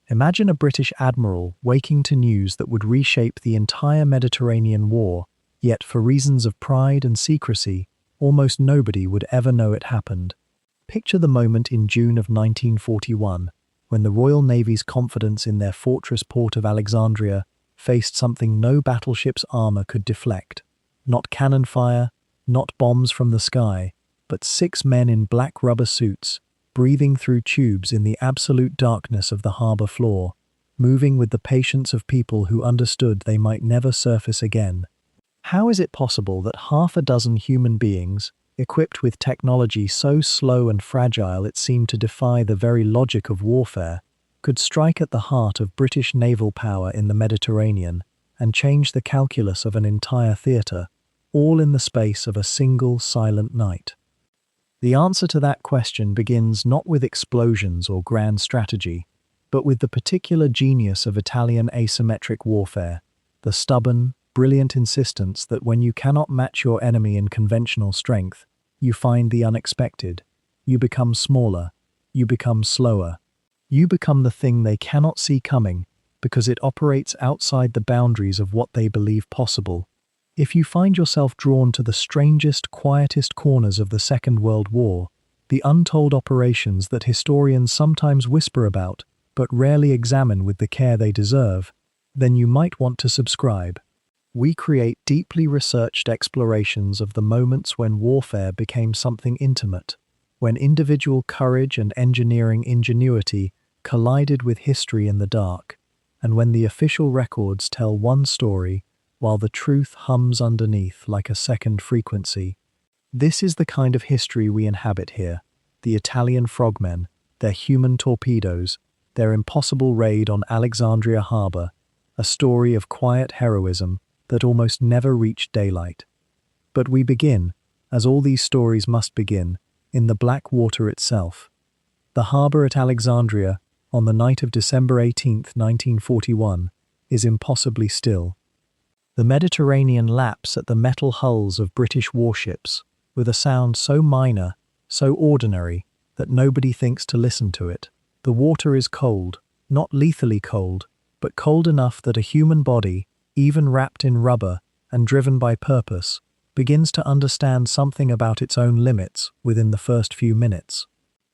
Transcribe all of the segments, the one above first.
Imagine a British admiral waking to news that would reshape the entire Mediterranean war, yet for reasons of pride and secrecy, almost nobody would ever know it happened. Picture the moment in June of 1941, when the Royal Navy's confidence in their fortress port of Alexandria faced something no battleship's armor could deflect. Not cannon fire, not bombs from the sky, but 6 men in black rubber suits, breathing through tubes in the absolute darkness of the harbor floor, moving with the patience of people who understood they might never surface again. How is it possible that half a dozen human beings, equipped with technology so slow and fragile it seemed to defy the very logic of warfare, could strike at the heart of British naval power in the Mediterranean and change the calculus of an entire theatre, all in the space of a single silent night? The answer to that question begins not with explosions or grand strategy, but with the particular genius of Italian asymmetric warfare, the stubborn, brilliant insistence that when you cannot match your enemy in conventional strength, you find the unexpected. You become smaller. You become slower. You become the thing they cannot see coming because it operates outside the boundaries of what they believe possible. If you find yourself drawn to the strangest, quietest corners of the Second World War, the untold operations that historians sometimes whisper about but rarely examine with the care they deserve, then you might want to subscribe. We create deeply researched explorations of the moments when warfare became something intimate, when individual courage and engineering ingenuity collided with history in the dark, and when the official records tell one story while the truth hums underneath like a second frequency. This is the kind of history we inhabit here. The Italian Frogmen, their human torpedoes, their impossible raid on Alexandria Harbor, a story of quiet heroism that almost never reached daylight. But we begin, as all these stories must begin, in the black water itself. The harbor at Alexandria, on the night of December 18, 1941, is impossibly still. The Mediterranean laps at the metal hulls of British warships, with a sound so minor, so ordinary, that nobody thinks to listen to it. The water is cold, not lethally cold, but cold enough that a human body, even wrapped in rubber and driven by purpose, begins to understand something about its own limits within the first few minutes.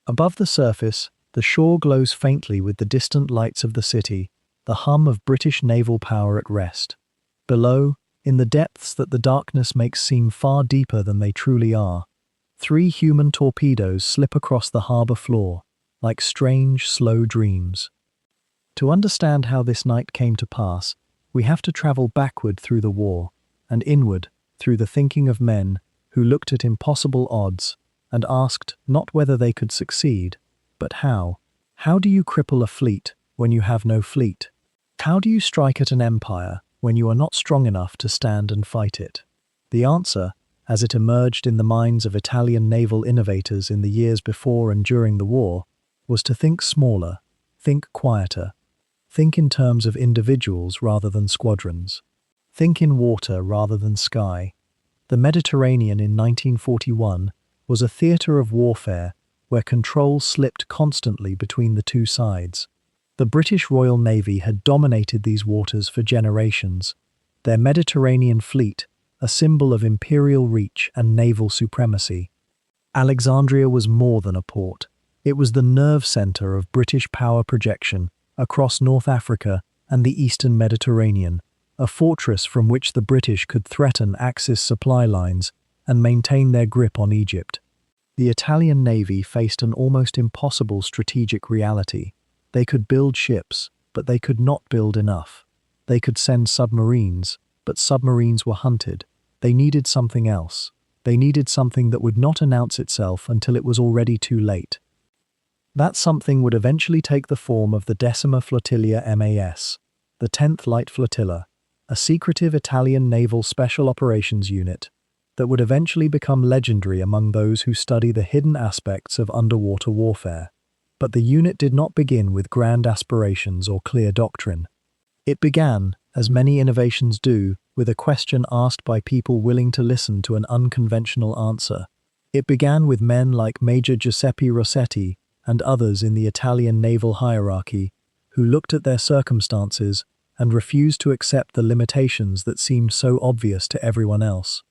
Above the surface, the shore glows faintly with the distant lights of the city, the hum of British naval power at rest. Below, in the depths that the darkness makes seem far deeper than they truly are, 3 human torpedoes slip across the harbor floor, like strange, slow dreams. To understand how this night came to pass, we have to travel backward through the war, and inward through the thinking of men who looked at impossible odds and asked not whether they could succeed, but how. How do you cripple a fleet when you have no fleet? How do you strike at an empire when you are not strong enough to stand and fight it? The answer, as it emerged in the minds of Italian naval innovators in the years before and during the war, was to think smaller, think quieter, think in terms of individuals rather than squadrons, think in water rather than sky. The Mediterranean in 1941 was a theatre of warfare where control slipped constantly between the two sides. The British Royal Navy had dominated these waters for generations, their Mediterranean fleet a symbol of imperial reach and naval supremacy. Alexandria was more than a port. It was the nerve centre of British power projection across North Africa and the Eastern Mediterranean, a fortress from which the British could threaten Axis supply lines and maintain their grip on Egypt. The Italian Navy faced an almost impossible strategic reality. They could build ships, but they could not build enough. They could send submarines, but submarines were hunted. They needed something else. They needed something that would not announce itself until it was already too late. That something would eventually take the form of the Decima MAS, the 10th Light Flotilla, a secretive Italian naval special operations unit that would eventually become legendary among those who study the hidden aspects of underwater warfare. But the unit did not begin with grand aspirations or clear doctrine. It began, as many innovations do, with a question asked by people willing to listen to an unconventional answer. It began with men like Major Giuseppe Rossetti and others in the Italian naval hierarchy who looked at their circumstances and refused to accept the limitations that seemed so obvious to everyone else.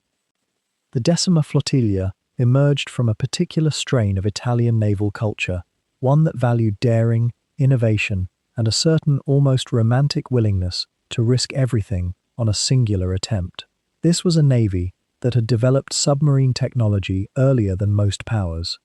The Decima Flotilla emerged from a particular strain of Italian naval culture, one that valued daring, innovation, and a certain almost romantic willingness to risk everything on a singular attempt. This was a navy that had developed submarine technology earlier than most powers.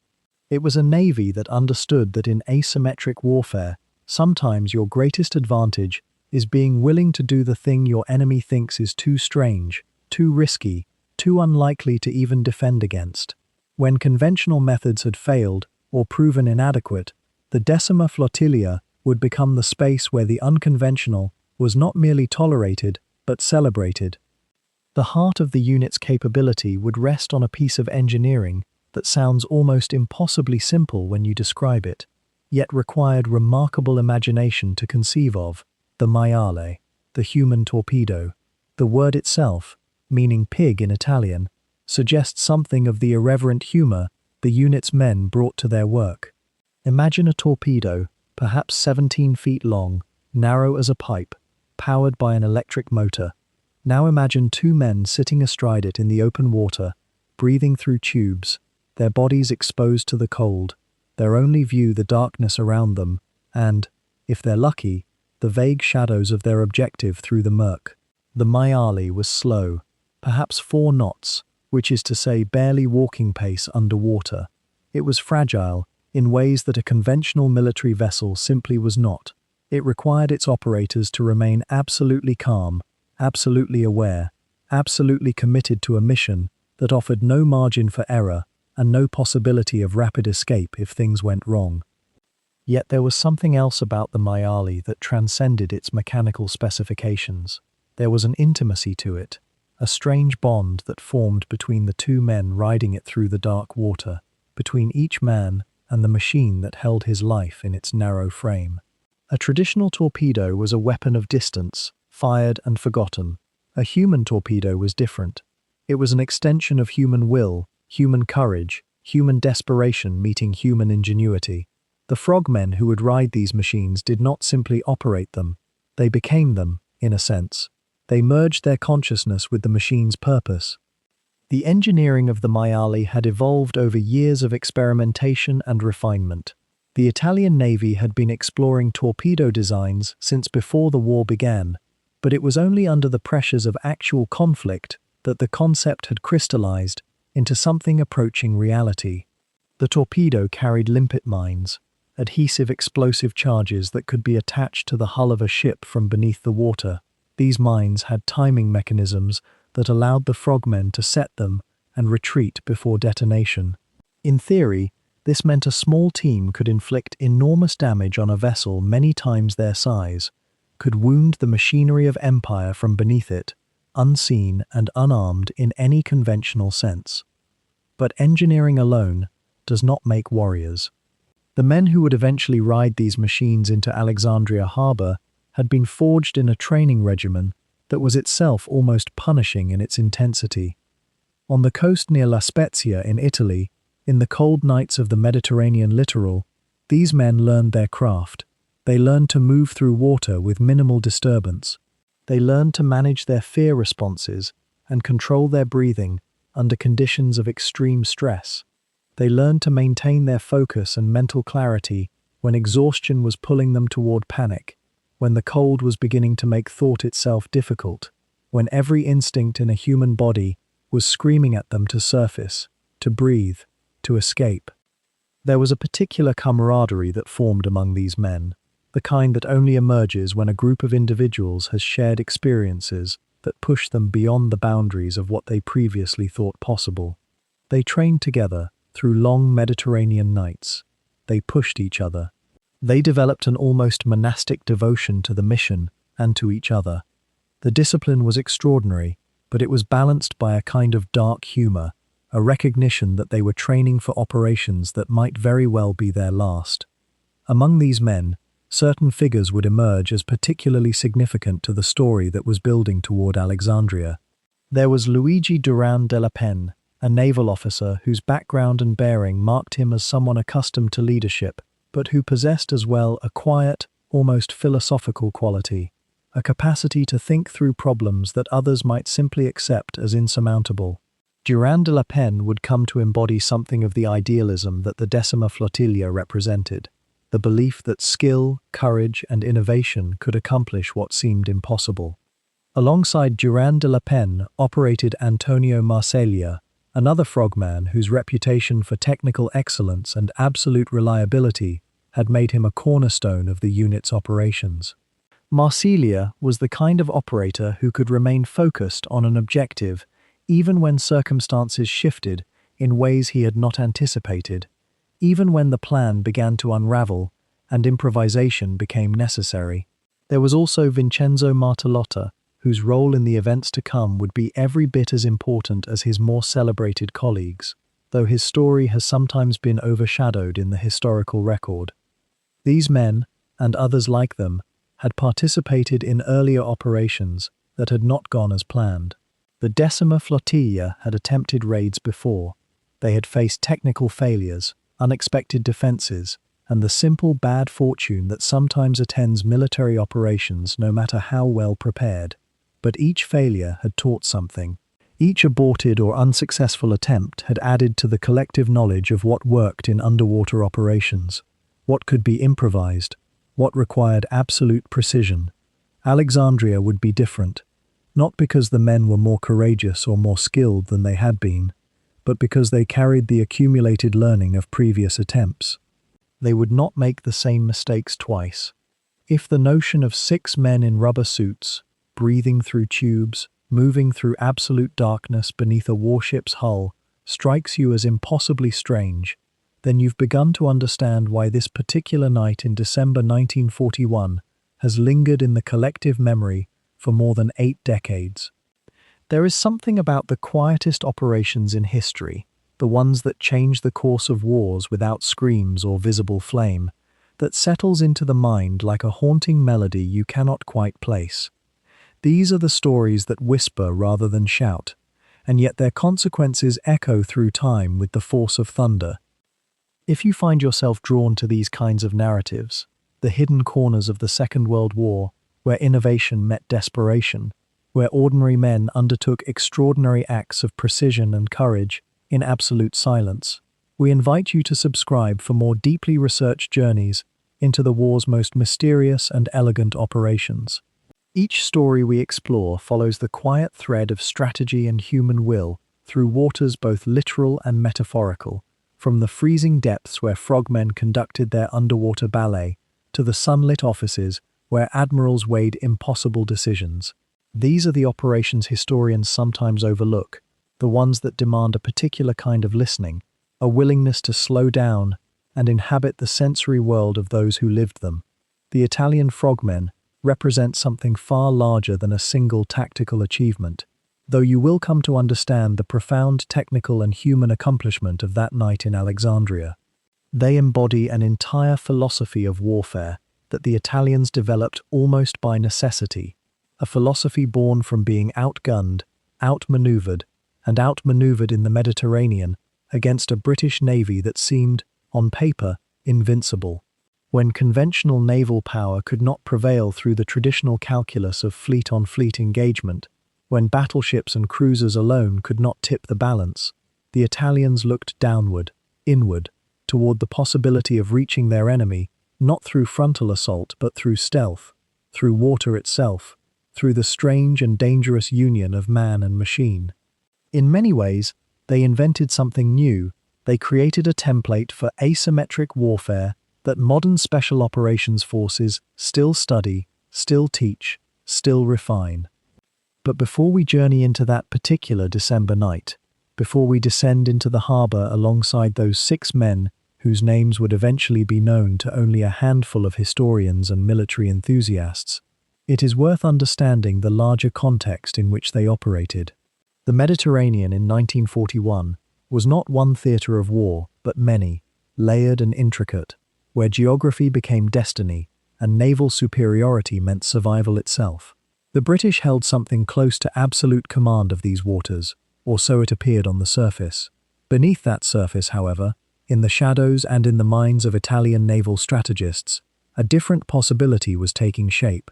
It was a navy that understood that in asymmetric warfare, sometimes your greatest advantage is being willing to do the thing your enemy thinks is too strange, too risky, too unlikely to even defend against. When conventional methods had failed or proven inadequate, the Decima Flotilla would become the space where the unconventional was not merely tolerated, but celebrated. The heart of the unit's capability would rest on a piece of engineering that sounds almost impossibly simple when you describe it, yet required remarkable imagination to conceive of: the maiale, the human torpedo. The word itself, meaning pig in Italian, suggests something of the irreverent humor the unit's men brought to their work. Imagine a torpedo, perhaps 17 feet long, narrow as a pipe, powered by an electric motor. Now imagine two men sitting astride it in the open water, breathing through tubes, their bodies exposed to the cold, their only view the darkness around them, and, if they're lucky, the vague shadows of their objective through the murk. The maiale was slow, perhaps 4 knots, which is to say barely walking pace underwater. It was fragile, in ways that a conventional military vessel simply was not. It required its operators to remain absolutely calm, absolutely aware, absolutely committed to a mission that offered no margin for error and no possibility of rapid escape if things went wrong. Yet there was something else about the maiale that transcended its mechanical specifications. There was an intimacy to it, a strange bond that formed between the two men riding it through the dark water, between each man and the machine that held his life in its narrow frame. A traditional torpedo was a weapon of distance, fired and forgotten. A human torpedo was different. It was an extension of human will, human courage, human desperation meeting human ingenuity. The frogmen who would ride these machines did not simply operate them. They became them, in a sense. They merged their consciousness with the machine's purpose. The engineering of the maiale had evolved over years of experimentation and refinement. The Italian Navy had been exploring torpedo designs since before the war began, but it was only under the pressures of actual conflict that the concept had crystallized into something approaching reality. The torpedo carried limpet mines, adhesive explosive charges that could be attached to the hull of a ship from beneath the water. These mines had timing mechanisms that allowed the frogmen to set them and retreat before detonation. In theory, this meant a small team could inflict enormous damage on a vessel many times their size, could wound the machinery of empire from beneath it, unseen and unarmed in any conventional sense. But engineering alone does not make warriors. The men who would eventually ride these machines into Alexandria Harbor had been forged in a training regimen that was itself almost punishing in its intensity. On the coast near La Spezia in Italy, in the cold nights of the Mediterranean littoral, these men learned their craft. They learned to move through water with minimal disturbance. They learned to manage their fear responses and control their breathing under conditions of extreme stress. They learned to maintain their focus and mental clarity when exhaustion was pulling them toward panic, when the cold was beginning to make thought itself difficult, when every instinct in a human body was screaming at them to surface, to breathe, to escape. There was a particular camaraderie that formed among these men, the kind that only emerges when a group of individuals has shared experiences that push them beyond the boundaries of what they previously thought possible. They trained together through long Mediterranean nights. They pushed each other. They developed an almost monastic devotion to the mission and to each other. The discipline was extraordinary, but it was balanced by a kind of dark humor, a recognition that they were training for operations that might very well be their last. Among these men, certain figures would emerge as particularly significant to the story that was building toward Alexandria. There was Luigi Duran della Pen, a naval officer whose background and bearing marked him as someone accustomed to leadership, but who possessed as well a quiet, almost philosophical quality, a capacity to think through problems that others might simply accept as insurmountable. Durand de la Penne would come to embody something of the idealism that the Decima Flotilla represented, the belief that skill, courage, and innovation could accomplish what seemed impossible. Alongside Durand de la Penne operated Antonio Marseglia, another frogman whose reputation for technical excellence and absolute reliability had made him a cornerstone of the unit's operations. Marseglia was the kind of operator who could remain focused on an objective even when circumstances shifted in ways he had not anticipated, even when the plan began to unravel and improvisation became necessary. There was also Vincenzo Martellotta, whose role in the events to come would be every bit as important as his more celebrated colleagues, though his story has sometimes been overshadowed in the historical record. These men, and others like them, had participated in earlier operations that had not gone as planned. The Decima Flotilla had attempted raids before. They had faced technical failures, unexpected defenses, and the simple bad fortune that sometimes attends military operations no matter how well prepared. But each failure had taught something. Each aborted or unsuccessful attempt had added to the collective knowledge of what worked in underwater operations, what could be improvised, what required absolute precision. Alexandria would be different, not because the men were more courageous or more skilled than they had been, but because they carried the accumulated learning of previous attempts. They would not make the same mistakes twice. If the notion of 6 men in rubber suits, breathing through tubes, moving through absolute darkness beneath a warship's hull, strikes you as impossibly strange, then you've begun to understand why this particular night in December 1941 has lingered in the collective memory for more than 8 decades. There is something about the quietest operations in history, the ones that change the course of wars without screams or visible flame, that settles into the mind like a haunting melody you cannot quite place. These are the stories that whisper rather than shout, and yet their consequences echo through time with the force of thunder. If you find yourself drawn to these kinds of narratives, the hidden corners of the Second World War, where innovation met desperation, where ordinary men undertook extraordinary acts of precision and courage in absolute silence, we invite you to subscribe for more deeply researched journeys into the war's most mysterious and elegant operations. Each story we explore follows the quiet thread of strategy and human will through waters both literal and metaphorical, from the freezing depths where frogmen conducted their underwater ballet to the sunlit offices where admirals weighed impossible decisions. These are the operations historians sometimes overlook, the ones that demand a particular kind of listening, a willingness to slow down and inhabit the sensory world of those who lived them. The Italian Frogmen represent something far larger than a single tactical achievement, though you will come to understand the profound technical and human accomplishment of that night in Alexandria. They embody an entire philosophy of warfare that the Italians developed almost by necessity, a philosophy born from being outgunned, outmaneuvered, and outmaneuvered in the Mediterranean against a British navy that seemed, on paper, invincible. When conventional naval power could not prevail through the traditional calculus of fleet-on-fleet engagement, when battleships and cruisers alone could not tip the balance, the Italians looked downward, inward, toward the possibility of reaching their enemy, not through frontal assault but through stealth, through water itself, through the strange and dangerous union of man and machine. In many ways, they invented something new. They created a template for asymmetric warfare that modern special operations forces still study, still teach, still refine. But before we journey into that particular December night, before we descend into the harbor alongside those 6 men whose names would eventually be known to only a handful of historians and military enthusiasts, it is worth understanding the larger context in which they operated. The Mediterranean in 1941 was not one theatre of war, but many, layered and intricate, where geography became destiny and naval superiority meant survival itself. The British held something close to absolute command of these waters, or so it appeared on the surface. Beneath that surface, however, in the shadows and in the minds of Italian naval strategists, A different possibility was taking shape.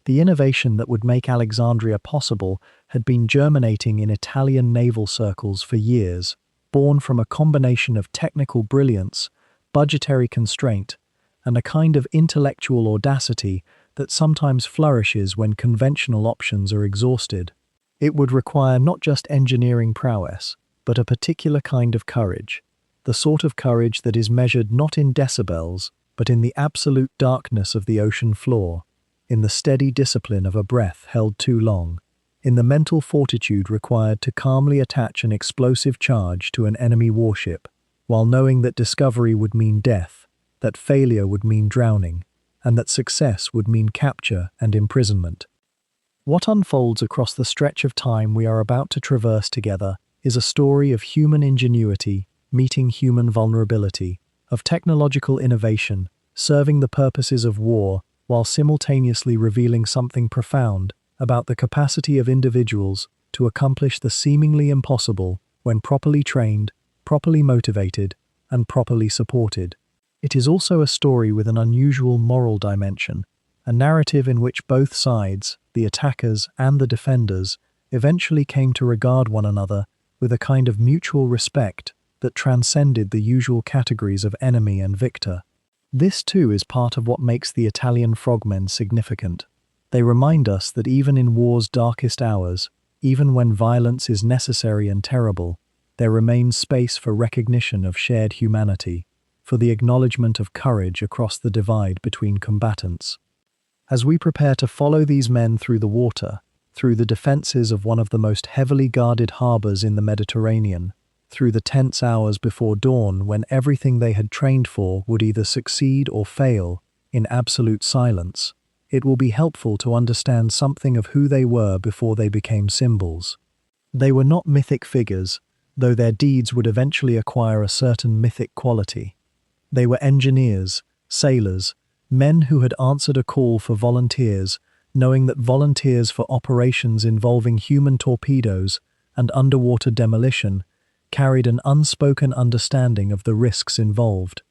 The innovation that would make Alexandria possible had been germinating in Italian naval circles for years, born from a combination of technical brilliance, budgetary constraint, and a kind of intellectual audacity that sometimes flourishes when conventional options are exhausted. It would require not just engineering prowess, but a particular kind of courage, the sort of courage that is measured not in decibels, but in the absolute darkness of the ocean floor, in the steady discipline of a breath held too long, in the mental fortitude required to calmly attach an explosive charge to an enemy warship, while knowing that discovery would mean death, that failure would mean drowning, and that success would mean capture and imprisonment. What unfolds across the stretch of time we are about to traverse together is a story of human ingenuity meeting human vulnerability, of technological innovation serving the purposes of war while simultaneously revealing something profound about the capacity of individuals to accomplish the seemingly impossible when properly trained, properly motivated, and properly supported. It is also a story with an unusual moral dimension, a narrative in which both sides, the attackers and the defenders, eventually came to regard one another with a kind of mutual respect that transcended the usual categories of enemy and victor. This too is part of what makes the Italian Frogmen significant. They remind us that even in war's darkest hours, even when violence is necessary and terrible, there remains space for recognition of shared humanity, for the acknowledgement of courage across the divide between combatants. As we prepare to follow these men through the water, through the defenses of one of the most heavily guarded harbors in the Mediterranean, through the tense hours before dawn when everything they had trained for would either succeed or fail, in absolute silence, it will be helpful to understand something of who they were before they became symbols. They were not mythic figures, though their deeds would eventually acquire a certain mythic quality. They were engineers, sailors, men who had answered a call for volunteers, knowing that volunteers for operations involving human torpedoes and underwater demolition carried an unspoken understanding of the risks involved.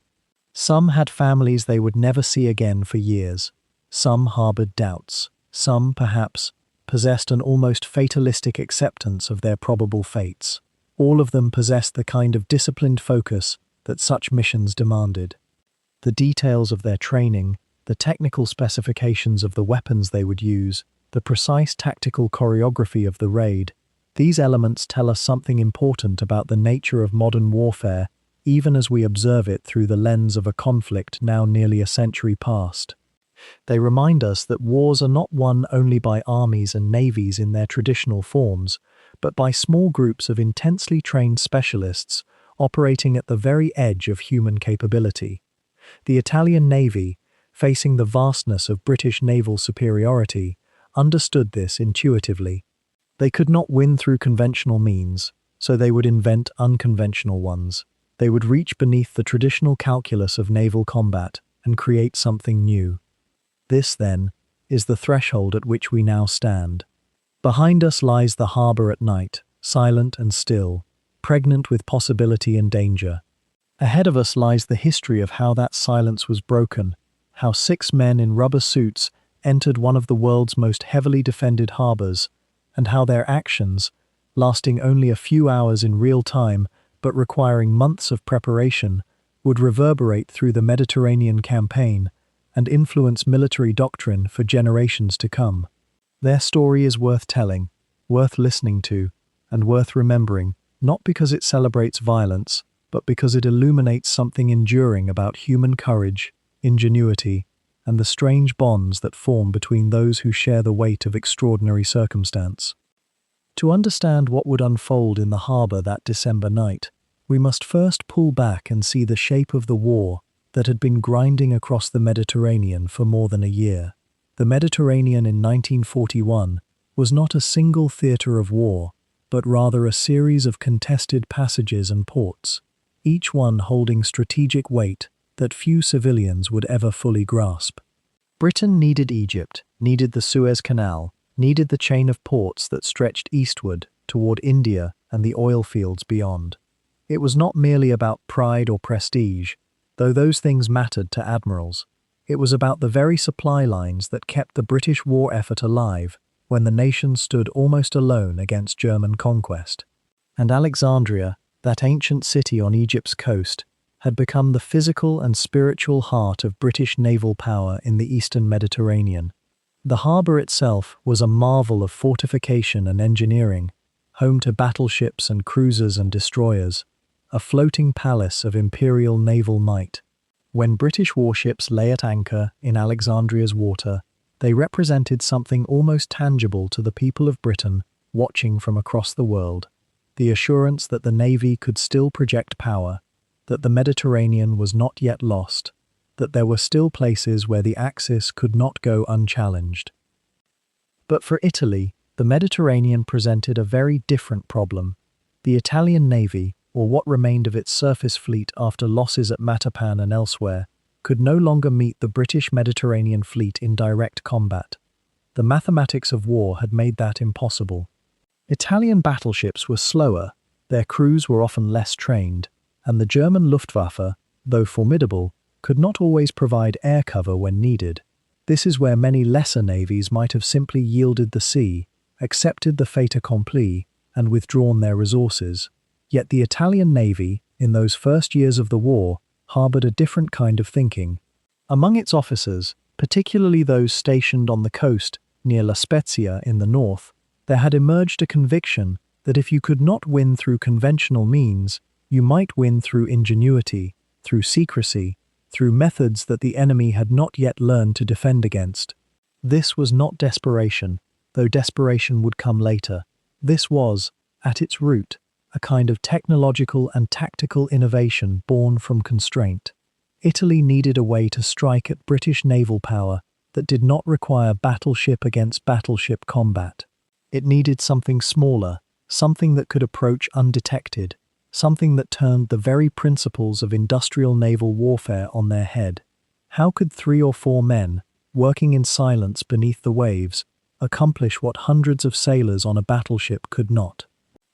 Some had families they would never see again for years. Some harbored doubts. Some, perhaps, possessed an almost fatalistic acceptance of their probable fates. All of them possessed the kind of disciplined focus that such missions demanded. The details of their training, the technical specifications of the weapons they would use, the precise tactical choreography of the raid, these elements tell us something important about the nature of modern warfare, even as we observe it through the lens of a conflict now nearly a century past. They remind us that wars are not won only by armies and navies in their traditional forms, but by small groups of intensely trained specialists operating at the very edge of human capability. The Italian Navy, facing the vastness of British naval superiority, understood this intuitively. They could not win through conventional means, so they would invent unconventional ones. They would reach beneath the traditional calculus of naval combat and create something new. This, then, is the threshold at which we now stand. Behind us lies the harbor at night, silent and still, pregnant with possibility and danger. Ahead of us lies the history of how that silence was broken, how 6 men in rubber suits entered one of the world's most heavily defended harbors, and how their actions, lasting only a few hours in real time but requiring months of preparation, would reverberate through the Mediterranean campaign and influence military doctrine for generations to come. Their story is worth telling, worth listening to, and worth remembering, not because it celebrates violence, but because it illuminates something enduring about human courage, ingenuity, and the strange bonds that form between those who share the weight of extraordinary circumstance. To understand what would unfold in the harbor that December night, we must first pull back and see the shape of the war that had been grinding across the Mediterranean for more than a year. The Mediterranean in 1941 was not a single theater of war, but rather a series of contested passages and ports, each one holding strategic weight that few civilians would ever fully grasp. Britain needed Egypt, needed the Suez Canal, needed the chain of ports that stretched eastward toward India and the oil fields beyond. It was not merely about pride or prestige, though those things mattered to admirals. It was about the very supply lines that kept the British war effort alive when the nation stood almost alone against German conquest. And Alexandria, that ancient city on Egypt's coast, had become the physical and spiritual heart of British naval power in the eastern Mediterranean. The harbour itself was a marvel of fortification and engineering, home to battleships and cruisers and destroyers, a floating palace of imperial naval might. When British warships lay at anchor in Alexandria's water, they represented something almost tangible to the people of Britain watching from across the world, the assurance that the Navy could still project power, that the Mediterranean was not yet lost, that there were still places where the Axis could not go unchallenged. But for Italy, the Mediterranean presented a very different problem. The Italian Navy, or what remained of its surface fleet after losses at Matapan and elsewhere, could no longer meet the British Mediterranean fleet in direct combat. The mathematics of war had made that impossible. Italian battleships were slower, their crews were often less trained, and the German Luftwaffe, though formidable, could not always provide air cover when needed. This is where many lesser navies might have simply yielded the sea, accepted the fait accompli, and withdrawn their resources. Yet the Italian Navy, in those first years of the war, harboured a different kind of thinking. Among its officers, particularly those stationed on the coast near La Spezia in the north, there had emerged a conviction that if you could not win through conventional means, you might win through ingenuity, through secrecy, through methods that the enemy had not yet learned to defend against. This was not desperation, though desperation would come later. This was, at its root, a kind of technological and tactical innovation born from constraint. Italy needed a way to strike at British naval power that did not require battleship against battleship combat. It needed something smaller, something that could approach undetected, something that turned the very principles of industrial naval warfare on their head. How could 3 or 4 men, working in silence beneath the waves, accomplish what hundreds of sailors on a battleship could not?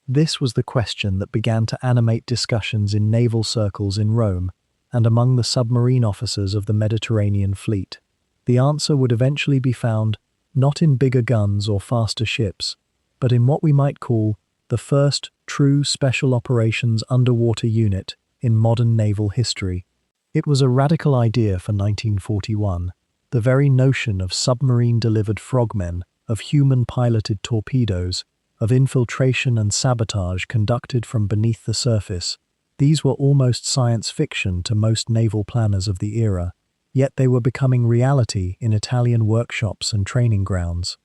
This was the question that began to animate discussions in naval circles in Rome and among the submarine officers of the Mediterranean fleet. The answer would eventually be found not in bigger guns or faster ships, but in what we might call the first true special operations underwater unit in modern naval history. It was a radical idea for 1941, the very notion of submarine-delivered frogmen, of human-piloted torpedoes, of infiltration and sabotage conducted from beneath the surface. These were almost science fiction to most naval planners of the era, yet they were becoming reality in Italian workshops and training grounds.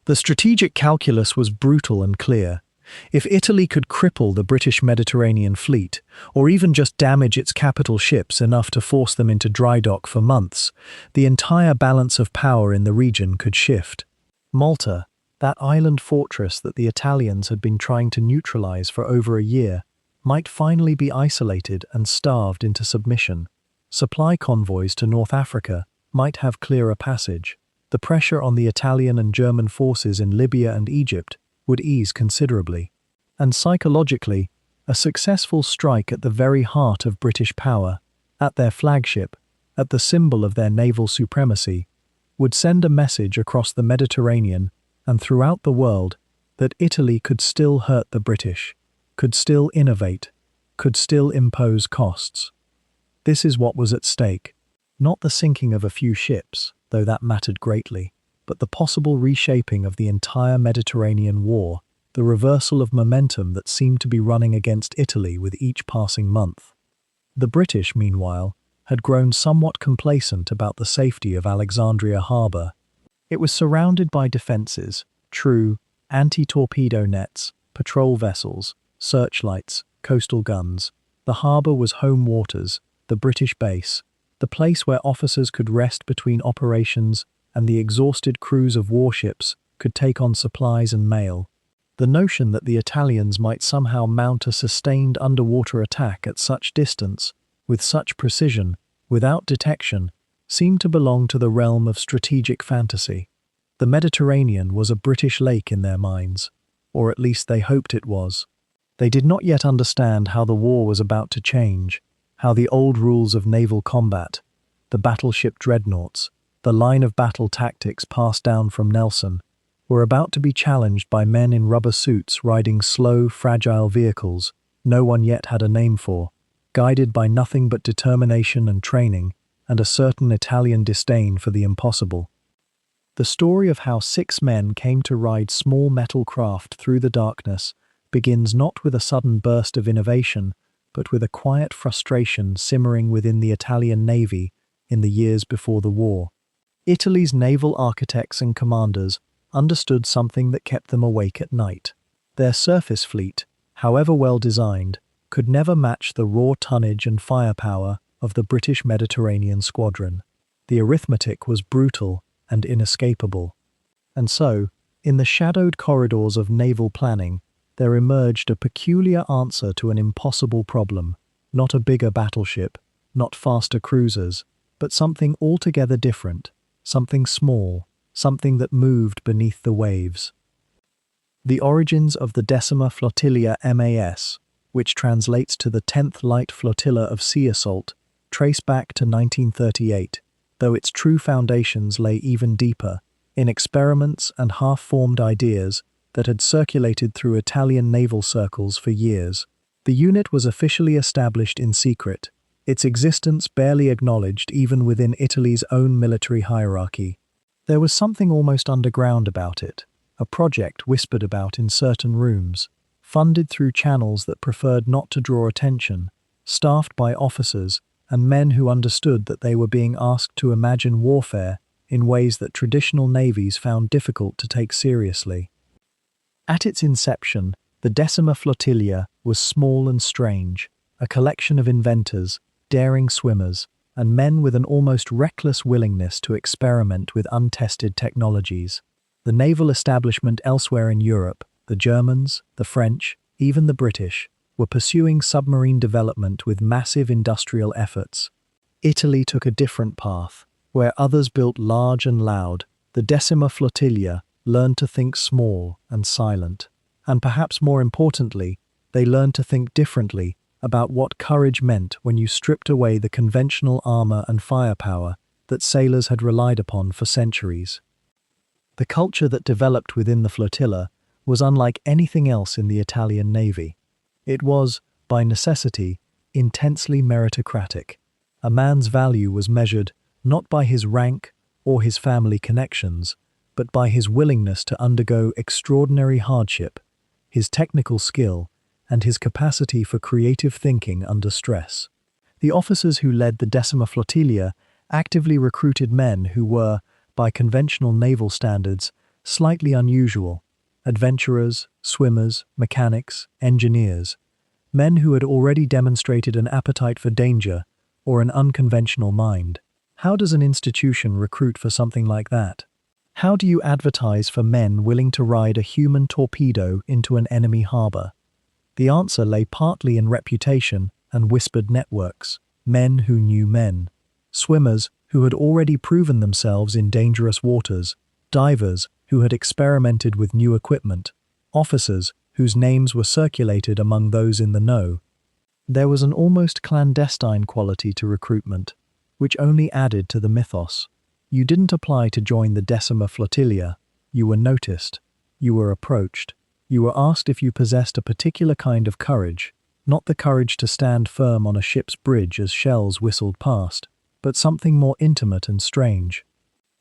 The strategic calculus was brutal and clear. If Italy could cripple the British Mediterranean fleet, or even just damage its capital ships enough to force them into dry dock for months, the entire balance of power in the region could shift. Malta, that island fortress that the Italians had been trying to neutralize for over a year, might finally be isolated and starved into submission. Supply convoys to North Africa might have clearer passage. The pressure on the Italian and German forces in Libya and Egypt would ease considerably. And psychologically, a successful strike at the very heart of British power, at their flagship, at the symbol of their naval supremacy, would send a message across the Mediterranean and throughout the world that Italy could still hurt the British, could still innovate, could still impose costs. This is what was at stake. Not the sinking of a few ships, though that mattered greatly, but the possible reshaping of the entire Mediterranean war, the reversal of momentum that seemed to be running against Italy with each passing month. The British, meanwhile, had grown somewhat complacent about the safety of Alexandria Harbor. It was surrounded by defences, true, anti-torpedo nets, patrol vessels, searchlights, coastal guns. The harbour was home waters, the British base, the place where officers could rest between operations and the exhausted crews of warships could take on supplies and mail. The notion that the Italians might somehow mount a sustained underwater attack at such distance, with such precision, without detection, seemed to belong to the realm of strategic fantasy. The Mediterranean was a British lake in their minds, or at least they hoped it was. They did not yet understand how the war was about to change, how the old rules of naval combat, the battleship dreadnoughts, the line of battle tactics passed down from Nelson, were about to be challenged by men in rubber suits riding slow, fragile vehicles no one yet had a name for, guided by nothing but determination and training and a certain Italian disdain for the impossible. The story of how 6 men came to ride small metal craft through the darkness begins not with a sudden burst of innovation, but with a quiet frustration simmering within the Italian Navy in the years before the war. Italy's naval architects and commanders understood something that kept them awake at night. Their surface fleet, however well designed, could never match the raw tonnage and firepower of the British Mediterranean squadron. The arithmetic was brutal and inescapable. And so, in the shadowed corridors of naval planning, there emerged a peculiar answer to an impossible problem, not a bigger battleship, not faster cruisers, but something altogether different, something small, something that moved beneath the waves. The origins of the Decima MAS, which translates to the 10th Light Flotilla of Sea Assault, trace back to 1938, though its true foundations lay even deeper, in experiments and half-formed ideas that had circulated through Italian naval circles for years. The unit was officially established in secret, its existence barely acknowledged even within Italy's own military hierarchy. There was something almost underground about it, a project whispered about in certain rooms, funded through channels that preferred not to draw attention, staffed by officers and men who understood that they were being asked to imagine warfare in ways that traditional navies found difficult to take seriously. At its inception, the Decima Flotilla was small and strange, a collection of inventors, daring swimmers, and men with an almost reckless willingness to experiment with untested technologies. The naval establishment elsewhere in Europe, the Germans, the French, even the British, were pursuing submarine development with massive industrial efforts. Italy took a different path. Where others built large and loud, the Decima Flotilla learned to think small and silent. And perhaps more importantly, they learned to think differently about what courage meant when you stripped away the conventional armor and firepower that sailors had relied upon for centuries. The culture that developed within the flotilla was unlike anything else in the Italian Navy. It was, by necessity, intensely meritocratic. A man's value was measured not by his rank or his family connections, but by his willingness to undergo extraordinary hardship, his technical skill, and his capacity for creative thinking under stress. The officers who led the Decima Flotilla actively recruited men who were, by conventional naval standards, slightly unusual: adventurers, swimmers, mechanics, engineers, men who had already demonstrated an appetite for danger or an unconventional mind. How does an institution recruit for something like that? How do you advertise for men willing to ride a human torpedo into an enemy harbor? The answer lay partly in reputation and whispered networks, men who knew men, swimmers who had already proven themselves in dangerous waters, divers who had experimented with new equipment, officers whose names were circulated among those in the know. There was an almost clandestine quality to recruitment, which only added to the mythos. You didn't apply to join the Decima Flotilla. You were noticed. You were approached. You were asked if you possessed a particular kind of courage, not the courage to stand firm on a ship's bridge as shells whistled past, but something more intimate and strange.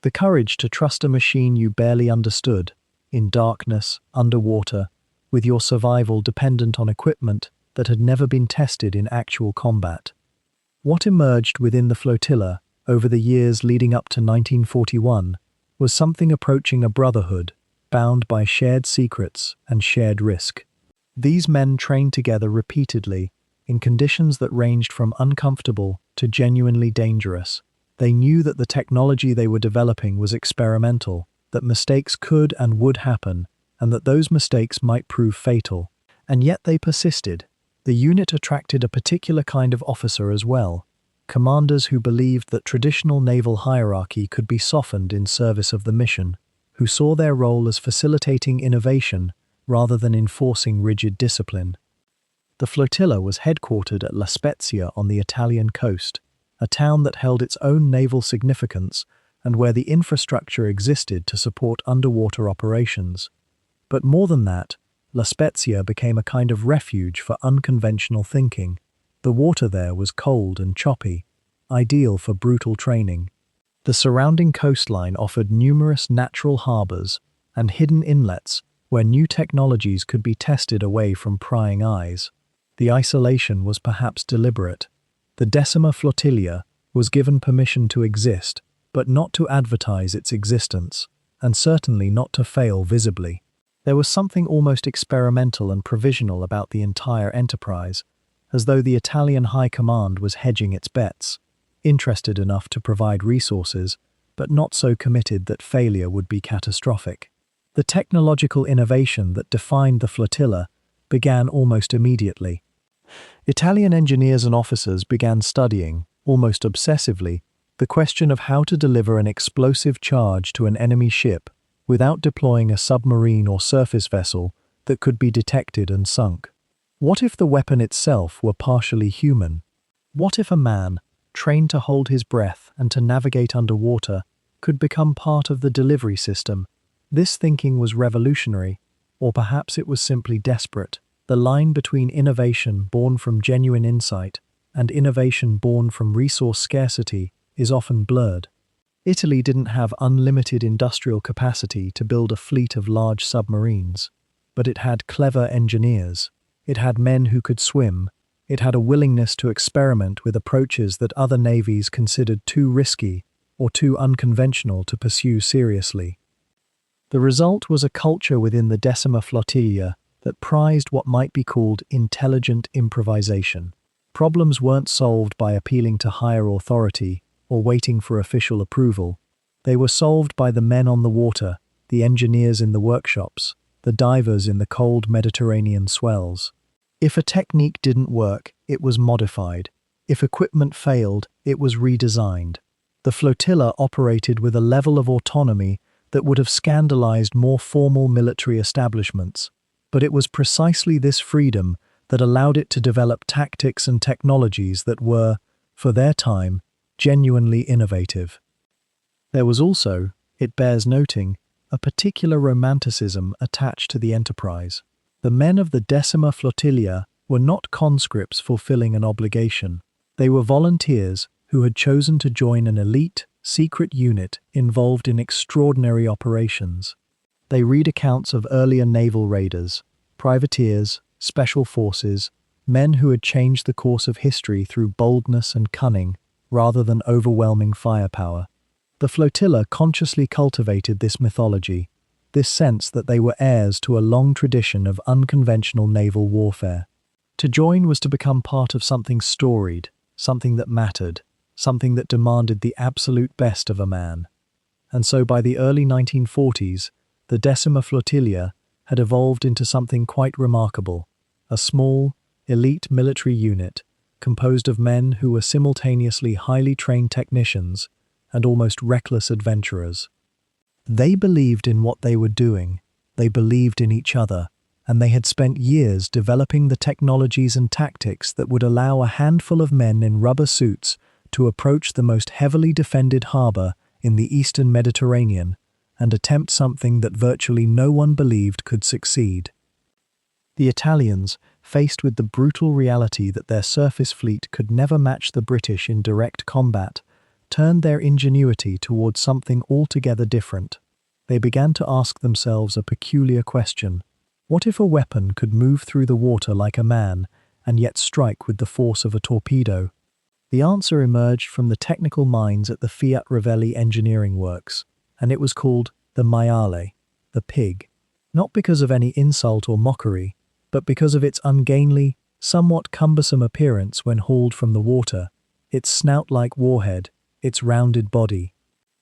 The courage to trust a machine you barely understood, in darkness, underwater, with your survival dependent on equipment that had never been tested in actual combat. What emerged within the flotilla over the years leading up to 1941 was something approaching a brotherhood, bound by shared secrets and shared risk. These men trained together repeatedly, in conditions that ranged from uncomfortable to genuinely dangerous. They knew that the technology they were developing was experimental, that mistakes could and would happen, and that those mistakes might prove fatal. And yet they persisted. The unit attracted a particular kind of officer as well, commanders who believed that traditional naval hierarchy could be softened in service of the mission, who saw their role as facilitating innovation rather than enforcing rigid discipline. The flotilla was headquartered at La Spezia on the Italian coast, a town that held its own naval significance and where the infrastructure existed to support underwater operations. But more than that, La Spezia became a kind of refuge for unconventional thinking. The water there was cold and choppy, ideal for brutal training. The surrounding coastline offered numerous natural harbors and hidden inlets where new technologies could be tested away from prying eyes. The isolation was perhaps deliberate. The Decima Flotilla was given permission to exist, but not to advertise its existence, and certainly not to fail visibly. There was something almost experimental and provisional about the entire enterprise, as though the Italian High Command was hedging its bets, interested enough to provide resources, but not so committed that failure would be catastrophic. The technological innovation that defined the flotilla began almost immediately. Italian engineers and officers began studying, almost obsessively, the question of how to deliver an explosive charge to an enemy ship without deploying a submarine or surface vessel that could be detected and sunk. What if the weapon itself were partially human? What if a man, trained to hold his breath and to navigate underwater, could become part of the delivery system? This thinking was revolutionary, or perhaps it was simply desperate. The line between innovation born from genuine insight and innovation born from resource scarcity is often blurred. Italy didn't have unlimited industrial capacity to build a fleet of large submarines, but it had clever engineers. It had men who could swim. It had a willingness to experiment with approaches that other navies considered too risky or too unconventional to pursue seriously. The result was a culture within the Decima Flotilla that prized what might be called intelligent improvisation. Problems weren't solved by appealing to higher authority or waiting for official approval. They were solved by the men on the water, the engineers in the workshops, the divers in the cold Mediterranean swells. If a technique didn't work, it was modified. If equipment failed, it was redesigned. The flotilla operated with a level of autonomy that would have scandalized more formal military establishments. But it was precisely this freedom that allowed it to develop tactics and technologies that were, for their time, genuinely innovative. There was also, it bears noting, a particular romanticism attached to the enterprise. The men of the Decima Flotilla were not conscripts fulfilling an obligation. They were volunteers who had chosen to join an elite, secret unit involved in extraordinary operations. They read accounts of earlier naval raiders, privateers, special forces, men who had changed the course of history through boldness and cunning rather than overwhelming firepower. The flotilla consciously cultivated this mythology, this sense that they were heirs to a long tradition of unconventional naval warfare. To join was to become part of something storied, something that mattered, something that demanded the absolute best of a man. And so by the early 1940s, the Decima Flotilla had evolved into something quite remarkable, a small, elite military unit composed of men who were simultaneously highly trained technicians and almost reckless adventurers. They believed in what they were doing, they believed in each other, and they had spent years developing the technologies and tactics that would allow a handful of men in rubber suits to approach the most heavily defended harbor in the eastern Mediterranean and attempt something that virtually no one believed could succeed. The Italians, faced with the brutal reality that their surface fleet could never match the British in direct combat, turned their ingenuity towards something altogether different. They began to ask themselves a peculiar question. What if a weapon could move through the water like a man and yet strike with the force of a torpedo? The answer emerged from the technical minds at the Fiat Ravelli engineering works, and it was called the maiale, the pig. Not because of any insult or mockery, but because of its ungainly, somewhat cumbersome appearance when hauled from the water, its snout-like warhead, its rounded body.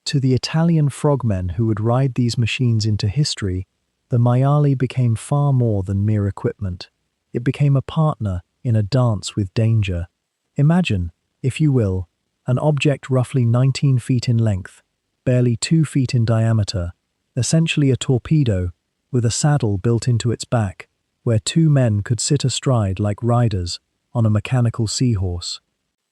To the Italian frogmen who would ride these machines into history, the maiale became far more than mere equipment. It became a partner in a dance with danger. Imagine, if you will, an object roughly 19 feet in length, barely 2 feet in diameter, essentially a torpedo with a saddle built into its back, where two men could sit astride like riders on a mechanical seahorse.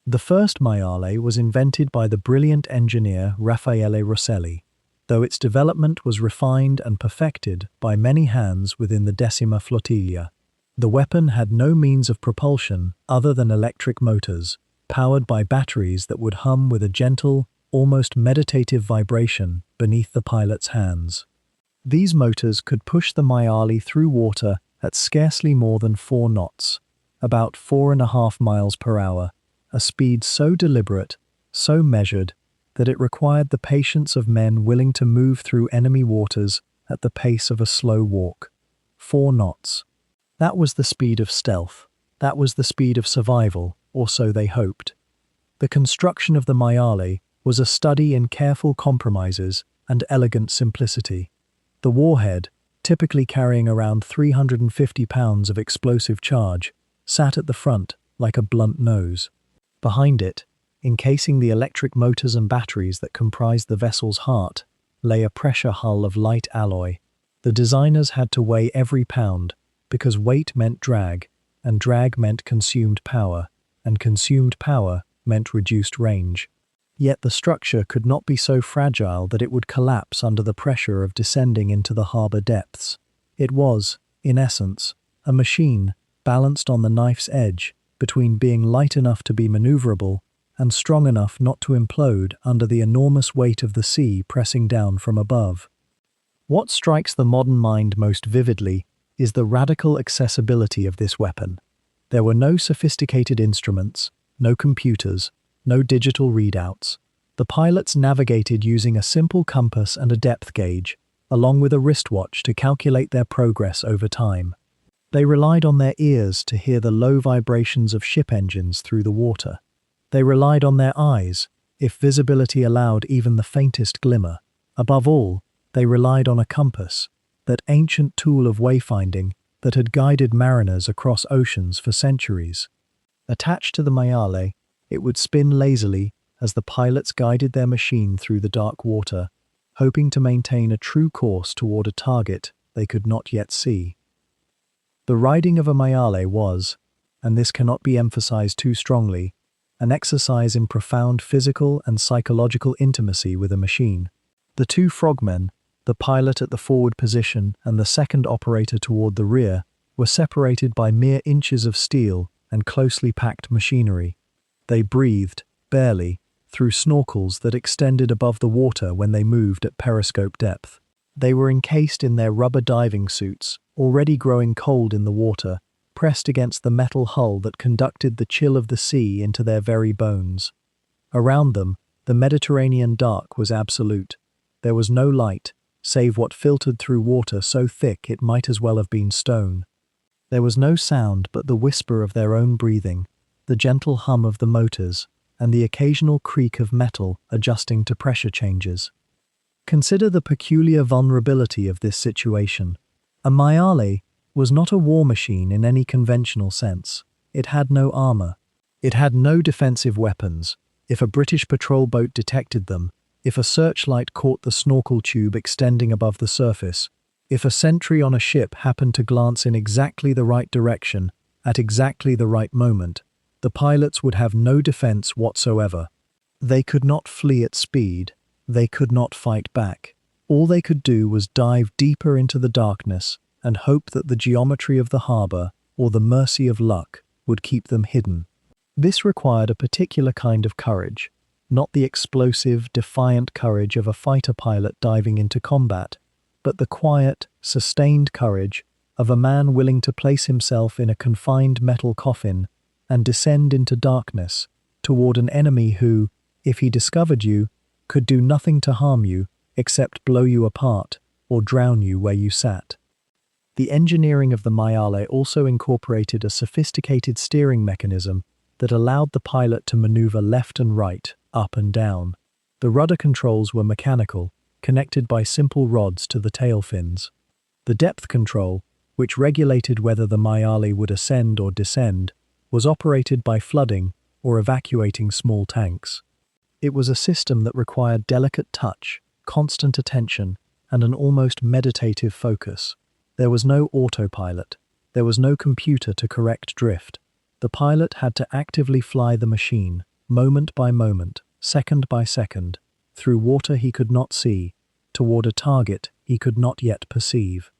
The first maiale was invented by the brilliant engineer Raffaele Rosselli, though its development was refined and perfected by many hands within the Decima Flotilla. The weapon had no means of propulsion other than electric motors, powered by batteries that would hum with a gentle, almost meditative vibration beneath the pilot's hands. These motors could push the maiale through water at scarcely more than 4 knots, about 4.5 miles per hour, a speed so deliberate, so measured, that it required the patience of men willing to move through enemy waters at the pace of a slow walk. 4 knots. That was the speed of stealth. That was the speed of survival, or so they hoped. The construction of the maiale was a study in careful compromises and elegant simplicity. The warhead, typically carrying around 350 pounds of explosive charge, sat at the front like a blunt nose. Behind it, encasing the electric motors and batteries that comprised the vessel's heart, lay a pressure hull of light alloy. The designers had to weigh every pound, because weight meant drag, and drag meant consumed power, and consumed power meant reduced range. Yet the structure could not be so fragile that it would collapse under the pressure of descending into the harbour depths. It was, in essence, a machine balanced on the knife's edge between being light enough to be manoeuvrable and strong enough not to implode under the enormous weight of the sea pressing down from above. What strikes the modern mind most vividly is the radical accessibility of this weapon. There were no sophisticated instruments, no computers, no digital readouts. The pilots navigated using a simple compass and a depth gauge, along with a wristwatch to calculate their progress over time. They relied on their ears to hear the low vibrations of ship engines through the water. They relied on their eyes, if visibility allowed even the faintest glimmer. Above all, they relied on a compass, that ancient tool of wayfinding that had guided mariners across oceans for centuries. Attached to the maiale, it would spin lazily as the pilots guided their machine through the dark water, hoping to maintain a true course toward a target they could not yet see. The riding of a maiale was, and this cannot be emphasized too strongly, an exercise in profound physical and psychological intimacy with a machine. The 2 frogmen, the pilot at the forward position and the second operator toward the rear, were separated by mere inches of steel and closely packed machinery. They breathed, barely, through snorkels that extended above the water when they moved at periscope depth. They were encased in their rubber diving suits, already growing cold in the water, pressed against the metal hull that conducted the chill of the sea into their very bones. Around them, the Mediterranean dark was absolute. There was no light, save what filtered through water so thick it might as well have been stone. There was no sound but the whisper of their own breathing, the gentle hum of the motors, and the occasional creak of metal adjusting to pressure changes. Consider the peculiar vulnerability of this situation. A maiale was not a war machine in any conventional sense. It had no armor. It had no defensive weapons. If a British patrol boat detected them, if a searchlight caught the snorkel tube extending above the surface, if a sentry on a ship happened to glance in exactly the right direction, at exactly the right moment, the pilots would have no defense whatsoever. They could not flee at speed. They could not fight back. All they could do was dive deeper into the darkness and hope that the geometry of the harbour, or the mercy of luck, would keep them hidden. This required a particular kind of courage, not the explosive, defiant courage of a fighter pilot diving into combat, but the quiet, sustained courage of a man willing to place himself in a confined metal coffin and descend into darkness toward an enemy who, if he discovered you, could do nothing to harm you except blow you apart or drown you where you sat. The engineering of the maiale also incorporated a sophisticated steering mechanism that allowed the pilot to maneuver left and right, up and down. The rudder controls were mechanical, connected by simple rods to the tail fins. The depth control, which regulated whether the maiale would ascend or descend, was operated by flooding or evacuating small tanks. It was a system that required delicate touch, constant attention, and an almost meditative focus. There was no autopilot. There was no computer to correct drift. The pilot had to actively fly the machine, moment by moment, second by second, through water he could not see, toward a target he could not yet perceive.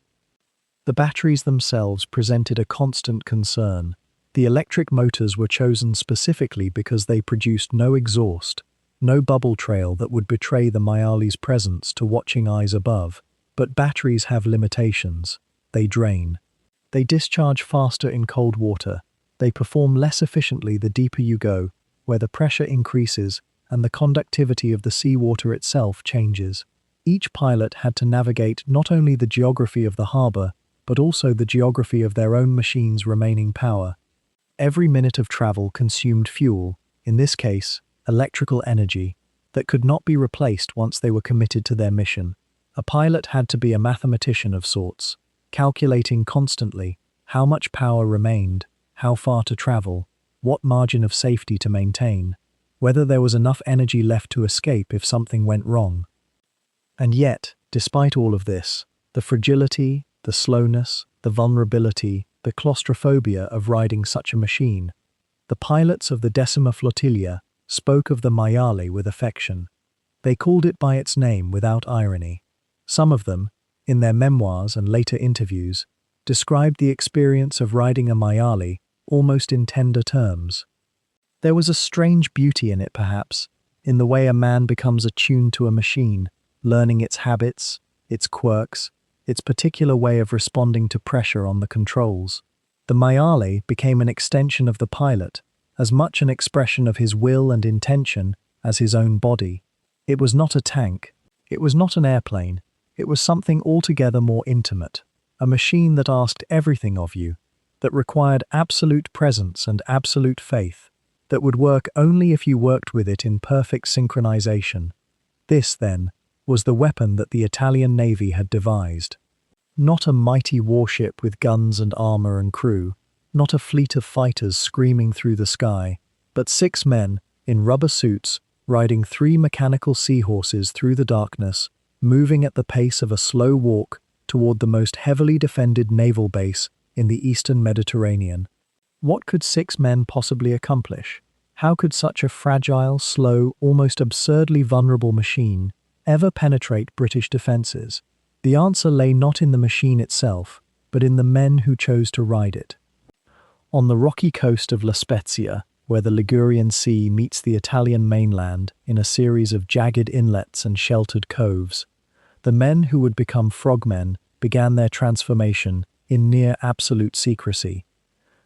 The batteries themselves presented a constant concern. The electric motors were chosen specifically because they produced no exhaust, no bubble trail that would betray the Mayali's presence to watching eyes above. But batteries have limitations. They drain. They discharge faster in cold water. They perform less efficiently the deeper you go, where the pressure increases and the conductivity of the seawater itself changes. Each pilot had to navigate not only the geography of the harbor, but also the geography of their own machine's remaining power. Every minute of travel consumed fuel, in this case, electrical energy, that could not be replaced once they were committed to their mission. A pilot had to be a mathematician of sorts, calculating constantly how much power remained, how far to travel, what margin of safety to maintain, whether there was enough energy left to escape if something went wrong. And yet, despite all of this, the fragility, the slowness, the vulnerability, the claustrophobia of riding such a machine, the pilots of the Decima Flotilla spoke of the Maiale with affection. They called it by its name without irony. Some of them, in their memoirs and later interviews, described the experience of riding a Maiale almost in tender terms. There was a strange beauty in it, perhaps, in the way a man becomes attuned to a machine, learning its habits, its quirks, its particular way of responding to pressure on the controls. The Maiale became an extension of the pilot, as much an expression of his will and intention as his own body. It was not a tank. It was not an airplane. It was something altogether more intimate, a machine that asked everything of you, that required absolute presence and absolute faith, that would work only if you worked with it in perfect synchronization. This, then, was the weapon that the Italian Navy had devised. Not a mighty warship with guns and armor and crew, not a fleet of fighters screaming through the sky, but 6 men, in rubber suits, riding 3 mechanical seahorses through the darkness, moving at the pace of a slow walk toward the most heavily defended naval base in the eastern Mediterranean. What could 6 men possibly accomplish? How could such a fragile, slow, almost absurdly vulnerable machine ever penetrate British defences? The answer lay not in the machine itself, but in the men who chose to ride it. On the rocky coast of La Spezia, where the Ligurian Sea meets the Italian mainland in a series of jagged inlets and sheltered coves, the men who would become frogmen began their transformation in near absolute secrecy.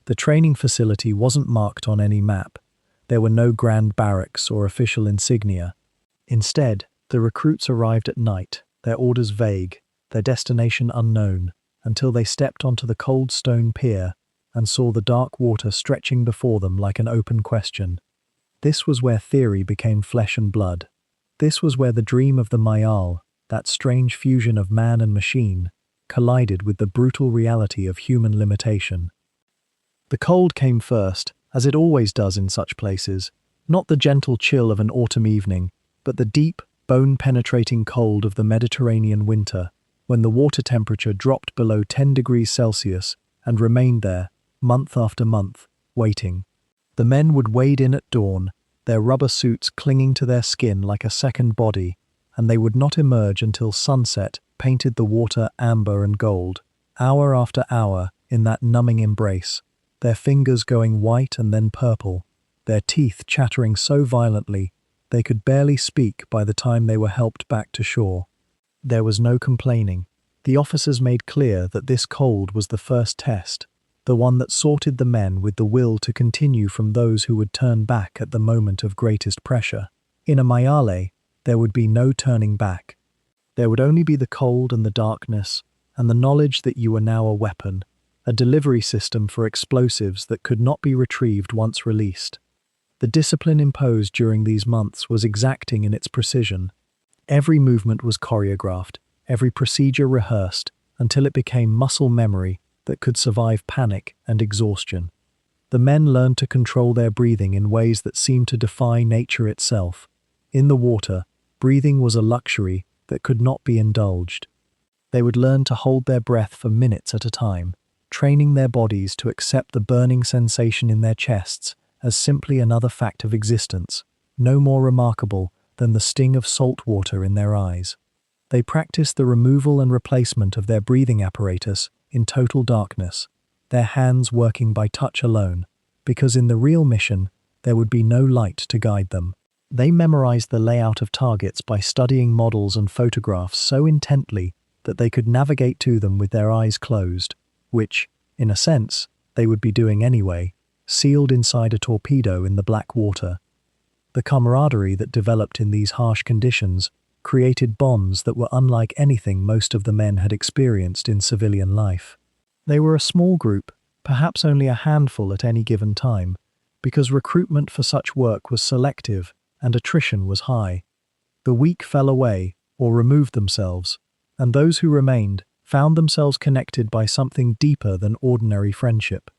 The training facility wasn't marked on any map. There were no grand barracks or official insignia. Instead, the recruits arrived at night, their orders vague, their destination unknown, until they stepped onto the cold stone pier and saw the dark water stretching before them like an open question. This was where theory became flesh and blood. This was where the dream of the Mayal, that strange fusion of man and machine, collided with the brutal reality of human limitation. The cold came first, as it always does in such places, not the gentle chill of an autumn evening, but the deep, bone-penetrating cold of the Mediterranean winter, when the water temperature dropped below 10 degrees Celsius and remained there, month after month, waiting. The men would wade in at dawn, their rubber suits clinging to their skin like a second body, and they would not emerge until sunset painted the water amber and gold, hour after hour in that numbing embrace, their fingers going white and then purple, their teeth chattering so violently they could barely speak by the time they were helped back to shore. There was no complaining. The officers made clear that this cold was the first test, the one that sorted the men with the will to continue from those who would turn back at the moment of greatest pressure. In a Maiale, there would be no turning back. There would only be the cold and the darkness, and the knowledge that you were now a weapon, a delivery system for explosives that could not be retrieved once released. The discipline imposed during these months was exacting in its precision. Every movement was choreographed, every procedure rehearsed, until it became muscle memory that could survive panic and exhaustion. The men learned to control their breathing in ways that seemed to defy nature itself. In the water, breathing was a luxury that could not be indulged. They would learn to hold their breath for minutes at a time, training their bodies to accept the burning sensation in their chests as simply another fact of existence, no more remarkable than the sting of salt water in their eyes. They practiced the removal and replacement of their breathing apparatus in total darkness, their hands working by touch alone, because in the real mission, there would be no light to guide them. They memorized the layout of targets by studying models and photographs so intently that they could navigate to them with their eyes closed, which, in a sense, they would be doing anyway, sealed inside a torpedo in the black water. The camaraderie that developed in these harsh conditions created bonds that were unlike anything most of the men had experienced in civilian life. They were a small group, perhaps only a handful at any given time, because recruitment for such work was selective and attrition was high. The weak fell away or removed themselves, and those who remained found themselves connected by something deeper than ordinary friendship.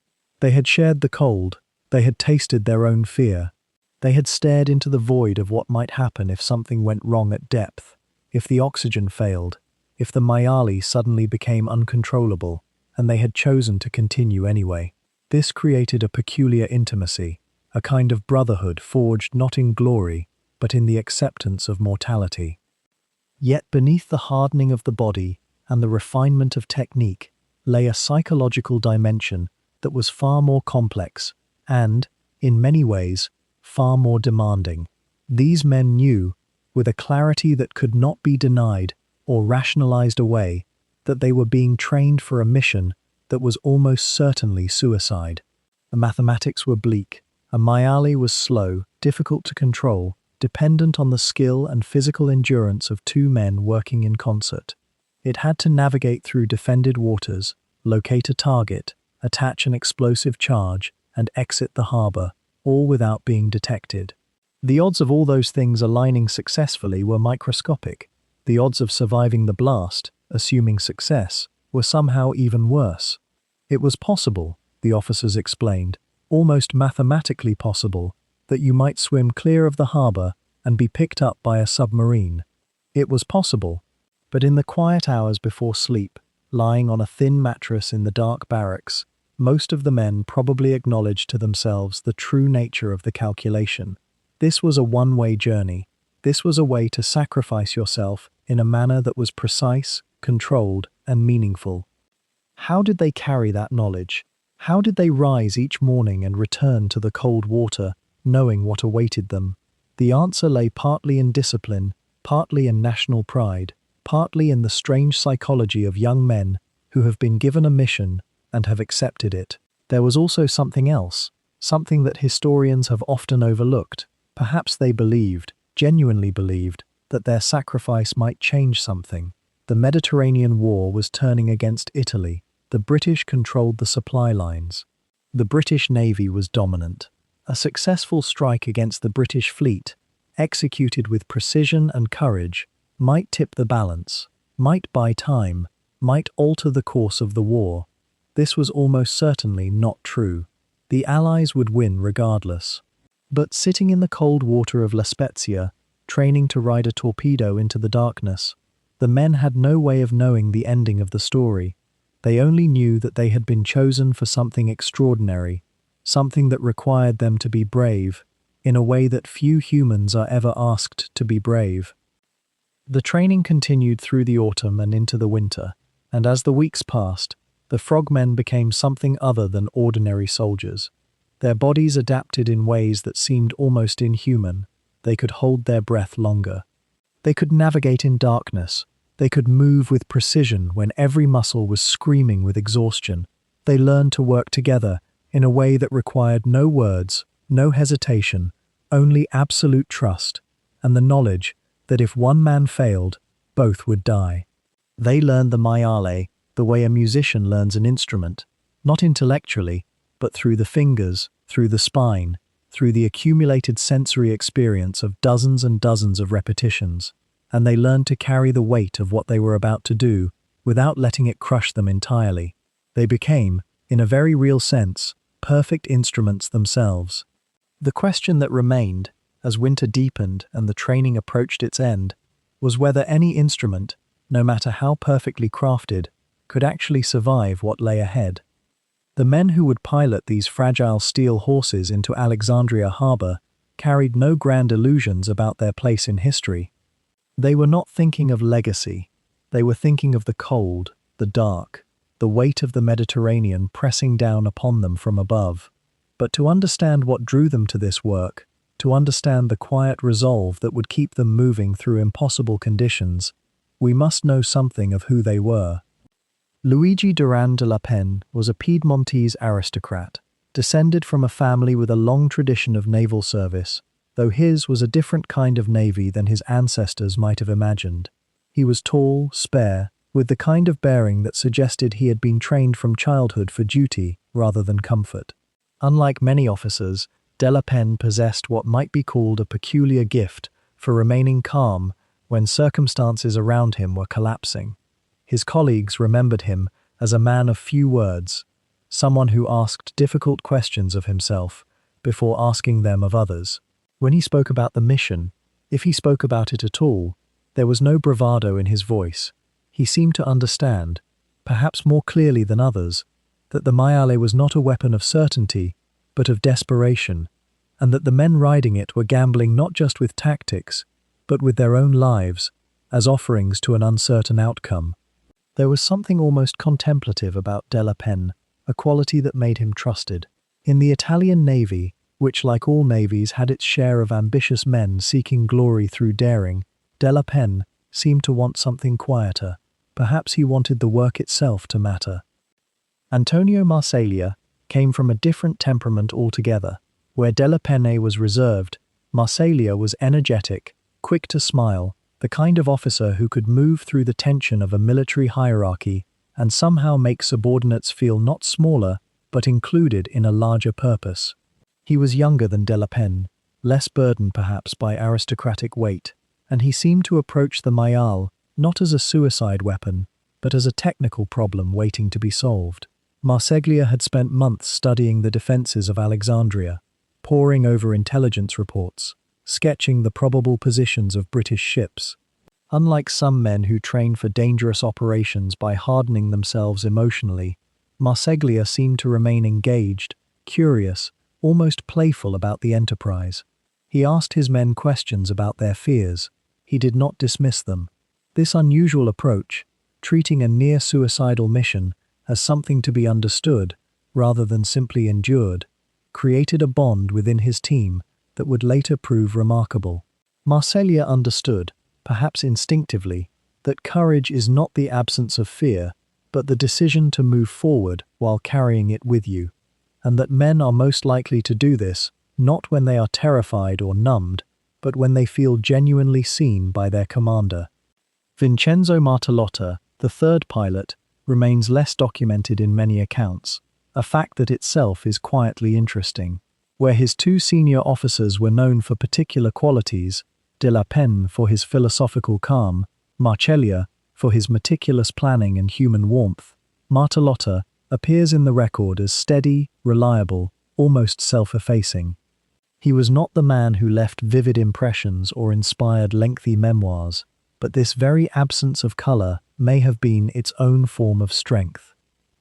They had shared the cold, they had tasted their own fear, they had stared into the void of what might happen if something went wrong at depth, if the oxygen failed, if the Mayali suddenly became uncontrollable, and they had chosen to continue anyway. This created a peculiar intimacy, a kind of brotherhood forged not in glory, but in the acceptance of mortality. Yet beneath the hardening of the body and the refinement of technique lay a psychological dimension that was far more complex and, in many ways, far more demanding. These men knew, with a clarity that could not be denied or rationalized away, that they were being trained for a mission that was almost certainly suicide. The mathematics were bleak. A Mayali was slow, difficult to control, dependent on the skill and physical endurance of two men working in concert. It had to navigate through defended waters, locate a target, attach an explosive charge, and exit the harbor, all without being detected. The odds of all those things aligning successfully were microscopic. The odds of surviving the blast, assuming success, were somehow even worse. It was possible, the officers explained, almost mathematically possible, that you might swim clear of the harbor and be picked up by a submarine. It was possible, but in the quiet hours before sleep, lying on a thin mattress in the dark barracks, most of the men probably acknowledged to themselves the true nature of the calculation. This was a one-way journey. This was a way to sacrifice yourself in a manner that was precise, controlled, and meaningful. How did they carry that knowledge? How did they rise each morning and return to the cold water, knowing what awaited them? The answer lay partly in discipline, partly in national pride, partly in the strange psychology of young men who have been given a mission and have accepted it. There was also something else, something that historians have often overlooked. Perhaps they believed, genuinely believed, that their sacrifice might change something. The Mediterranean War was turning against Italy. The British controlled the supply lines. The British Navy was dominant. A successful strike against the British fleet, executed with precision and courage, might tip the balance, might buy time, might alter the course of the war. This was almost certainly not true. The Allies would win regardless. But sitting in the cold water of La Spezia, training to ride a torpedo into the darkness, the men had no way of knowing the ending of the story. They only knew that they had been chosen for something extraordinary, something that required them to be brave, in a way that few humans are ever asked to be brave. The training continued through the autumn and into the winter, and as the weeks passed, the frogmen became something other than ordinary soldiers. Their bodies adapted in ways that seemed almost inhuman. They could hold their breath longer. They could navigate in darkness. They could move with precision when every muscle was screaming with exhaustion. They learned to work together in a way that required no words, no hesitation, only absolute trust, and the knowledge that if one man failed, both would die. They learned the maiale the way a musician learns an instrument, not intellectually, but through the fingers, through the spine, through the accumulated sensory experience of dozens and dozens of repetitions. And they learned to carry the weight of what they were about to do without letting it crush them entirely. They became, in a very real sense, perfect instruments themselves. The question that remained, as winter deepened and the training approached its end, was whether any instrument, no matter how perfectly crafted, could actually survive what lay ahead. The men who would pilot these fragile steel horses into Alexandria Harbor carried no grand illusions about their place in history. They were not thinking of legacy. They were thinking of the cold, the dark, the weight of the Mediterranean pressing down upon them from above. But to understand what drew them to this work, to understand the quiet resolve that would keep them moving through impossible conditions, we must know something of who they were. Luigi Duran de la Penne was a Piedmontese aristocrat, descended from a family with a long tradition of naval service, though his was a different kind of navy than his ancestors might have imagined. He was tall, spare, with the kind of bearing that suggested he had been trained from childhood for duty rather than comfort. Unlike many officers, de la Penne possessed what might be called a peculiar gift for remaining calm when circumstances around him were collapsing. His colleagues remembered him as a man of few words, someone who asked difficult questions of himself before asking them of others. When he spoke about the mission, if he spoke about it at all, there was no bravado in his voice. He seemed to understand, perhaps more clearly than others, that the maiale was not a weapon of certainty, but of desperation, and that the men riding it were gambling not just with tactics, but with their own lives, as offerings to an uncertain outcome. There was something almost contemplative about de la Penne, a quality that made him trusted. In the Italian Navy, which like all navies had its share of ambitious men seeking glory through daring, de la Penne seemed to want something quieter. Perhaps he wanted the work itself to matter. Antonio Marseglia came from a different temperament altogether. Where de la Penne was reserved, Marseglia was energetic, quick to smile, the kind of officer who could move through the tension of a military hierarchy and somehow make subordinates feel not smaller, but included in a larger purpose. He was younger than de la Penne, less burdened perhaps by aristocratic weight, and he seemed to approach the maiale not as a suicide weapon, but as a technical problem waiting to be solved. Marseglia had spent months studying the defenses of Alexandria, poring over intelligence reports, sketching the probable positions of British ships. Unlike some men who train for dangerous operations by hardening themselves emotionally, Marseglia seemed to remain engaged, curious, almost playful about the enterprise. He asked his men questions about their fears. He did not dismiss them. This unusual approach, treating a near-suicidal mission as something to be understood rather than simply endured, created a bond within his team that would later prove remarkable. Marseglia understood, perhaps instinctively, that courage is not the absence of fear, but the decision to move forward while carrying it with you, and that men are most likely to do this not when they are terrified or numbed, but when they feel genuinely seen by their commander. Vincenzo Martellotta, the third pilot, remains less documented in many accounts, a fact that itself is quietly interesting. Where his two senior officers were known for particular qualities, de la Penne for his philosophical calm, Marseglia for his meticulous planning and human warmth, Martellotta appears in the record as steady, reliable, almost self-effacing. He was not the man who left vivid impressions or inspired lengthy memoirs, but this very absence of color may have been its own form of strength.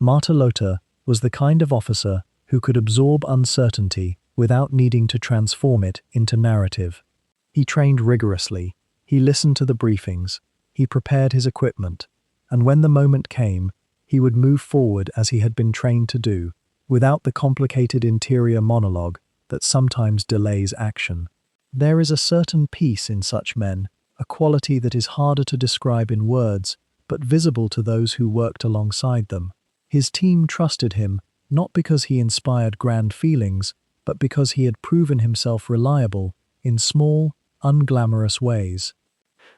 Martellotta was the kind of officer who could absorb uncertainty without needing to transform it into narrative. He trained rigorously, he listened to the briefings, he prepared his equipment, and when the moment came, he would move forward as he had been trained to do, without the complicated interior monologue that sometimes delays action. There is a certain peace in such men, a quality that is harder to describe in words, but visible to those who worked alongside them. His team trusted him, not because he inspired grand feelings, but because he had proven himself reliable in small, unglamorous ways.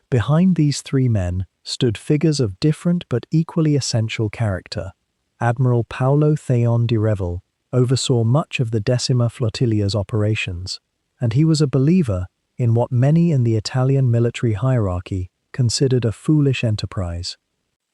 Behind these three men stood figures of different but equally essential character. Admiral Paolo Theon di Revel oversaw much of the Decima Flotilla's operations, and he was a believer in what many in the Italian military hierarchy considered a foolish enterprise.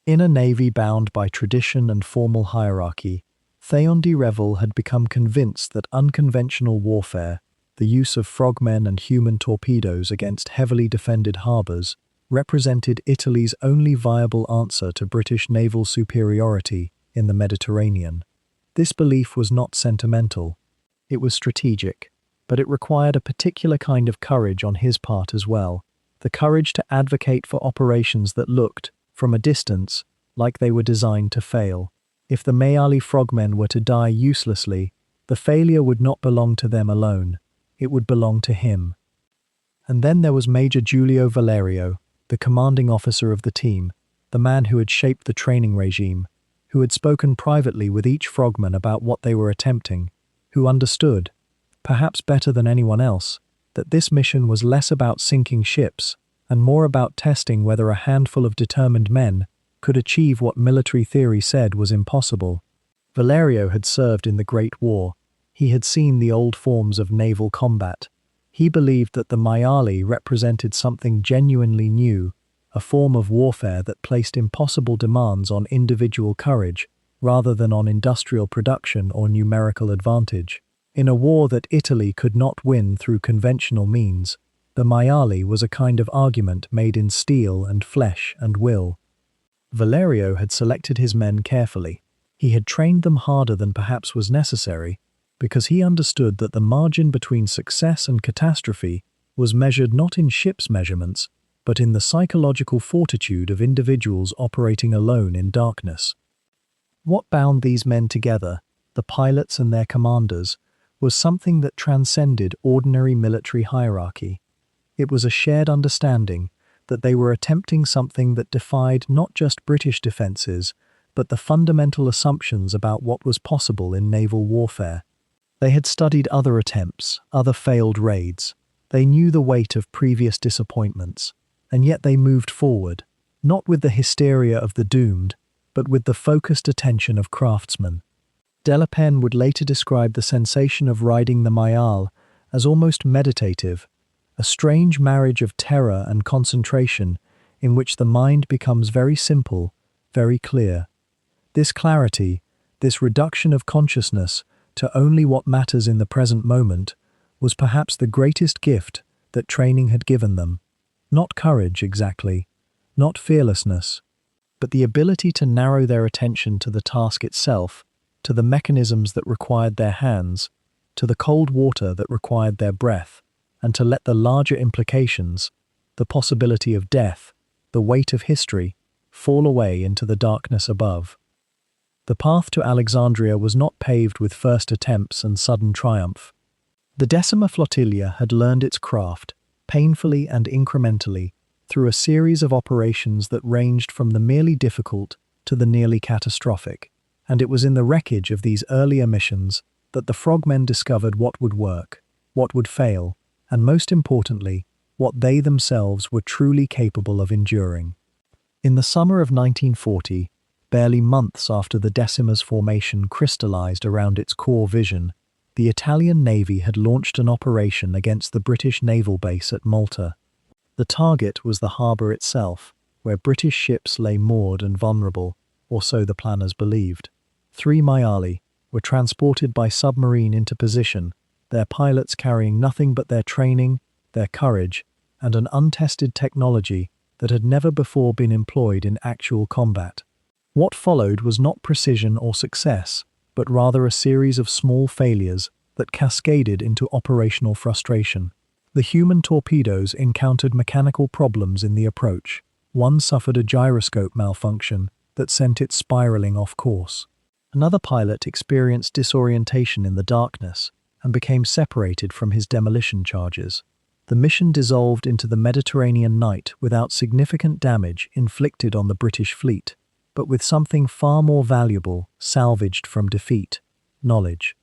In a navy bound by tradition and formal hierarchy, Theon di Revel had become convinced that unconventional warfare, the use of frogmen and human torpedoes against heavily defended harbors, represented Italy's only viable answer to British naval superiority in the Mediterranean. This belief was not sentimental. It was strategic, but it required a particular kind of courage on his part as well, the courage to advocate for operations that looked, from a distance, like they were designed to fail. If the Maali frogmen were to die uselessly, the failure would not belong to them alone, it would belong to him. And then there was Major Giulio Valerio, the commanding officer of the team, the man who had shaped the training regime, who had spoken privately with each frogman about what they were attempting, who understood, perhaps better than anyone else, that this mission was less about sinking ships and more about testing whether a handful of determined men could achieve what military theory said was impossible. Valerio had served in the Great War. He had seen the old forms of naval combat. He believed that the Maali represented something genuinely new, a form of warfare that placed impossible demands on individual courage rather than on industrial production or numerical advantage. In a war that Italy could not win through conventional means, the Maali was a kind of argument made in steel and flesh and will. Valerio had selected his men carefully. He had trained them harder than perhaps was necessary, because he understood that the margin between success and catastrophe was measured not in ship's measurements, but in the psychological fortitude of individuals operating alone in darkness. What bound these men together, the pilots and their commanders, was something that transcended ordinary military hierarchy. It was a shared understanding that they were attempting something that defied not just British defences, but the fundamental assumptions about what was possible in naval warfare. They had studied other attempts, other failed raids. They knew the weight of previous disappointments, and yet they moved forward, not with the hysteria of the doomed, but with the focused attention of craftsmen. Delapen would later describe the sensation of riding the Mayal as almost meditative, a strange marriage of terror and concentration in which the mind becomes very simple, very clear. This clarity, this reduction of consciousness to only what matters in the present moment, was perhaps the greatest gift that training had given them. Not courage, exactly, not fearlessness, but the ability to narrow their attention to the task itself, to the mechanisms that required their hands, to the cold water that required their breath, and to let the larger implications, the possibility of death, the weight of history, fall away into the darkness above. The path to Alexandria was not paved with first attempts and sudden triumph. The Decima flotilla had learned its craft, painfully and incrementally, through a series of operations that ranged from the merely difficult to the nearly catastrophic, and it was in the wreckage of these earlier missions that the frogmen discovered what would work, what would fail, and most importantly, what they themselves were truly capable of enduring. In the summer of 1940, barely months after the Decima's formation crystallized around its core vision, the Italian Navy had launched an operation against the British naval base at Malta. The target was the harbour itself, where British ships lay moored and vulnerable, or so the planners believed. 3 Maali were transported by submarine into position, their pilots carrying nothing but their training, their courage, and an untested technology that had never before been employed in actual combat. What followed was not precision or success, but rather a series of small failures that cascaded into operational frustration. The human torpedoes encountered mechanical problems in the approach. One suffered a gyroscope malfunction that sent it spiraling off course. Another pilot experienced disorientation in the darkness and became separated from his demolition charges. The mission dissolved into the Mediterranean night without significant damage inflicted on the British fleet, but with something far more valuable salvaged from defeat: knowledge.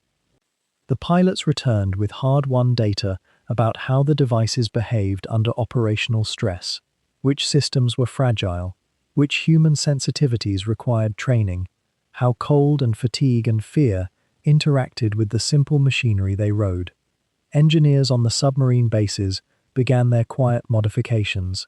The pilots returned with hard-won data about how the devices behaved under operational stress, which systems were fragile, which human sensitivities required training, how cold and fatigue and fear interacted with the simple machinery they rode. Engineers on the submarine bases began their quiet modifications.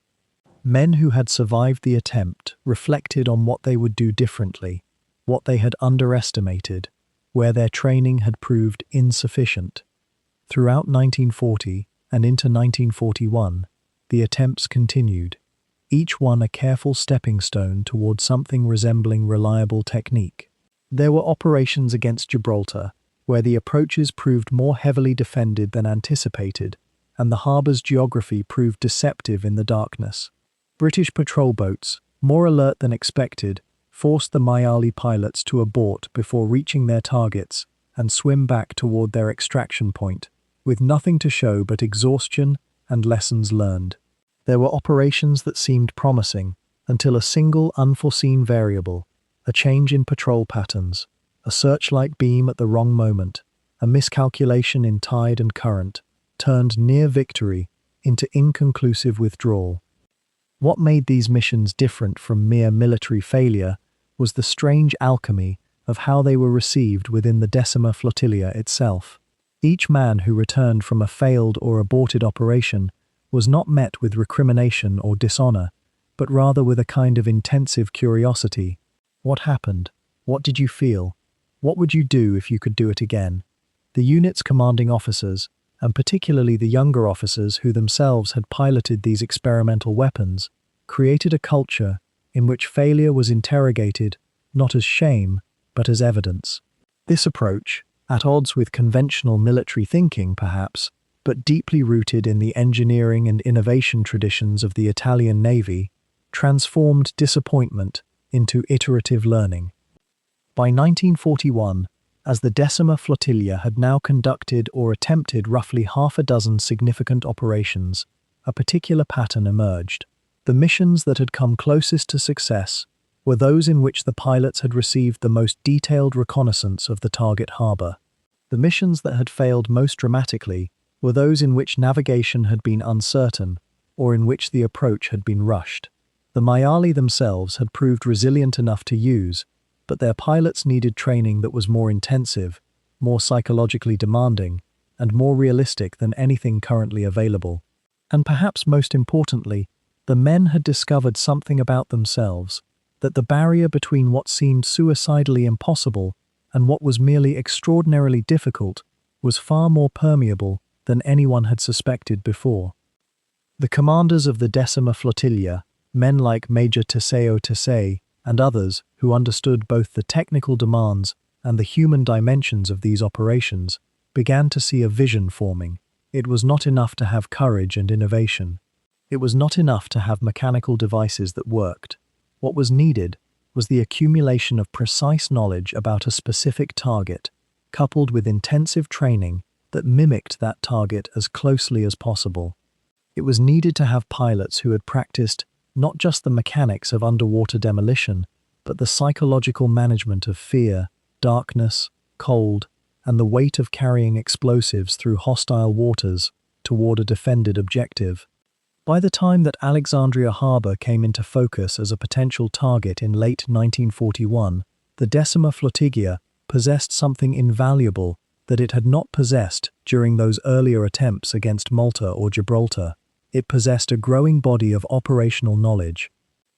Men who had survived the attempt reflected on what they would do differently, what they had underestimated, where their training had proved insufficient. Throughout 1940 and into 1941, the attempts continued, each one a careful stepping stone toward something resembling reliable technique. There were operations against Gibraltar, where the approaches proved more heavily defended than anticipated, and the harbour's geography proved deceptive in the darkness. British patrol boats, more alert than expected, forced the Maiali pilots to abort before reaching their targets and swim back toward their extraction point, with nothing to show but exhaustion and lessons learned. There were operations that seemed promising until a single unforeseen variable, a change in patrol patterns, a searchlight beam at the wrong moment, a miscalculation in tide and current, turned near victory into inconclusive withdrawal. What made these missions different from mere military failure was the strange alchemy of how they were received within the Decima flotilla itself. Each man who returned from a failed or aborted operation was not met with recrimination or dishonor, but rather with a kind of intensive curiosity. What happened? What did you feel? What would you do if you could do it again? The unit's commanding officers, and particularly the younger officers who themselves had piloted these experimental weapons, created a culture in which failure was interrogated not as shame, but as evidence. This approach, at odds with conventional military thinking perhaps, but deeply rooted in the engineering and innovation traditions of the Italian Navy, transformed disappointment into iterative learning. By 1941, as the Decima flotilla had now conducted or attempted roughly half a dozen significant operations, a particular pattern emerged. The missions that had come closest to success were those in which the pilots had received the most detailed reconnaissance of the target harbor. The missions that had failed most dramatically were those in which navigation had been uncertain or in which the approach had been rushed. The Maiali themselves had proved resilient enough to use, but their pilots needed training that was more intensive, more psychologically demanding, and more realistic than anything currently available. And perhaps most importantly, the men had discovered something about themselves, that the barrier between what seemed suicidally impossible and what was merely extraordinarily difficult was far more permeable than anyone had suspected before. The commanders of the Decima flotilla, men like Major Teseo Tesei and others who understood both the technical demands and the human dimensions of these operations, began to see a vision forming. It was not enough to have courage and innovation. It was not enough to have mechanical devices that worked. What was needed was the accumulation of precise knowledge about a specific target, coupled with intensive training that mimicked that target as closely as possible. It was needed to have pilots who had practiced not just the mechanics of underwater demolition, but the psychological management of fear, darkness, cold, and the weight of carrying explosives through hostile waters toward a defended objective. By the time that Alexandria Harbor came into focus as a potential target in late 1941, the Decima flotilla possessed something invaluable that it had not possessed during those earlier attempts against Malta or Gibraltar. It possessed a growing body of operational knowledge.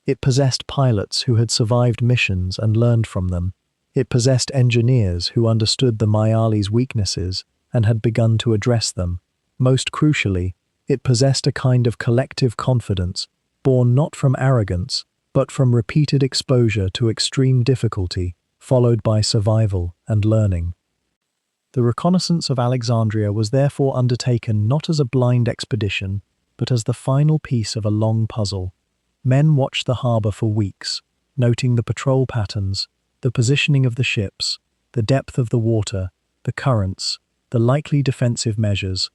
It possessed pilots who had survived missions and learned from them. It possessed engineers who understood the Maiali's weaknesses and had begun to address them. Most crucially, it possessed a kind of collective confidence, born not from arrogance, but from repeated exposure to extreme difficulty, followed by survival and learning. The reconnaissance of Alexandria was therefore undertaken not as a blind expedition, but as the final piece of a long puzzle. Men watched the harbor for weeks, noting the patrol patterns, the positioning of the ships, the depth of the water, the currents, the likely defensive measures.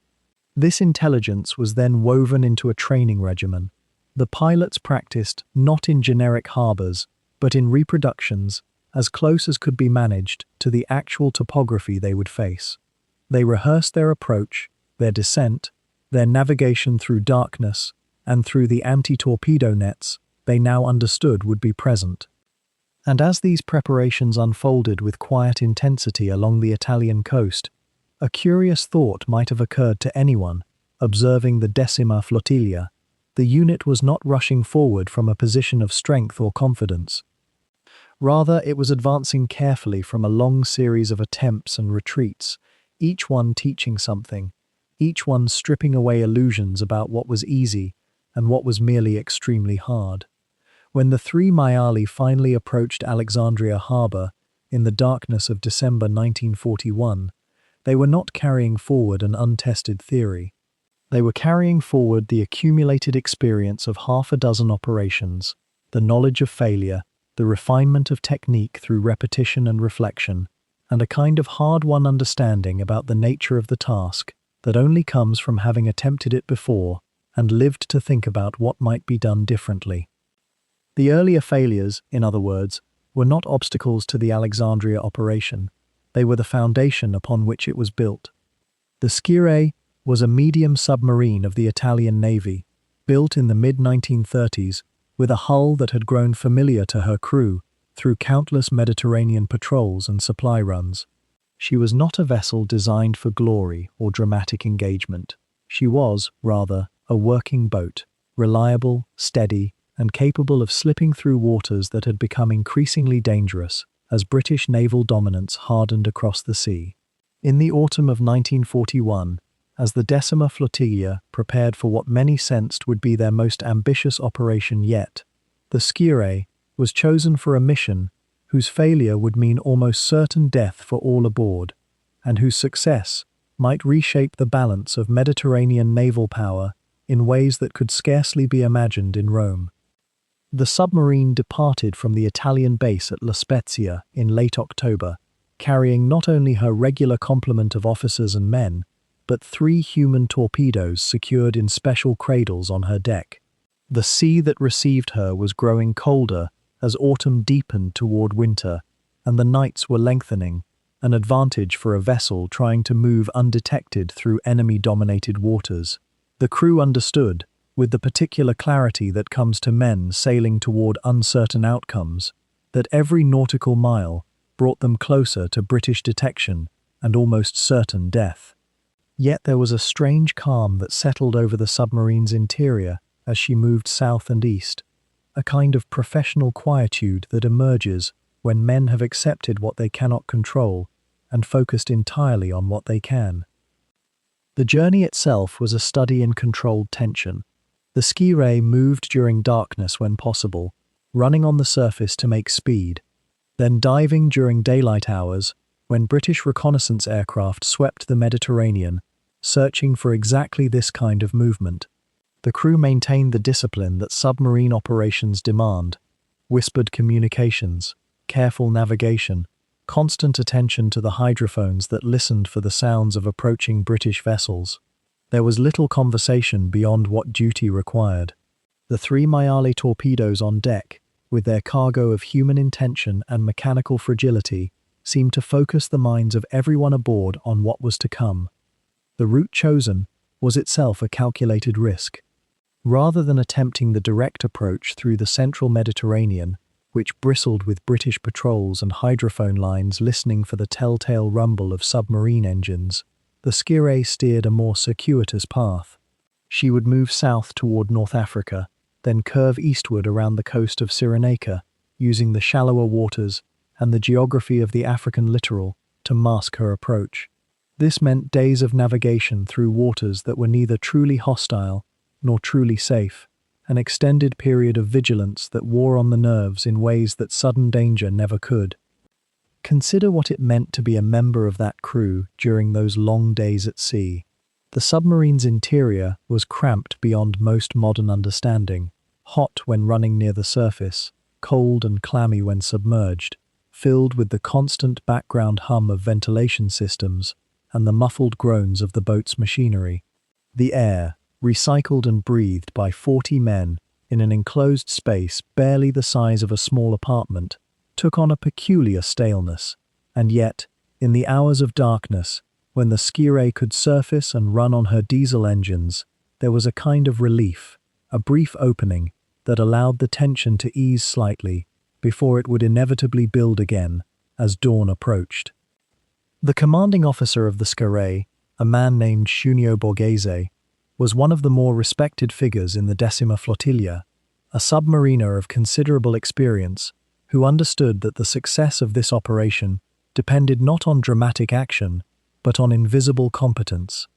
This intelligence was then woven into a training regimen. The pilots practiced not in generic harbors, but in reproductions as close as could be managed to the actual topography they would face. They rehearsed their approach, their descent, their navigation through darkness, and through the anti-torpedo nets they now understood would be present. And as these preparations unfolded with quiet intensity along the Italian coast, a curious thought might have occurred to anyone observing the Decima flotilla. The unit was not rushing forward from a position of strength or confidence. Rather, it was advancing carefully from a long series of attempts and retreats, each one teaching something, each one stripping away illusions about what was easy and what was merely extremely hard. When the three Maiali finally approached Alexandria Harbor, in the darkness of December 1941, they were not carrying forward an untested theory. They were carrying forward the accumulated experience of half a dozen operations, the knowledge of failure, the refinement of technique through repetition and reflection, and a kind of hard-won understanding about the nature of the task that only comes from having attempted it before and lived to think about what might be done differently. The earlier failures, in other words, were not obstacles to the Alexandria operation. They were the foundation upon which it was built. The Scirè was a medium submarine of the Italian Navy, built in the mid-1930s with a hull that had grown familiar to her crew through countless Mediterranean patrols and supply runs. She was not a vessel designed for glory or dramatic engagement. She was, rather, a working boat, reliable, steady, and capable of slipping through waters that had become increasingly dangerous as British naval dominance hardened across the sea. In the autumn of 1941, as the Decima Flotilla prepared for what many sensed would be their most ambitious operation yet, the Scirè was chosen for a mission whose failure would mean almost certain death for all aboard, and whose success might reshape the balance of Mediterranean naval power in ways that could scarcely be imagined in Rome. The submarine departed from the Italian base at La Spezia in late October, carrying not only her regular complement of officers and men, but 3 human torpedoes secured in special cradles on her deck. The sea that received her was growing colder as autumn deepened toward winter, and the nights were lengthening, an advantage for a vessel trying to move undetected through enemy-dominated waters. The crew understood, with the particular clarity that comes to men sailing toward uncertain outcomes, that every nautical mile brought them closer to British detection and almost certain death. Yet there was a strange calm that settled over the submarine's interior as she moved south and east, a kind of professional quietude that emerges when men have accepted what they cannot control and focused entirely on what they can. The journey itself was a study in controlled tension. The Scirè moved during darkness when possible, running on the surface to make speed, then diving during daylight hours when British reconnaissance aircraft swept the Mediterranean, searching for exactly this kind of movement. The crew maintained the discipline that submarine operations demand: whispered communications, careful navigation, constant attention to the hydrophones that listened for the sounds of approaching British vessels. There was little conversation beyond what duty required. The 3 maiale torpedoes on deck, with their cargo of human intention and mechanical fragility, seemed to focus the minds of everyone aboard on what was to come. The route chosen was itself a calculated risk. Rather than attempting the direct approach through the central Mediterranean, which bristled with British patrols and hydrophone lines listening for the telltale rumble of submarine engines, the Scirè steered a more circuitous path. She would move south toward North Africa, then curve eastward around the coast of Cyrenaica, using the shallower waters and the geography of the African littoral to mask her approach. This meant days of navigation through waters that were neither truly hostile nor truly safe, an extended period of vigilance that wore on the nerves in ways that sudden danger never could. Consider what it meant to be a member of that crew during those long days at sea. The submarine's interior was cramped beyond most modern understanding, hot when running near the surface, cold and clammy when submerged, filled with the constant background hum of ventilation systems and the muffled groans of the boat's machinery. The air, recycled and breathed by 40 men in an enclosed space barely the size of a small apartment, took on a peculiar staleness, and yet, in the hours of darkness, when the Scirè could surface and run on her diesel engines, there was a kind of relief, a brief opening that allowed the tension to ease slightly before it would inevitably build again as dawn approached. The commanding officer of the Scirè, a man named Cuneo Borghese, was one of the more respected figures in the Decima Flotilla, a submariner of considerable experience who understood that the success of this operation depended not on dramatic action, but on invisible competence.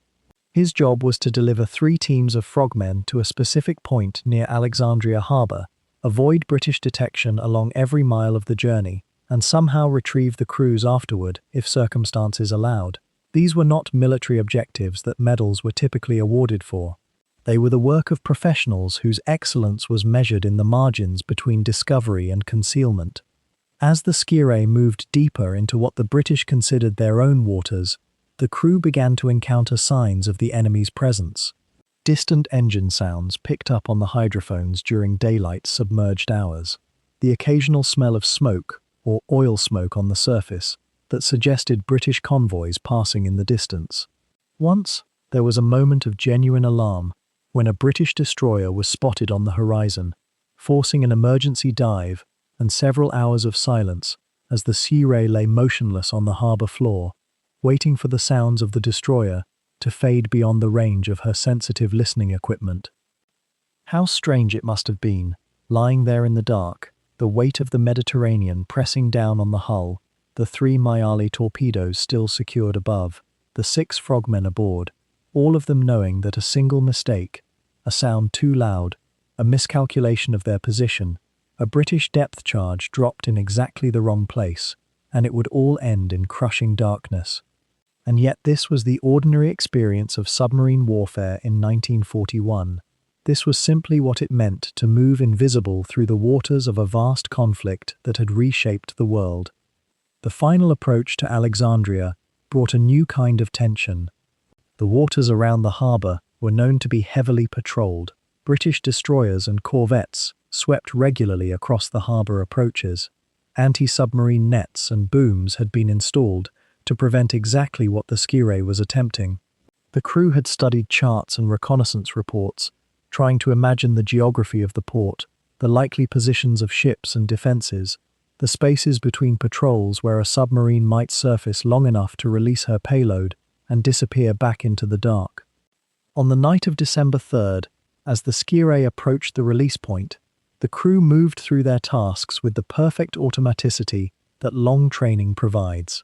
His job was to deliver 3 teams of frogmen to a specific point near Alexandria Harbor, avoid British detection along every mile of the journey, and somehow retrieve the crews afterward if circumstances allowed. These were not military objectives that medals were typically awarded for. They were the work of professionals whose excellence was measured in the margins between discovery and concealment. As the Skirei moved deeper into what the British considered their own waters, the crew began to encounter signs of the enemy's presence. Distant engine sounds picked up on the hydrophones during daylight submerged hours. The occasional smell of smoke, or oil smoke on the surface, that suggested British convoys passing in the distance. Once, there was a moment of genuine alarm when a British destroyer was spotted on the horizon, forcing an emergency dive and several hours of silence as the Skirei lay motionless on the harbour floor, waiting for the sounds of the destroyer to fade beyond the range of her sensitive listening equipment. How strange it must have been, lying there in the dark, the weight of the Mediterranean pressing down on the hull, the 3 Maiale torpedoes still secured above, the 6 frogmen aboard, all of them knowing that a single mistake, a sound too loud, a miscalculation of their position, a British depth charge dropped in exactly the wrong place, and it would all end in crushing darkness. And yet this was the ordinary experience of submarine warfare in 1941. This was simply what it meant to move invisible through the waters of a vast conflict that had reshaped the world. The final approach to Alexandria brought a new kind of tension. The waters around the harbour were known to be heavily patrolled. British destroyers and corvettes swept regularly across the harbour approaches. Anti-submarine nets and booms had been installed to prevent exactly what the Skirei was attempting. The crew had studied charts and reconnaissance reports, trying to imagine the geography of the port, the likely positions of ships and defences, the spaces between patrols where a submarine might surface long enough to release her payload and disappear back into the dark. On the night of December 3rd, as the Skirei approached the release point, the crew moved through their tasks with the perfect automaticity that long training provides.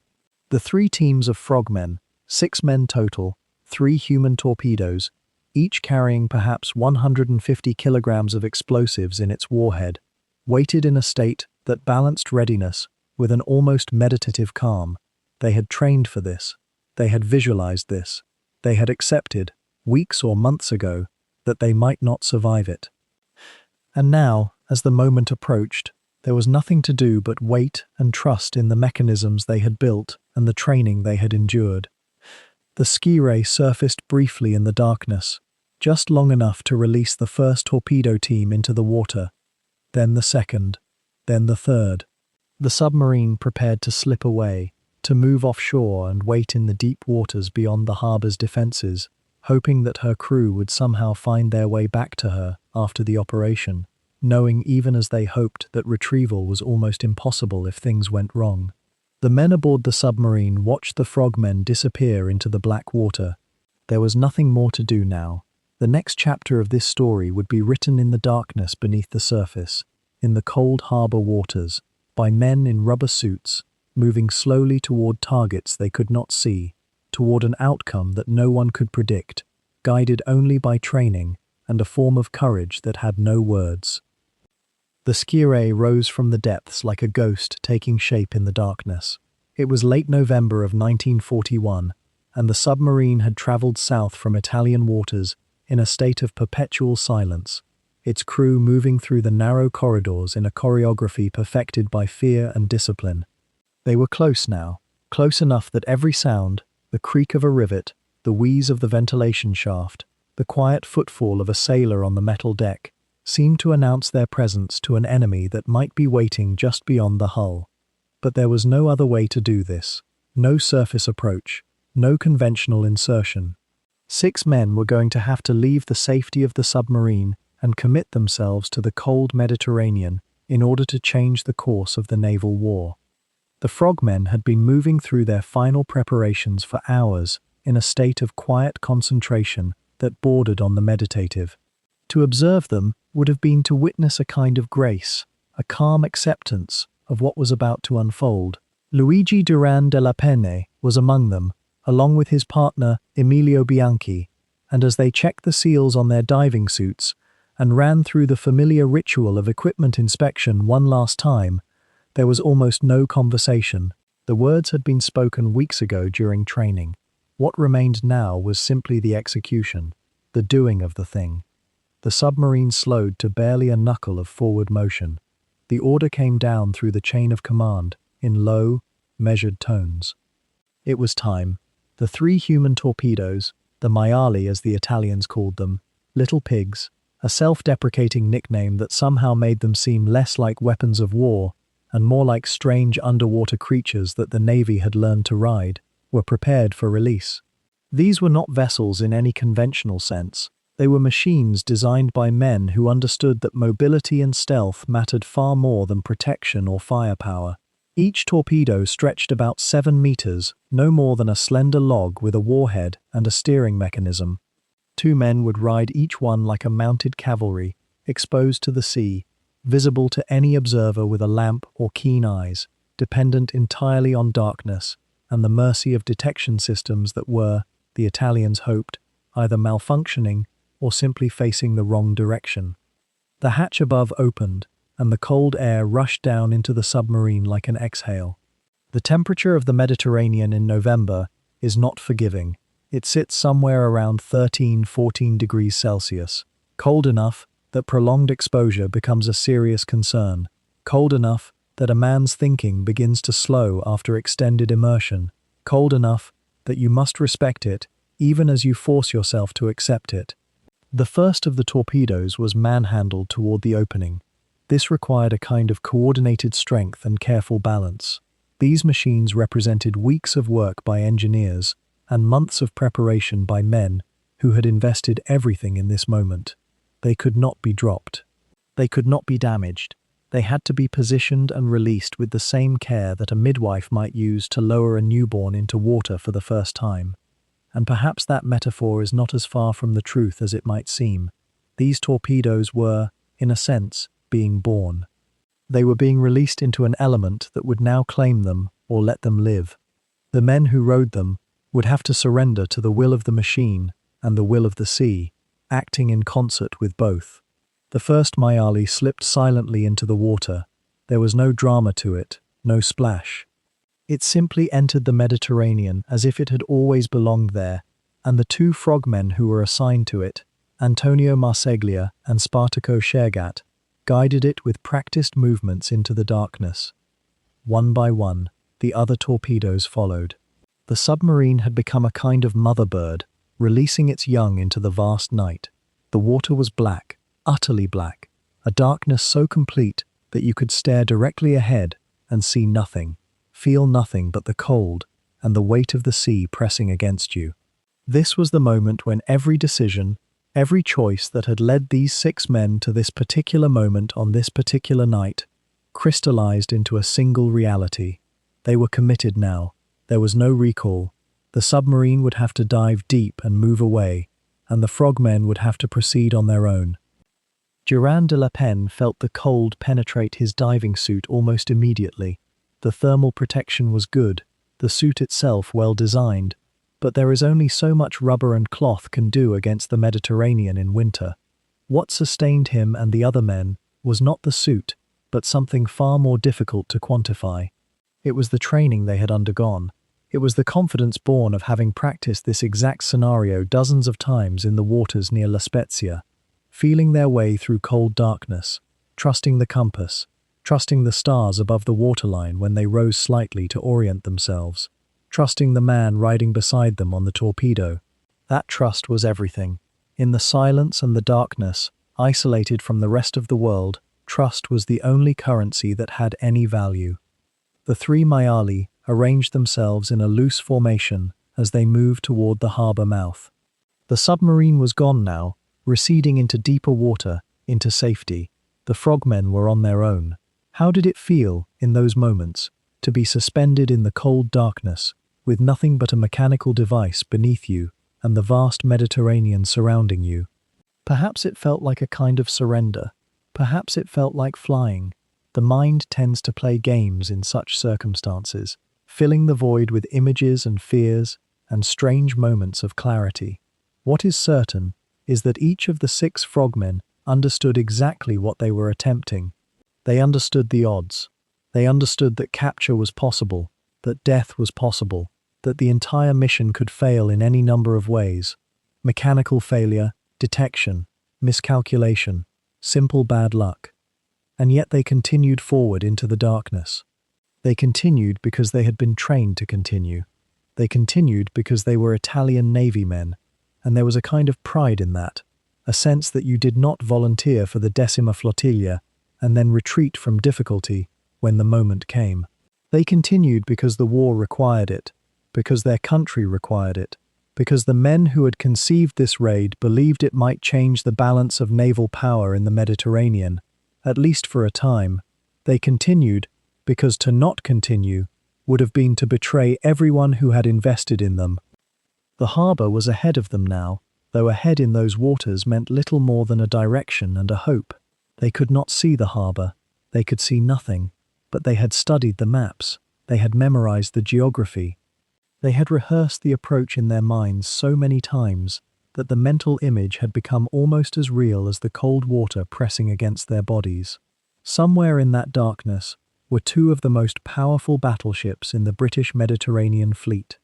The 3 teams of frogmen, 6 men total, 3 human torpedoes, each carrying perhaps 150 kilograms of explosives in its warhead, waited in a state that balanced readiness with an almost meditative calm. They had trained for this. They had visualized this. They had accepted, weeks or months ago, that they might not survive it. And now, as the moment approached, there was nothing to do but wait and trust in the mechanisms they had built and the training they had endured. The Skirei surfaced briefly in the darkness, just long enough to release the first torpedo team into the water, then the second, then the third. The submarine prepared to slip away, to move offshore and wait in the deep waters beyond the harbour's defences, hoping that her crew would somehow find their way back to her after the operation, knowing even as they hoped that retrieval was almost impossible if things went wrong. The men aboard the submarine watched the frogmen disappear into the black water. There was nothing more to do now. The next chapter of this story would be written in the darkness beneath the surface, in the cold harbour waters, by men in rubber suits, moving slowly toward targets they could not see, toward an outcome that no one could predict, guided only by training and a form of courage that had no words. The Skirei rose from the depths like a ghost taking shape in the darkness. It was late November of 1941, and the submarine had travelled south from Italian waters in a state of perpetual silence, its crew moving through the narrow corridors in a choreography perfected by fear and discipline. They were close now, close enough that every sound, the creak of a rivet, the wheeze of the ventilation shaft, the quiet footfall of a sailor on the metal deck, seemed to announce their presence to an enemy that might be waiting just beyond the hull. But there was no other way to do this, no surface approach, no conventional insertion. 6 men were going to have to leave the safety of the submarine and commit themselves to the cold Mediterranean in order to change the course of the naval war. The frogmen had been moving through their final preparations for hours in a state of quiet concentration that bordered on the meditative. To observe them would have been to witness a kind of grace, a calm acceptance of what was about to unfold. Luigi Duran della Penne was among them, along with his partner Emilio Bianchi, and as they checked the seals on their diving suits and ran through the familiar ritual of equipment inspection one last time, There was almost no conversation. The words had been spoken weeks ago during training. What remained now was simply the execution, the doing of the thing. The submarine slowed to barely a knuckle of forward motion. The order came down through the chain of command, in low, measured tones. It was time. The 3 human torpedoes, the maiali as the Italians called them, little pigs, a self-deprecating nickname that somehow made them seem less like weapons of war and more like strange underwater creatures that the Navy had learned to ride, were prepared for release. These were not vessels in any conventional sense. They were machines designed by men who understood that mobility and stealth mattered far more than protection or firepower. Each torpedo stretched about 7 meters, no more than a slender log with a warhead and a steering mechanism. 2 men would ride each one like a mounted cavalry, exposed to the sea, visible to any observer with a lamp or keen eyes, dependent entirely on darkness and the mercy of detection systems that were, the Italians hoped, either malfunctioning or simply facing the wrong direction. The hatch above opened, and the cold air rushed down into the submarine like an exhale. The temperature of the Mediterranean in November is not forgiving. It sits somewhere around 13–14 degrees Celsius, cold enough that prolonged exposure becomes a serious concern, cold enough that a man's thinking begins to slow after extended immersion, cold enough that you must respect it even as you force yourself to accept it. The first of the torpedoes was manhandled toward the opening. This required a kind of coordinated strength and careful balance. These machines represented weeks of work by engineers and months of preparation by men who had invested everything in this moment. They could not be dropped. They could not be damaged. They had to be positioned and released with the same care that a midwife might use to lower a newborn into water for the first time. And perhaps that metaphor is not as far from the truth as it might seem. These torpedoes were, in a sense, being born. They were being released into an element that would now claim them or let them live. The men who rode them would have to surrender to the will of the machine and the will of the sea, acting in concert with both. The first maiali slipped silently into the water. There was no drama to it, no splash. It simply entered the Mediterranean as if it had always belonged there, and the 2 frogmen who were assigned to it, Antonio Marseglia and Spartaco Shergat, guided it with practiced movements into the darkness. One by one, the other torpedoes followed. The submarine had become a kind of mother bird, releasing its young into the vast night. The water was black, utterly black, a darkness so complete that you could stare directly ahead and see nothing, feel nothing but the cold and the weight of the sea pressing against you. This was the moment when every decision, every choice that had led these 6 men to this particular moment on this particular night, crystallized into a single reality. They were committed now. There was no recall. The submarine would have to dive deep and move away, and the frogmen would have to proceed on their own. Durand de la Penne felt the cold penetrate his diving suit almost immediately. The thermal protection was good, the suit itself well designed, but there is only so much rubber and cloth can do against the Mediterranean in winter. What sustained him and the other men was not the suit, but something far more difficult to quantify. It was the training they had undergone. It was the confidence born of having practiced this exact scenario dozens of times in the waters near La Spezia, feeling their way through cold darkness, trusting the compass, trusting the stars above the waterline when they rose slightly to orient themselves, trusting the man riding beside them on the torpedo. That trust was everything. In the silence and the darkness, isolated from the rest of the world, trust was the only currency that had any value. The 3 maiali arranged themselves in a loose formation as they moved toward the harbor mouth. The submarine was gone now, receding into deeper water, into safety. The frogmen were on their own. How did it feel, in those moments, to be suspended in the cold darkness, with nothing but a mechanical device beneath you and the vast Mediterranean surrounding you? Perhaps it felt like a kind of surrender. Perhaps it felt like flying. The mind tends to play games in such circumstances, filling the void with images and fears and strange moments of clarity. What is certain is that each of the 6 frogmen understood exactly what they were attempting. They understood the odds. They understood that capture was possible, that death was possible, that the entire mission could fail in any number of ways. Mechanical failure, detection, miscalculation, simple bad luck. And yet they continued forward into the darkness. They continued because they had been trained to continue. They continued because they were Italian Navy men, and there was a kind of pride in that, a sense that you did not volunteer for the Decima Flotilla and then retreat from difficulty when the moment came. They continued because the war required it, because their country required it, because the men who had conceived this raid believed it might change the balance of naval power in the Mediterranean, at least for a time. They continued because to not continue would have been to betray everyone who had invested in them. The harbour was ahead of them now, though ahead in those waters meant little more than a direction and a hope. They could not see the harbour, they could see nothing, but they had studied the maps, they had memorized the geography. They had rehearsed the approach in their minds so many times that the mental image had become almost as real as the cold water pressing against their bodies. Somewhere in that darkness were two of the most powerful battleships in the British Mediterranean fleet.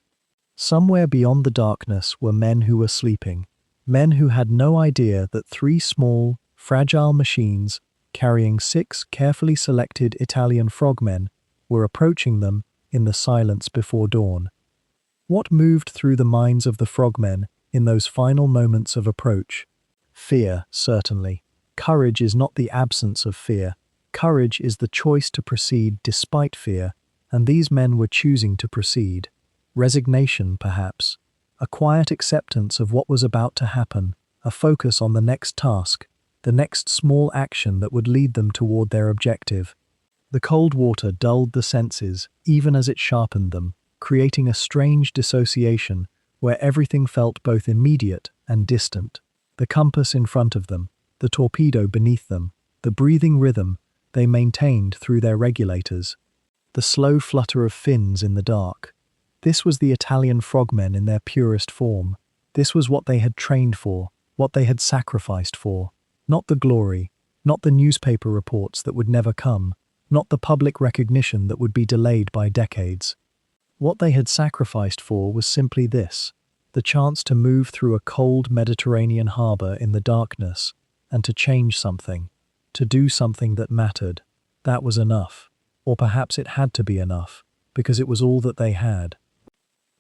Somewhere beyond the darkness were men who were sleeping, men who had no idea that three small, fragile machines carrying 6 carefully selected Italian frogmen were approaching them in the silence before dawn. What moved through the minds of the frogmen in those final moments of approach? Fear, certainly. Courage is not the absence of fear. Courage is the choice to proceed despite fear, and these men were choosing to proceed. Resignation, perhaps. A quiet acceptance of what was about to happen, a focus on the next task, the next small action that would lead them toward their objective. The cold water dulled the senses, even as it sharpened them, creating a strange dissociation where everything felt both immediate and distant. The compass in front of them, the torpedo beneath them, the breathing rhythm they maintained through their regulators, the slow flutter of fins in the dark. This was the Italian frogmen in their purest form. This was what they had trained for, what they had sacrificed for. Not the glory, not the newspaper reports that would never come, not the public recognition that would be delayed by decades. What they had sacrificed for was simply this, the chance to move through a cold Mediterranean harbour in the darkness and to change something, to do something that mattered. That was enough. Or perhaps it had to be enough, because it was all that they had.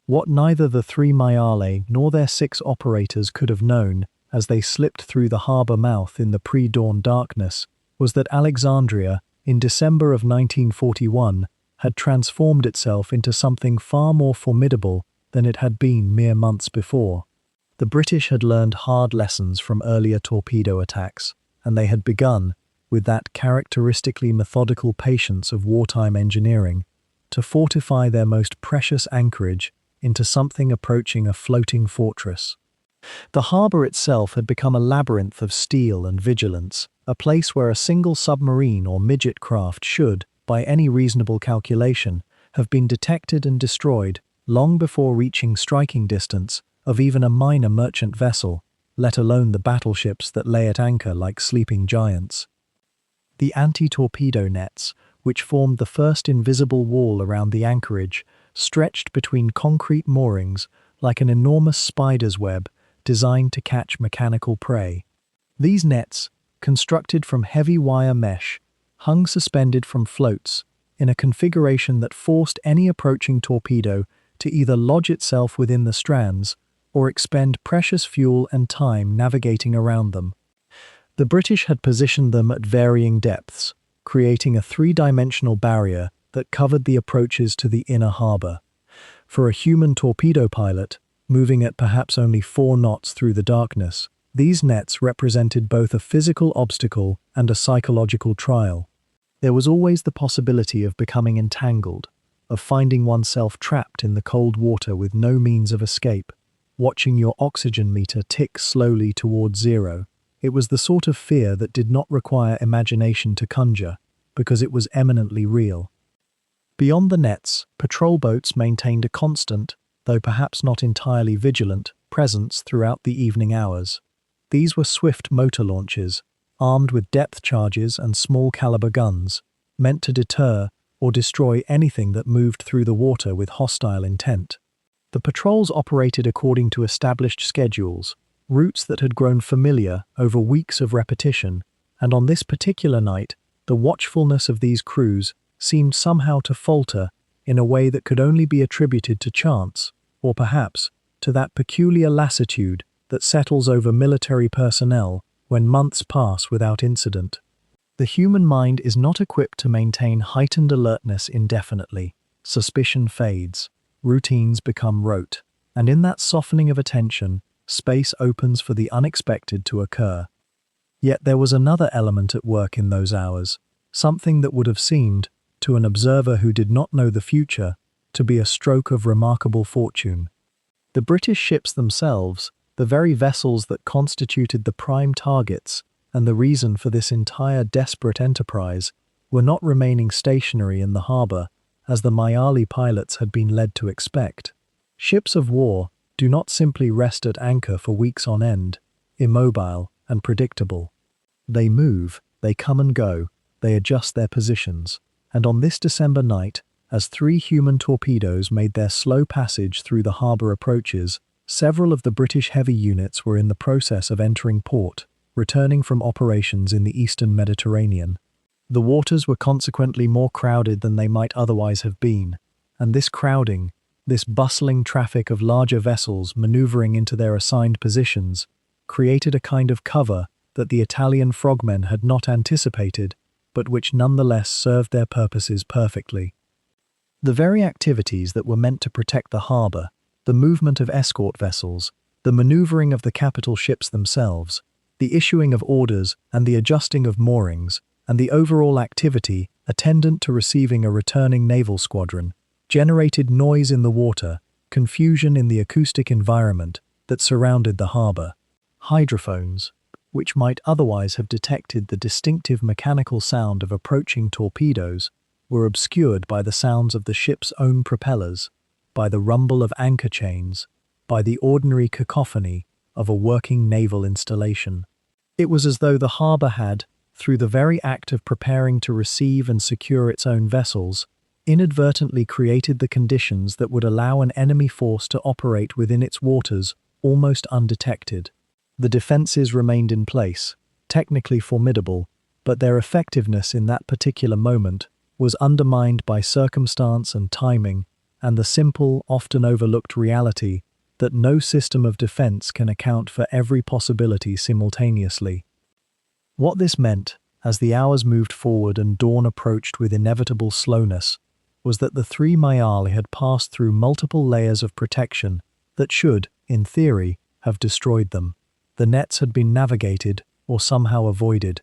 What neither the 3 maiale nor their 6 operators could have known as they slipped through the harbour mouth in the pre-dawn darkness was that Alexandria, in December of 1941, had transformed itself into something far more formidable than it had been mere months before. The British had learned hard lessons from earlier torpedo attacks, and they had begun, with that characteristically methodical patience of wartime engineering, to fortify their most precious anchorage into something approaching a floating fortress. The harbour itself had become a labyrinth of steel and vigilance, a place where a single submarine or midget craft should, by any reasonable calculation, have been detected and destroyed long before reaching striking distance of even a minor merchant vessel, let alone the battleships that lay at anchor like sleeping giants. The anti-torpedo nets, which formed the first invisible wall around the anchorage, stretched between concrete moorings like an enormous spider's web designed to catch mechanical prey. These nets, constructed from heavy wire mesh, hung suspended from floats in a configuration that forced any approaching torpedo to either lodge itself within the strands or expend precious fuel and time navigating around them. The British had positioned them at varying depths, creating a 3-dimensional barrier that covered the approaches to the inner harbour. For a human torpedo pilot, moving at perhaps only 4 knots through the darkness, these nets represented both a physical obstacle and a psychological trial. There was always the possibility of becoming entangled, of finding oneself trapped in the cold water with no means of escape, watching your oxygen meter tick slowly towards zero. It was the sort of fear that did not require imagination to conjure, because it was eminently real. Beyond the nets, patrol boats maintained a constant, though perhaps not entirely vigilant, presence throughout the evening hours. These were swift motor launches, armed with depth charges and small-caliber guns, meant to deter or destroy anything that moved through the water with hostile intent. The patrols operated according to established schedules, routes that had grown familiar over weeks of repetition, and on this particular night, the watchfulness of these crews seemed somehow to falter in a way that could only be attributed to chance, or perhaps to that peculiar lassitude that settles over military personnel when months pass without incident. The human mind is not equipped to maintain heightened alertness indefinitely. Suspicion fades, routines become rote, and in that softening of attention, space opens for the unexpected to occur. Yet there was another element at work in those hours, something that would have seemed, to an observer who did not know the future, to be a stroke of remarkable fortune. The British ships themselves, the very vessels that constituted the prime targets and the reason for this entire desperate enterprise, were not remaining stationary in the harbour, as the Maiali pilots had been led to expect. Ships of war do not simply rest at anchor for weeks on end, immobile and predictable. They move, they come and go, they adjust their positions, and on this December night, as 3 human torpedoes made their slow passage through the harbour approaches, several of the British heavy units were in the process of entering port, returning from operations in the eastern Mediterranean. The waters were consequently more crowded than they might otherwise have been, and this crowding, this bustling traffic of larger vessels maneuvering into their assigned positions, created a kind of cover that the Italian Frogmen had not anticipated, but which nonetheless served their purposes perfectly. The very activities that were meant to protect the harbour, the movement of escort vessels, the manoeuvring of the capital ships themselves, the issuing of orders and the adjusting of moorings, and the overall activity attendant to receiving a returning naval squadron, generated noise in the water, confusion in the acoustic environment that surrounded the harbour. Hydrophones, which might otherwise have detected the distinctive mechanical sound of approaching torpedoes, were obscured by the sounds of the ship's own propellers, by the rumble of anchor chains, by the ordinary cacophony of a working naval installation. It was as though the harbour had, through the very act of preparing to receive and secure its own vessels, inadvertently created the conditions that would allow an enemy force to operate within its waters almost undetected. The defences remained in place, technically formidable, but their effectiveness in that particular moment was undermined by circumstance and timing, and the simple, often overlooked reality that no system of defense can account for every possibility simultaneously. What this meant, as the hours moved forward and dawn approached with inevitable slowness, was that the 3 Maiali had passed through multiple layers of protection that should, in theory, have destroyed them. The nets had been navigated or somehow avoided.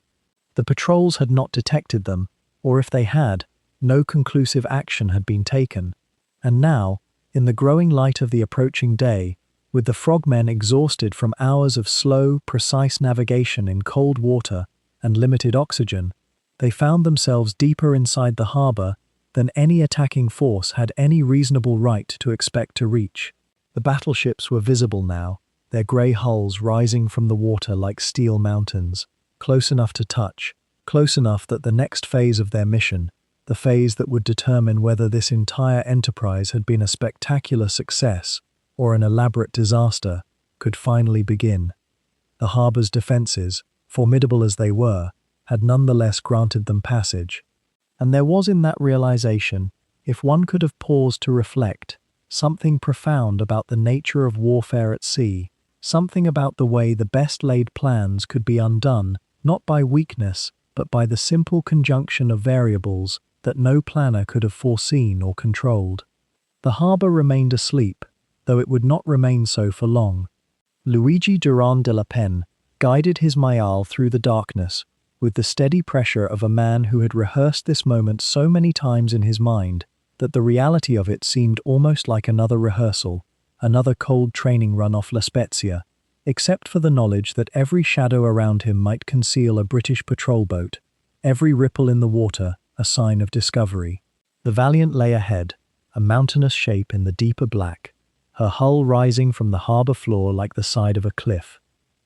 The patrols had not detected them, or if they had, no conclusive action had been taken. And now, in the growing light of the approaching day, with the frogmen exhausted from hours of slow, precise navigation in cold water and limited oxygen, they found themselves deeper inside the harbour than any attacking force had any reasonable right to expect to reach. The battleships were visible now, their grey hulls rising from the water like steel mountains, close enough to touch, close enough that the next phase of their mission, the phase that would determine whether this entire enterprise had been a spectacular success or an elaborate disaster, could finally begin. The harbour's defences, formidable as they were, had nonetheless granted them passage. And there was in that realization, if one could have paused to reflect, something profound about the nature of warfare at sea, something about the way the best laid plans could be undone, not by weakness, but by the simple conjunction of variables that no planner could have foreseen or controlled. The harbour remained asleep, though it would not remain so for long. Luigi Durand de la Penne guided his Mayal through the darkness, with the steady pressure of a man who had rehearsed this moment so many times in his mind that the reality of it seemed almost like another rehearsal, another cold training run off La Spezia, except for the knowledge that every shadow around him might conceal a British patrol boat, every ripple in the water a sign of discovery. The Valiant lay ahead, a mountainous shape in the deeper black, her hull rising from the harbour floor like the side of a cliff.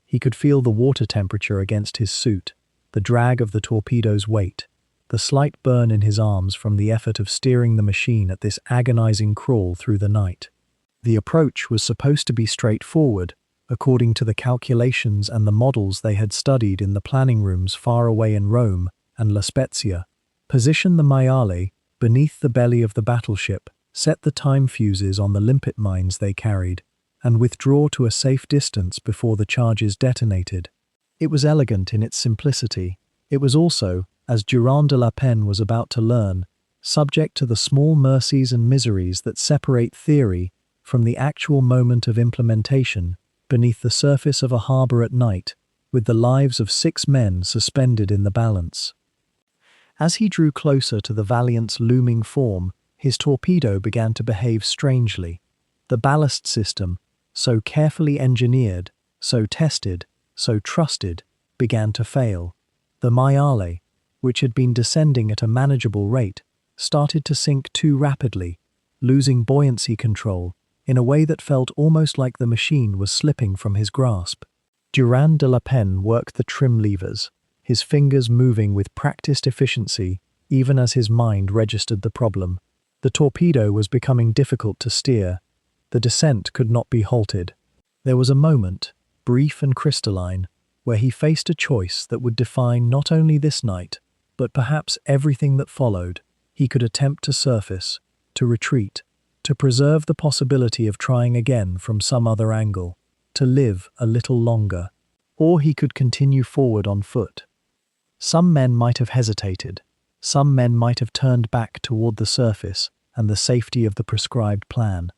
He could feel the water temperature against his suit, the drag of the torpedo's weight, the slight burn in his arms from the effort of steering the machine at this agonizing crawl through the night. The approach was supposed to be straightforward, according to the calculations and the models they had studied in the planning rooms far away in Rome and La Spezia. Position the maiale beneath the belly of the battleship, set the time fuses on the limpet mines they carried, and withdraw to a safe distance before the charges detonated. It was elegant in its simplicity. It was also, as Durand de la Penne was about to learn, subject to the small mercies and miseries that separate theory from the actual moment of implementation beneath the surface of a harbour at night, with the lives of 6 men suspended in the balance. As he drew closer to the Valiant's looming form, his torpedo began to behave strangely. The ballast system, so carefully engineered, so tested, so trusted, began to fail. The maiale, which had been descending at a manageable rate, started to sink too rapidly, losing buoyancy control in a way that felt almost like the machine was slipping from his grasp. Durand de la Penne worked the trim levers, his fingers moving with practiced efficiency even as his mind registered the problem. The torpedo was becoming difficult to steer. The descent could not be halted. There was a moment, brief and crystalline, where he faced a choice that would define not only this night, but perhaps everything that followed. He could attempt to surface, to retreat, to preserve the possibility of trying again from some other angle, to live a little longer, or he could continue forward on foot. Some men might have hesitated. Some men might have turned back toward the surface and the safety of the prescribed plan.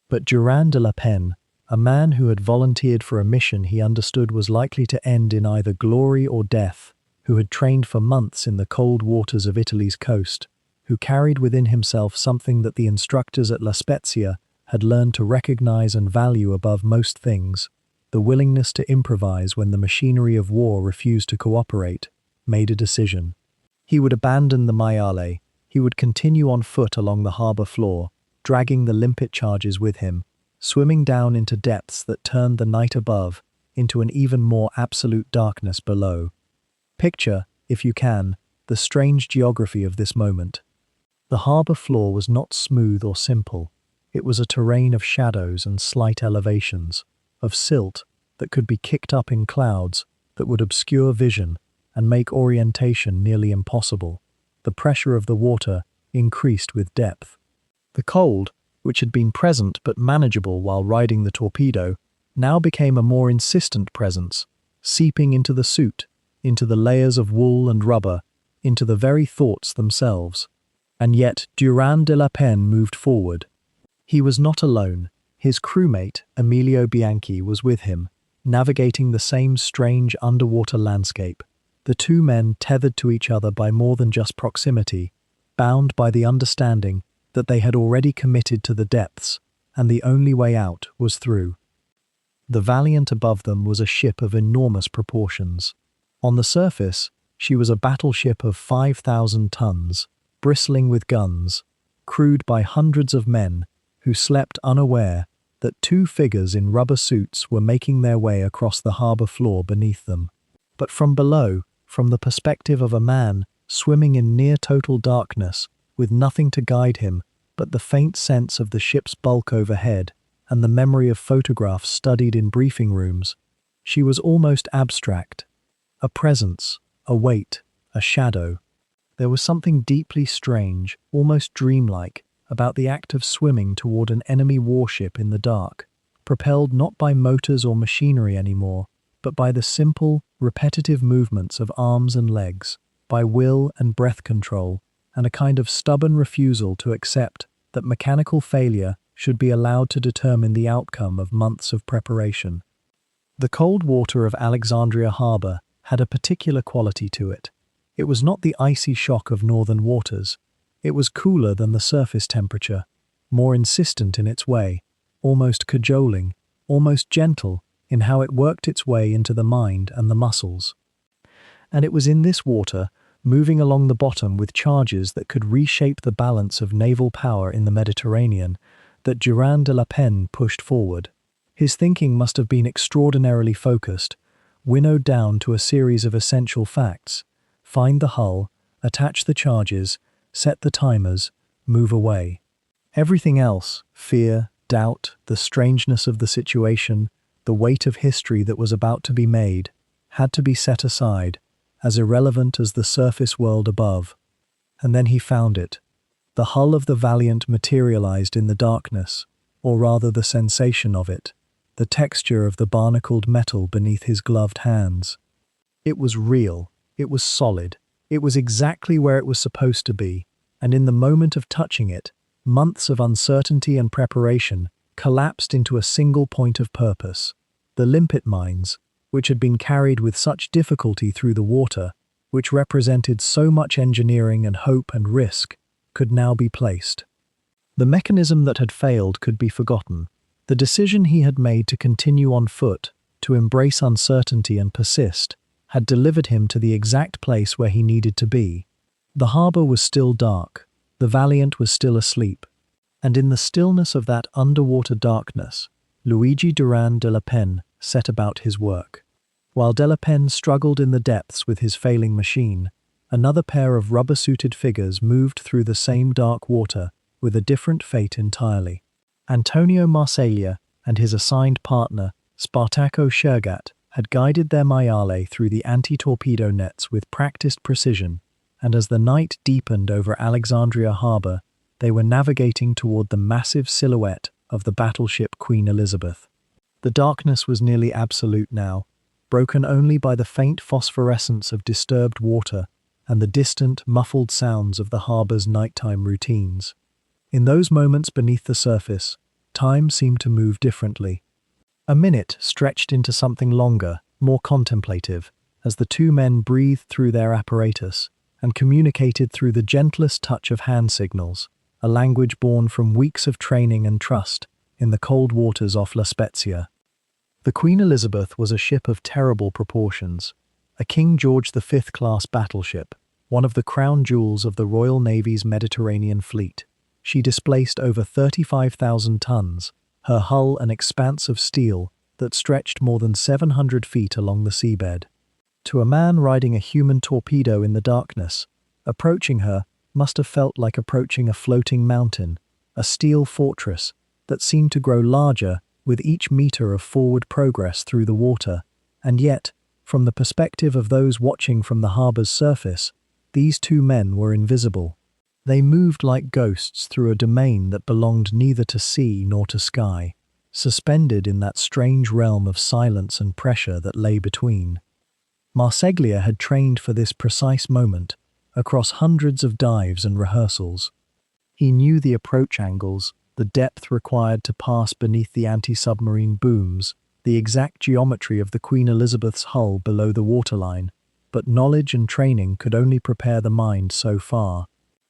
But Durand de la Penne, a man who had volunteered for a mission he understood was likely to end in either glory or death, who had trained for months in the cold waters of Italy's coast, who carried within himself something that the instructors at La Spezia had learned to recognize and value above most things, the willingness to improvise when the machinery of war refused to cooperate, made a decision. He would abandon the maiale. He would continue on foot along the harbour floor, dragging the limpet charges with him, swimming down into depths that turned the night above into an even more absolute darkness below. Picture, if you can, the strange geography of this moment. The harbour floor was not smooth or simple. It was a terrain of shadows and slight elevations, of silt that could be kicked up in clouds that would obscure vision and make orientation nearly impossible. The pressure of the water increased with depth. The cold, which had been present but manageable while riding the torpedo, now became a more insistent presence, seeping into the suit, into the layers of wool and rubber, into the very thoughts themselves. And yet Durand de la Penne moved forward. He was not alone. His crewmate, Emilio Bianchi, was with him, navigating the same strange underwater landscape. The 2 men tethered to each other by more than just proximity, bound by the understanding that they had already committed to the depths, and the only way out was through. The Valiant above them was a ship of enormous proportions. On the surface, she was a battleship of 5,000 tons, bristling with guns, crewed by hundreds of men who slept unaware that 2 figures in rubber suits were making their way across the harbour floor beneath them. But from below, from the perspective of a man swimming in near-total darkness, with nothing to guide him but the faint sense of the ship's bulk overhead and the memory of photographs studied in briefing rooms, she was almost abstract. A presence, a weight, a shadow. There was something deeply strange, almost dreamlike, about the act of swimming toward an enemy warship in the dark, propelled not by motors or machinery anymore, but by the simple, repetitive movements of arms and legs, by will and breath control, and a kind of stubborn refusal to accept that mechanical failure should be allowed to determine the outcome of months of preparation. The cold water of Alexandria Harbor had a particular quality to it. It was not the icy shock of northern waters. It was cooler than the surface temperature, more insistent in its way, almost cajoling, almost gentle in how it worked its way into the mind and the muscles. And it was in this water, moving along the bottom with charges that could reshape the balance of naval power in the Mediterranean, that Durand de la Penne pushed forward. His thinking must have been extraordinarily focused, winnowed down to a series of essential facts: find the hull, attach the charges, set the timers, move away. Everything else, fear, doubt, the strangeness of the situation, the weight of history that was about to be made, had to be set aside, as irrelevant as the surface world above. And then he found it. The hull of the Valiant materialized in the darkness, or rather the sensation of it, the texture of the barnacled metal beneath his gloved hands. It was real, it was solid, it was exactly where it was supposed to be, and in the moment of touching it, months of uncertainty and preparation collapsed into a single point of purpose. The limpet mines, which had been carried with such difficulty through the water, which represented so much engineering and hope and risk, could now be placed. The mechanism that had failed could be forgotten. The decision he had made to continue on foot, to embrace uncertainty and persist, had delivered him to the exact place where he needed to be. The harbor was still dark. The Valiant was still asleep. And in the stillness of that underwater darkness, Luigi Duran de la Pen set about his work. While de la Pen struggled in the depths with his failing machine, another pair of rubber-suited figures moved through the same dark water with a different fate entirely. Antonio Marseglia and his assigned partner, Spartaco Shergat, had guided their maiale through the anti-torpedo nets with practiced precision, and as the night deepened over Alexandria Harbor, they were navigating toward the massive silhouette of the battleship Queen Elizabeth. The darkness was nearly absolute now, broken only by the faint phosphorescence of disturbed water and the distant, muffled sounds of the harbor's nighttime routines. In those moments beneath the surface, time seemed to move differently. A minute stretched into something longer, more contemplative, as the two men breathed through their apparatus and communicated through the gentlest touch of hand signals, a language born from weeks of training and trust in the cold waters off La Spezia. The Queen Elizabeth was a ship of terrible proportions, a King George V class battleship, one of the crown jewels of the Royal Navy's Mediterranean fleet. She displaced over 35,000 tons, her hull an expanse of steel that stretched more than 700 feet along the seabed. To a man riding a human torpedo in the darkness, approaching her must have felt like approaching a floating mountain, a steel fortress that seemed to grow larger with each meter of forward progress through the water, and yet, from the perspective of those watching from the harbor's surface, these two men were invisible. They moved like ghosts through a domain that belonged neither to sea nor to sky, suspended in that strange realm of silence and pressure that lay between. Marseglia had trained for this precise moment, across hundreds of dives and rehearsals. He knew the approach angles, the depth required to pass beneath the anti-submarine booms, the exact geometry of the Queen Elizabeth's hull below the waterline, but knowledge and training could only prepare the mind so far.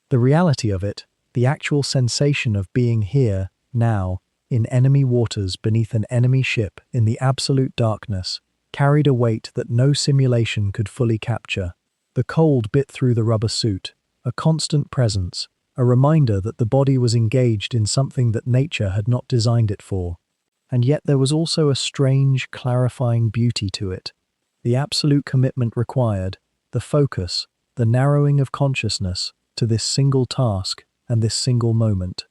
The reality of it, the actual sensation of being here, now, in enemy waters beneath an enemy ship in the absolute darkness, carried a weight that no simulation could fully capture. The cold bit through the rubber suit, a constant presence, a reminder that the body was engaged in something that nature had not designed it for. And yet there was also a strange, clarifying beauty to it. The absolute commitment required, the focus, the narrowing of consciousness to this single task and this single moment.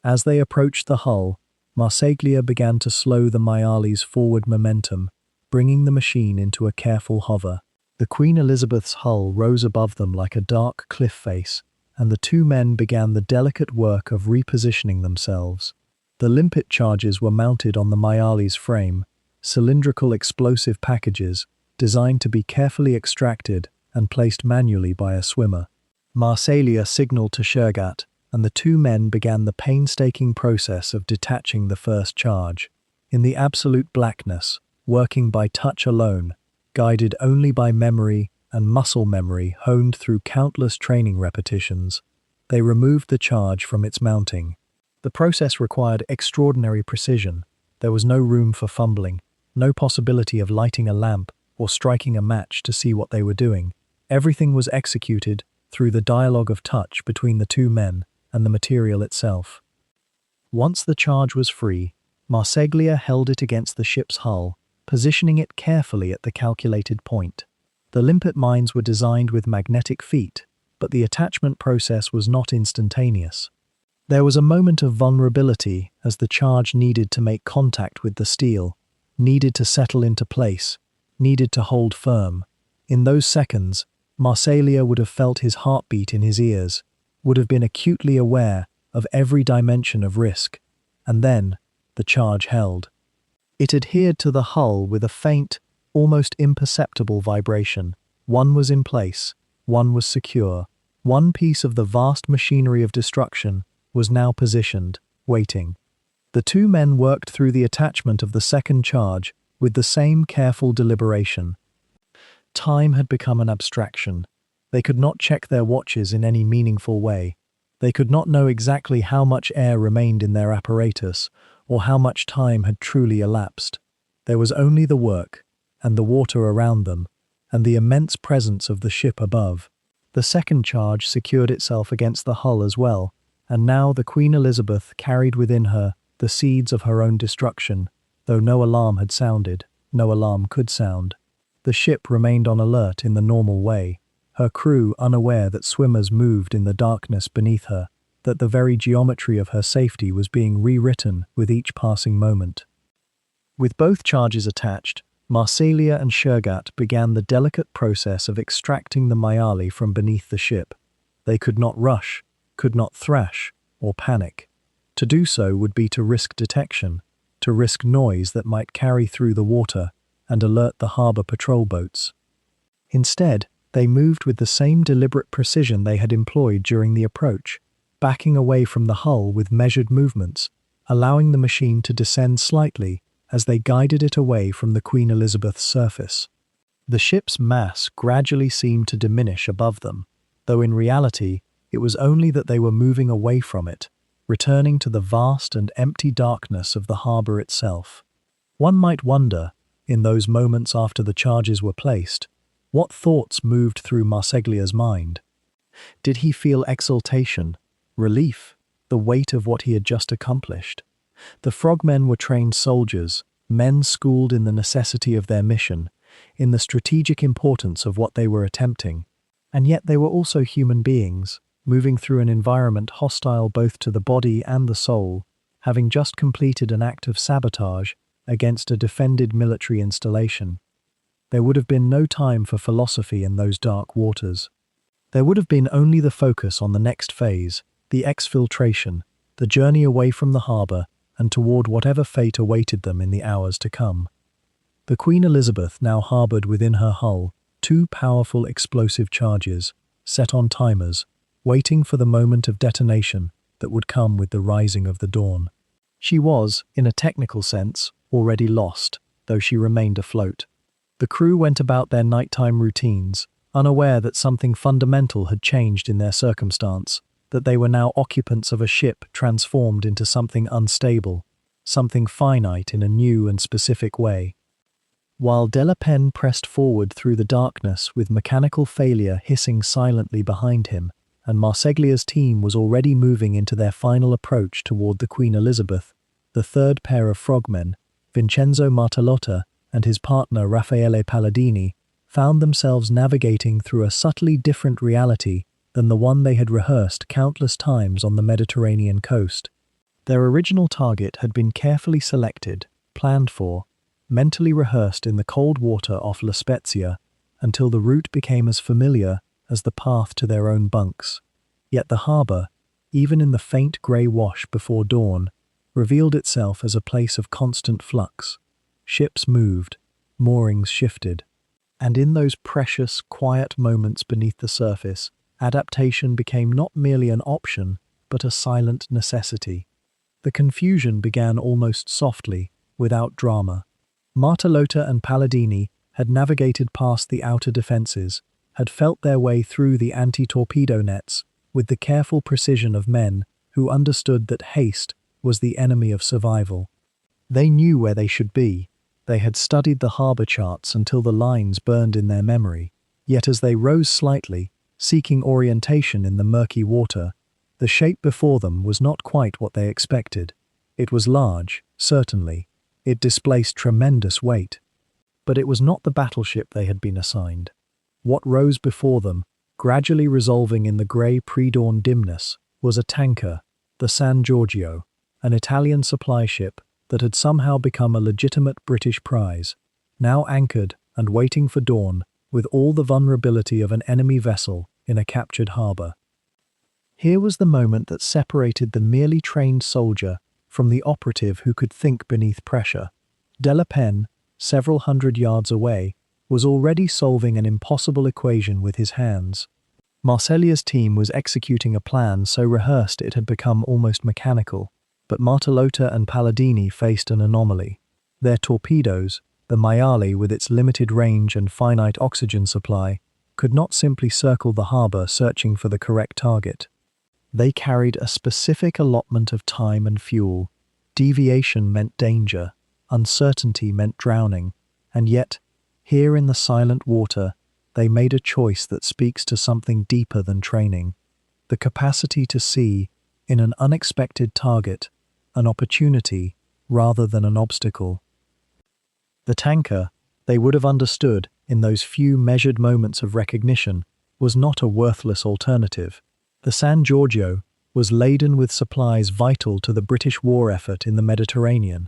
As they approached the hull, Marseglia began to slow the Maiale's forward momentum, bringing the machine into a careful hover. The Queen Elizabeth's hull rose above them like a dark cliff face, and the two men began the delicate work of repositioning themselves. The limpet charges were mounted on the Maiale's frame, cylindrical explosive packages designed to be carefully extracted and placed manually by a swimmer. Marseglia signaled to Shergat, and the two men began the painstaking process of detaching the first charge. In the absolute blackness, working by touch alone, guided only by memory and muscle memory honed through countless training repetitions, they removed the charge from its mounting. The process required extraordinary precision. There was no room for fumbling, no possibility of lighting a lamp or striking a match to see what they were doing. Everything was executed through the dialogue of touch between the two men and the material itself. Once the charge was free, Marseglia held it against the ship's hull, positioning it carefully at the calculated point. The limpet mines were designed with magnetic feet, but the attachment process was not instantaneous. There was a moment of vulnerability as the charge needed to make contact with the steel, needed to settle into place, needed to hold firm. In those seconds, Marsalia would have felt his heartbeat in his ears, would have been acutely aware of every dimension of risk. And then, the charge held. It adhered to the hull with a faint, almost imperceptible vibration. One was in place, one was secure. One piece of the vast machinery of destruction was now positioned, waiting. The two men worked through the attachment of the second charge with the same careful deliberation. Time had become an abstraction. They could not check their watches in any meaningful way. They could not know exactly how much air remained in their apparatus, or how much time had truly elapsed. There was only the work, and the water around them, and the immense presence of the ship above. The second charge secured itself against the hull as well, and now the Queen Elizabeth carried within her the seeds of her own destruction, though no alarm had sounded, no alarm could sound. The ship remained on alert in the normal way, her crew unaware that swimmers moved in the darkness beneath her, that the very geometry of her safety was being rewritten with each passing moment. With both charges attached, Marsalia and Shergat began the delicate process of extracting the Mayali from beneath the ship. They could not rush, could not thrash, or panic. To do so would be to risk detection, to risk noise that might carry through the water and alert the harbour patrol boats. Instead, they moved with the same deliberate precision they had employed during the approach, backing away from the hull with measured movements, allowing the machine to descend slightly as they guided it away from the Queen Elizabeth's surface. The ship's mass gradually seemed to diminish above them, though in reality it was only that they were moving away from it, returning to the vast and empty darkness of the harbour itself. One might wonder, in those moments after the charges were placed, what thoughts moved through Marsaglia's mind. Did he feel exultation, relief, the weight of what he had just accomplished? The frogmen were trained soldiers, men schooled in the necessity of their mission, in the strategic importance of what they were attempting, and yet they were also human beings, moving through an environment hostile both to the body and the soul, having just completed an act of sabotage against a defended military installation. There would have been no time for philosophy in those dark waters. There would have been only the focus on the next phase, the exfiltration, the journey away from the harbour and toward whatever fate awaited them in the hours to come. The Queen Elizabeth now harboured within her hull two powerful explosive charges, set on timers, waiting for the moment of detonation that would come with the rising of the dawn. She was, in a technical sense, already lost, though she remained afloat. The crew went about their nighttime routines, unaware that something fundamental had changed in their circumstance, that they were now occupants of a ship transformed into something unstable, something finite in a new and specific way. While Delapen pressed forward through the darkness with mechanical failure hissing silently behind him, and Marsaglia's team was already moving into their final approach toward the Queen Elizabeth, the third pair of frogmen, Vincenzo Martalotta and his partner Raffaele Palladini, found themselves navigating through a subtly different reality than the one they had rehearsed countless times on the Mediterranean coast. Their original target had been carefully selected, planned for, mentally rehearsed in the cold water off La Spezia, until the route became as familiar as the path to their own bunks. Yet the harbour, even in the faint grey wash before dawn, revealed itself as a place of constant flux. Ships moved, moorings shifted, and in those precious, quiet moments beneath the surface, adaptation became not merely an option, but a silent necessity. The confusion began almost softly, without drama. Martalotta and Palladini had navigated past the outer defences, had felt their way through the anti-torpedo nets with the careful precision of men who understood that haste was the enemy of survival. They knew where they should be. They had studied the harbour charts until the lines burned in their memory. Yet as they rose slightly, seeking orientation in the murky water, the shape before them was not quite what they expected. It was large, certainly. It displaced tremendous weight. But it was not the battleship they had been assigned. What rose before them Gradually resolving in the grey pre-dawn dimness was a tanker, the San Giorgio, an Italian supply ship that had somehow become a legitimate British prize, now anchored and waiting for dawn with all the vulnerability of an enemy vessel in a captured harbour. Here was the moment that separated the merely trained soldier from the operative who could think beneath pressure. Della Pen, several hundred yards away, was already solving an impossible equation with his hands. Marseglia's team was executing a plan so rehearsed it had become almost mechanical, but Martellota and Palladini faced an anomaly. Their torpedoes, the maiale with its limited range and finite oxygen supply, could not simply circle the harbour searching for the correct target. They carried a specific allotment of time and fuel. Deviation meant danger, uncertainty meant drowning, and yet, here in the silent water, they made a choice that speaks to something deeper than training: the capacity to see, in an unexpected target, an opportunity rather than an obstacle. The tanker, they would have understood in those few measured moments of recognition, was not a worthless alternative. The San Giorgio was laden with supplies vital to the British war effort in the Mediterranean: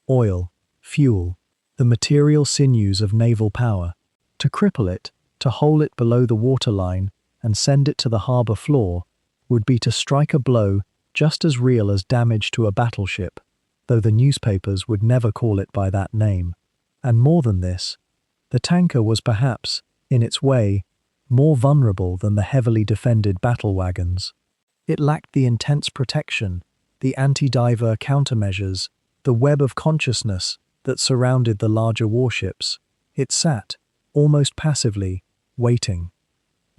oil, fuel, the material sinews of naval power. To cripple it, to hole it below the waterline and send it to the harbour floor, would be to strike a blow just as real as damage to a battleship, though the newspapers would never call it by that name. And more than this, the tanker was perhaps, in its way, more vulnerable than the heavily defended battle wagons. It lacked the intense protection, the anti-diver countermeasures, the web of consciousness that surrounded the larger warships. It sat, almost passively, waiting.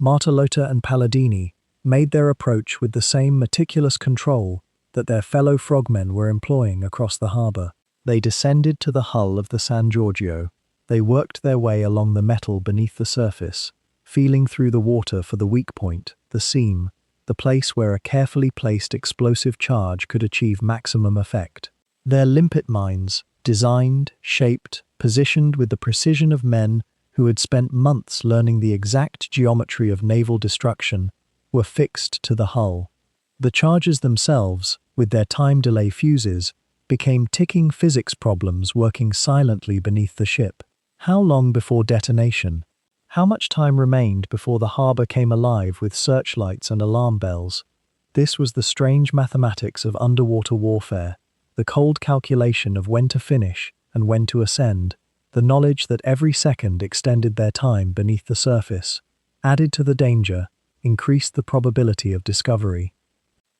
Martellota and Palladini made their approach with the same meticulous control that their fellow frogmen were employing across the harbour. They descended to the hull of the San Giorgio. They worked their way along the metal beneath the surface, feeling through the water for the weak point, the seam, the place where a carefully placed explosive charge could achieve maximum effect. Their limpet minds, designed, shaped, positioned with the precision of men who had spent months learning the exact geometry of naval destruction, were fixed to the hull. The charges themselves, with their time delay fuses, became ticking physics problems working silently beneath the ship. How long before detonation? How much time remained before the harbour came alive with searchlights and alarm bells? This was the strange mathematics of underwater warfare, the cold calculation of when to finish and when to ascend, the knowledge that every second extended their time beneath the surface, added to the danger, increased the probability of discovery.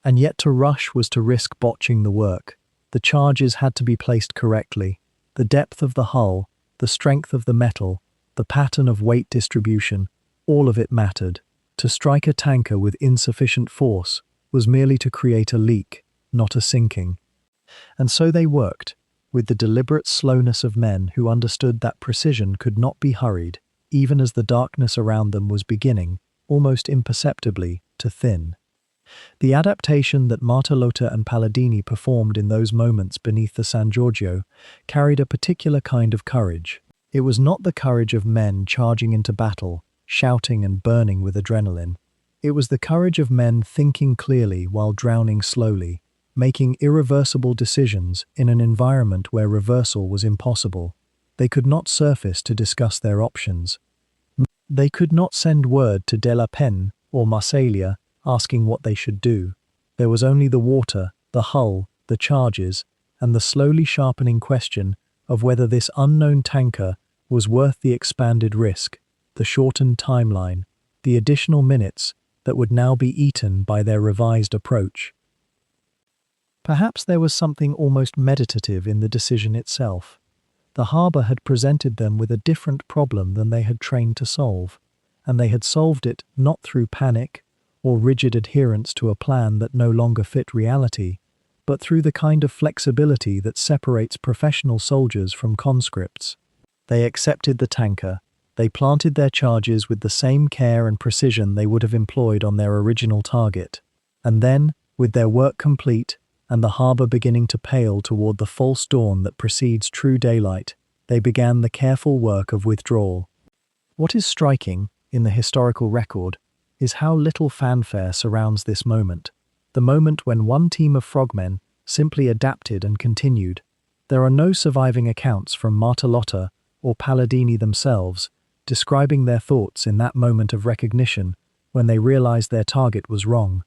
And yet to rush was to risk botching the work. The charges had to be placed correctly. The depth of the hull, the strength of the metal, the pattern of weight distribution, all of it mattered. To strike a tanker with insufficient force was merely to create a leak, not a sinking. And so they worked, with the deliberate slowness of men who understood that precision could not be hurried, even as the darkness around them was beginning, almost imperceptibly, to thin. The adaptation that Martellota and Palladini performed in those moments beneath the San Giorgio carried a particular kind of courage. It was not the courage of men charging into battle, shouting and burning with adrenaline. It was the courage of men thinking clearly while drowning slowly, making irreversible decisions in an environment where reversal was impossible. They could not surface to discuss their options. They could not send word to Della Pen or Marseglia asking what they should do. There was only the water, the hull, the charges, and the slowly sharpening question of whether this unknown tanker was worth the expanded risk, the shortened timeline, the additional minutes that would now be eaten by their revised approach. Perhaps there was something almost meditative in the decision itself. The harbour had presented them with a different problem than they had trained to solve, and they had solved it not through panic or rigid adherence to a plan that no longer fit reality, but through the kind of flexibility that separates professional soldiers from conscripts. They accepted the tanker. They planted their charges with the same care and precision they would have employed on their original target. And then, with their work complete, and the harbour beginning to pale toward the false dawn that precedes true daylight, they began the careful work of withdrawal. What is striking, in the historical record, is how little fanfare surrounds this moment. The moment when one team of frogmen simply adapted and continued. There are no surviving accounts from Martalotta or Palladini themselves describing their thoughts in that moment of recognition when they realized their target was wrong.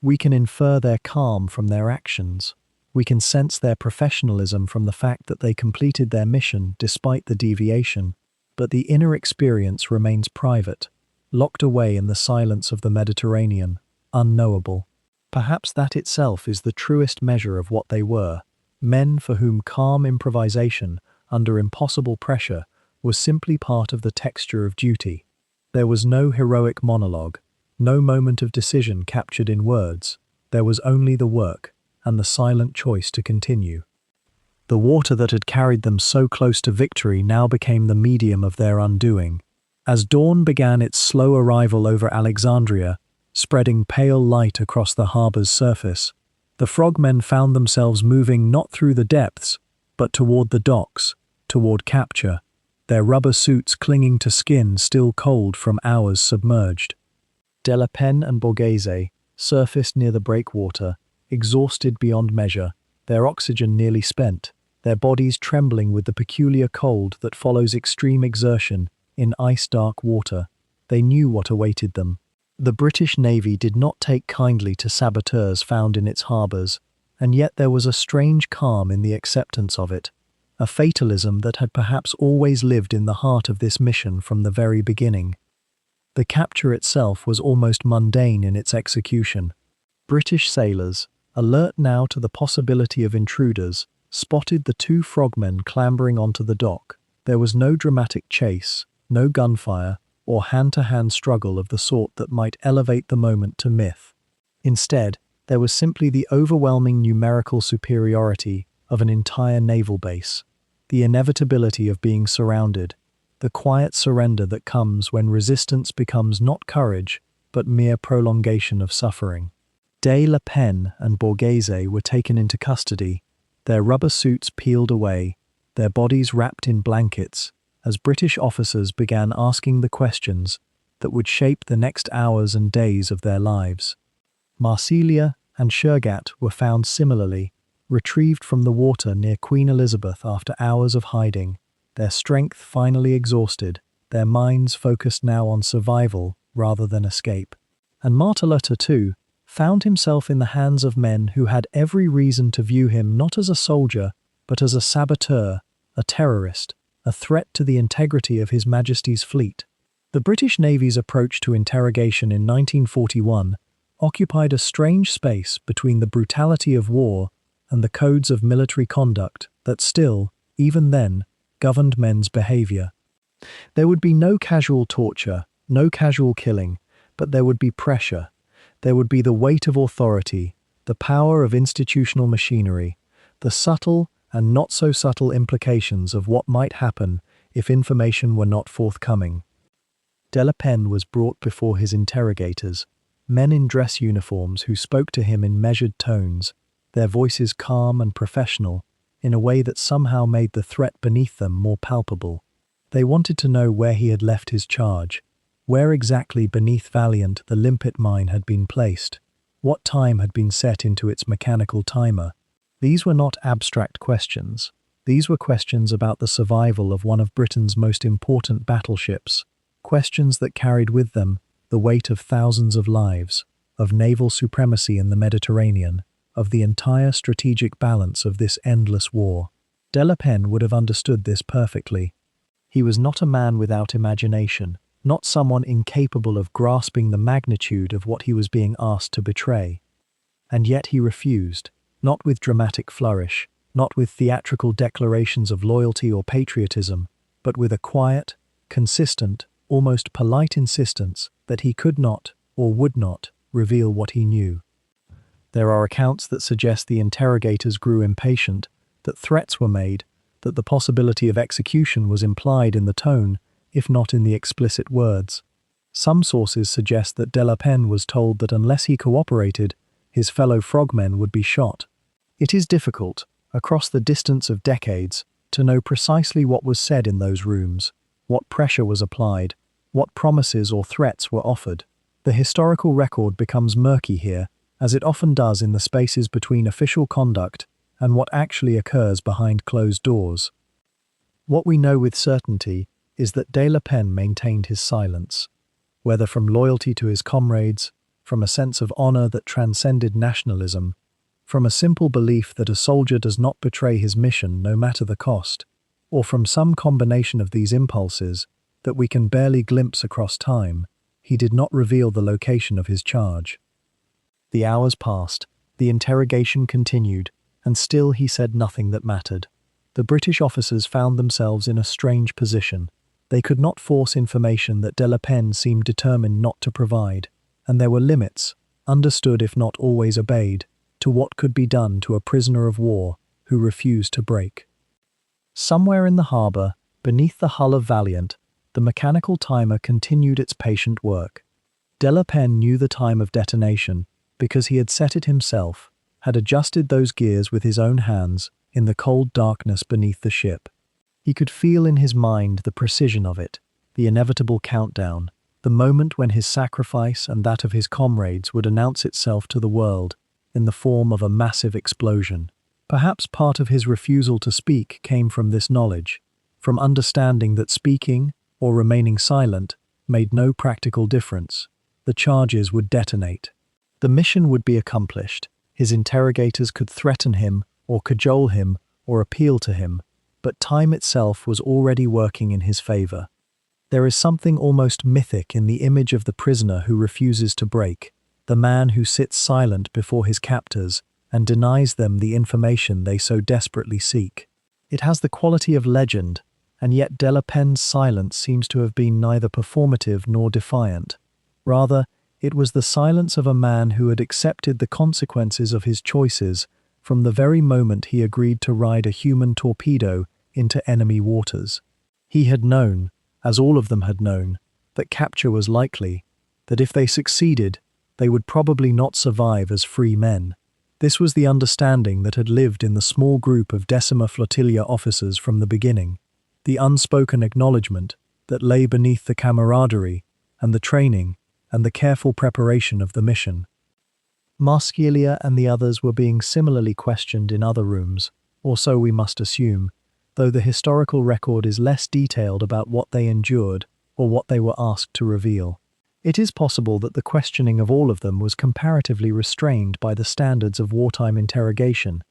We can infer their calm from their actions. We can sense their professionalism from the fact that they completed their mission despite the deviation, but the inner experience remains private, locked away in the silence of the Mediterranean, unknowable. Perhaps that itself is the truest measure of what they were, men for whom calm improvisation under impossible pressure was simply part of the texture of duty. There was no heroic monologue, no moment of decision captured in words. There was only the work and the silent choice to continue. The water that had carried them so close to victory now became the medium of their undoing. As dawn began its slow arrival over Alexandria, spreading pale light across the harbor's surface, the frogmen found themselves moving not through the depths, but toward the docks, toward capture, their rubber suits clinging to skin still cold from hours submerged. Della Pen and Borghese surfaced near the breakwater, exhausted beyond measure, their oxygen nearly spent, their bodies trembling with the peculiar cold that follows extreme exertion in ice-dark water. They knew what awaited them. The British Navy did not take kindly to saboteurs found in its harbours, and yet there was a strange calm in the acceptance of it, a fatalism that had perhaps always lived in the heart of this mission from the very beginning. The capture itself was almost mundane in its execution. British sailors, alert now to the possibility of intruders, spotted the two frogmen clambering onto the dock. There was no dramatic chase, no gunfire, or hand-to-hand struggle of the sort that might elevate the moment to myth. Instead, there was simply the overwhelming numerical superiority of an entire naval base, the inevitability of being surrounded, the quiet surrender that comes when resistance becomes not courage, but mere prolongation of suffering. De La Pen and Borghese were taken into custody, their rubber suits peeled away, their bodies wrapped in blankets, as British officers began asking the questions that would shape the next hours and days of their lives. Marsilia and Shergat were found similarly, retrieved from the water near Queen Elizabeth after hours of hiding, their strength finally exhausted, their minds focused now on survival rather than escape. And Martalotta, too, found himself in the hands of men who had every reason to view him not as a soldier, but as a saboteur, a terrorist, a threat to the integrity of His Majesty's fleet. The British Navy's approach to interrogation in 1941 occupied a strange space between the brutality of war and the codes of military conduct that still, even then, governed men's behavior. There would be no casual torture, no casual killing, but there would be pressure. There would be the weight of authority, the power of institutional machinery, the subtle and not so subtle implications of what might happen if information were not forthcoming. De La Pen was brought before his interrogators, men in dress uniforms who spoke to him in measured tones, their voices calm and professional, in a way that somehow made the threat beneath them more palpable. They wanted to know where he had left his charge, where exactly beneath Valiant the limpet mine had been placed, what time had been set into its mechanical timer. These were not abstract questions. These were questions about the survival of one of Britain's most important battleships, questions that carried with them the weight of thousands of lives, of naval supremacy in the Mediterranean, of the entire strategic balance of this endless war. De La Pen would have understood this perfectly. He was not a man without imagination, not someone incapable of grasping the magnitude of what he was being asked to betray. And yet he refused, not with dramatic flourish, not with theatrical declarations of loyalty or patriotism, but with a quiet, consistent, almost polite insistence that he could not, or would not, reveal what he knew. There are accounts that suggest the interrogators grew impatient, that threats were made, that the possibility of execution was implied in the tone, if not in the explicit words. Some sources suggest that De La Pen was told that unless he cooperated, his fellow frogmen would be shot. It is difficult, across the distance of decades, to know precisely what was said in those rooms, what pressure was applied, what promises or threats were offered. The historical record becomes murky here, as it often does in the spaces between official conduct and what actually occurs behind closed doors. What we know with certainty is that de la Pen maintained his silence, whether from loyalty to his comrades, from a sense of honor that transcended nationalism, from a simple belief that a soldier does not betray his mission no matter the cost, or from some combination of these impulses that we can barely glimpse across time. He did not reveal the location of his charge. The hours passed, the interrogation continued, and still he said nothing that mattered. The British officers found themselves in a strange position. They could not force information that de la Pen seemed determined not to provide, and there were limits, understood if not always obeyed, to what could be done to a prisoner of war who refused to break. Somewhere in the harbour, beneath the hull of Valiant, the mechanical timer continued its patient work. De la Pen knew the time of detonation because he had set it himself, had adjusted those gears with his own hands in the cold darkness beneath the ship. He could feel in his mind the precision of it, the inevitable countdown, the moment when his sacrifice and that of his comrades would announce itself to the world in the form of a massive explosion. Perhaps part of his refusal to speak came from this knowledge, from understanding that speaking, or remaining silent, made no practical difference. The charges would detonate. The mission would be accomplished. His interrogators could threaten him, or cajole him, or appeal to him, but time itself was already working in his favor. There is something almost mythic in the image of the prisoner who refuses to break, the man who sits silent before his captors and denies them the information they so desperately seek. It has the quality of legend, and yet de la Pen's silence seems to have been neither performative nor defiant. Rather, it was the silence of a man who had accepted the consequences of his choices from the very moment he agreed to ride a human torpedo into enemy waters. He had known, as all of them had known, that capture was likely, that if they succeeded, they would probably not survive as free men. This was the understanding that had lived in the small group of Decima Flotilla officers from the beginning, the unspoken acknowledgement that lay beneath the camaraderie and the training and the careful preparation of the mission. Marscalia and the others were being similarly questioned in other rooms, or so we must assume, though the historical record is less detailed about what they endured or what they were asked to reveal. It is possible that the questioning of all of them was comparatively restrained by the standards of wartime interrogation,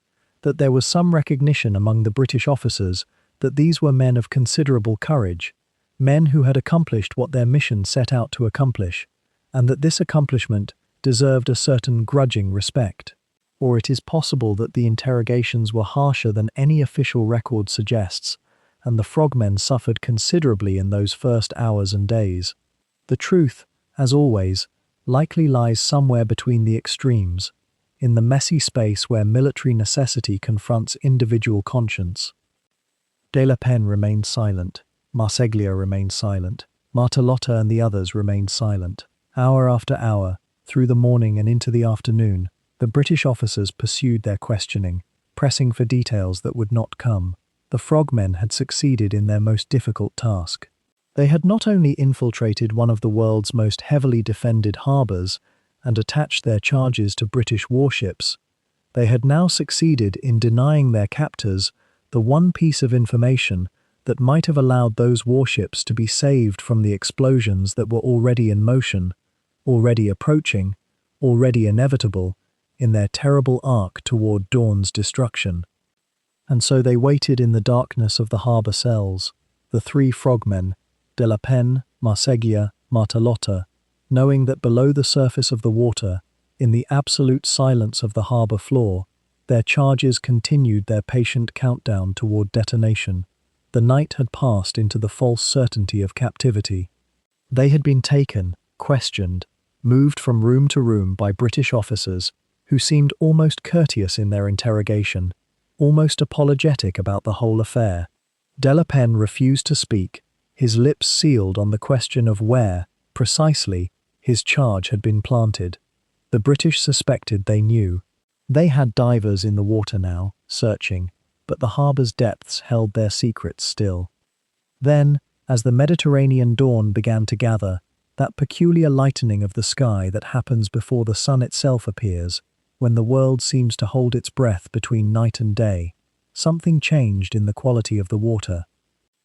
that there was some recognition among the British officers that these were men of considerable courage, men who had accomplished what their mission set out to accomplish, and that this accomplishment deserved a certain grudging respect. Or it is possible that the interrogations were harsher than any official record suggests, and the frogmen suffered considerably in those first hours and days. The truth, as always, likely lies somewhere between the extremes, in the messy space where military necessity confronts individual conscience. De la Pen remained silent. Marseglia remained silent. Martalotta and the others remained silent. Hour after hour, through the morning and into the afternoon, the British officers pursued their questioning, pressing for details that would not come. The frogmen had succeeded in their most difficult task. They had not only infiltrated one of the world's most heavily defended harbours and attached their charges to British warships, they had now succeeded in denying their captors the one piece of information that might have allowed those warships to be saved from the explosions that were already in motion, already approaching, already inevitable, in their terrible arc toward dawn's destruction. And so they waited in the darkness of the harbour cells, the three frogmen, de la Pen, Marseglia, Martalotta, knowing that below the surface of the water, in the absolute silence of the harbour floor, their charges continued their patient countdown toward detonation. The night had passed into the false certainty of captivity. They had been taken, questioned, moved from room to room by British officers who seemed almost courteous in their interrogation, almost apologetic about the whole affair. De la Pen refused to speak, his lips sealed on the question of where, precisely, his charge had been planted. The British suspected they knew. They had divers in the water now, searching, but the harbour's depths held their secrets still. Then, as the Mediterranean dawn began to gather, that peculiar lightening of the sky that happens before the sun itself appears, when the world seems to hold its breath between night and day. Something changed in the quality of the water.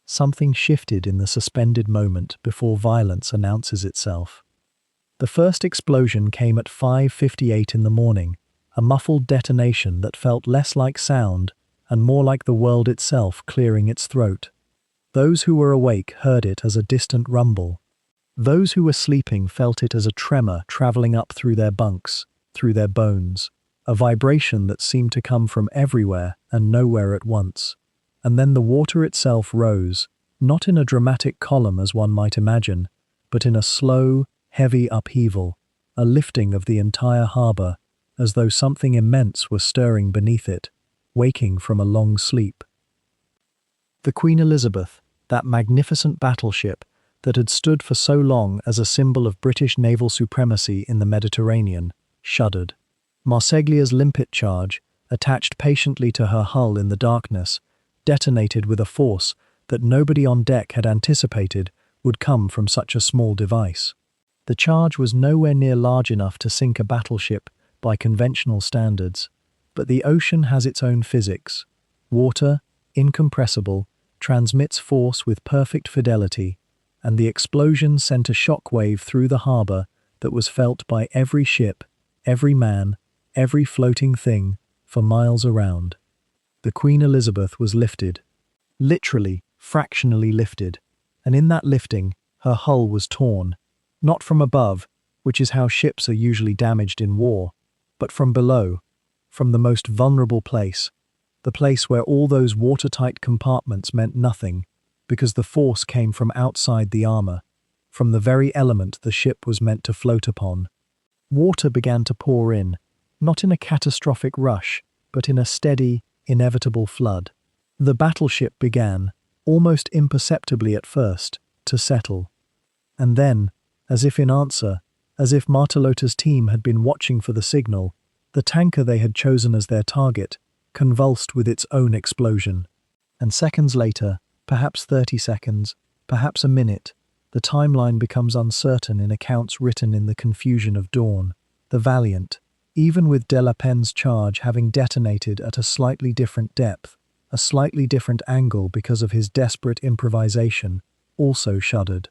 Something shifted in the suspended moment before violence announces itself. The first explosion came at 5:58 in the morning, a muffled detonation that felt less like sound and more like the world itself clearing its throat. Those who were awake heard it as a distant rumble. Those who were sleeping felt it as a tremor traveling up through their bunks, through their bones, a vibration that seemed to come from everywhere and nowhere at once. And then the water itself rose, not in a dramatic column as one might imagine, but in a slow, heavy upheaval, a lifting of the entire harbor, as though something immense was stirring beneath it, waking from a long sleep. The Queen Elizabeth, that magnificent battleship that had stood for so long as a symbol of British naval supremacy in the Mediterranean, shuddered. Marseglia's limpet charge, attached patiently to her hull in the darkness, detonated with a force that nobody on deck had anticipated would come from such a small device. The charge was nowhere near large enough to sink a battleship by conventional standards, but the ocean has its own physics. Water, incompressible, transmits force with perfect fidelity, and the explosion sent a shock wave through the harbor that was felt by every ship, every man, every floating thing, for miles around. The Queen Elizabeth was lifted. Literally, fractionally lifted. And in that lifting, her hull was torn. Not from above, which is how ships are usually damaged in war, but from below, from the most vulnerable place, the place where all those watertight compartments meant nothing, because the force came from outside the armor, from the very element the ship was meant to float upon. Water began to pour in, not in a catastrophic rush, but in a steady, inevitable flood. The battleship began, almost imperceptibly at first, to settle. And then, as if in answer, as if Martellota's team had been watching for the signal, the tanker they had chosen as their target convulsed with its own explosion. And seconds later, perhaps 30 seconds, perhaps a minute, the timeline becomes uncertain in accounts written in the confusion of dawn. The Valiant, even with de la Penne's charge having detonated at a slightly different depth, a slightly different angle because of his desperate improvisation, also shuddered.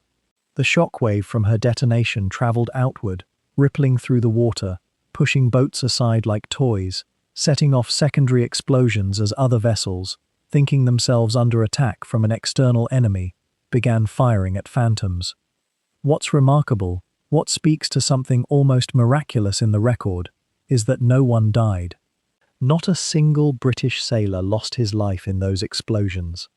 The shockwave from her detonation traveled outward, rippling through the water, pushing boats aside like toys, setting off secondary explosions as other vessels, thinking themselves under attack from an external enemy, began firing at phantoms. What's remarkable, what speaks to something almost miraculous in the record, is that no one died. Not a single British sailor lost his life in those explosions.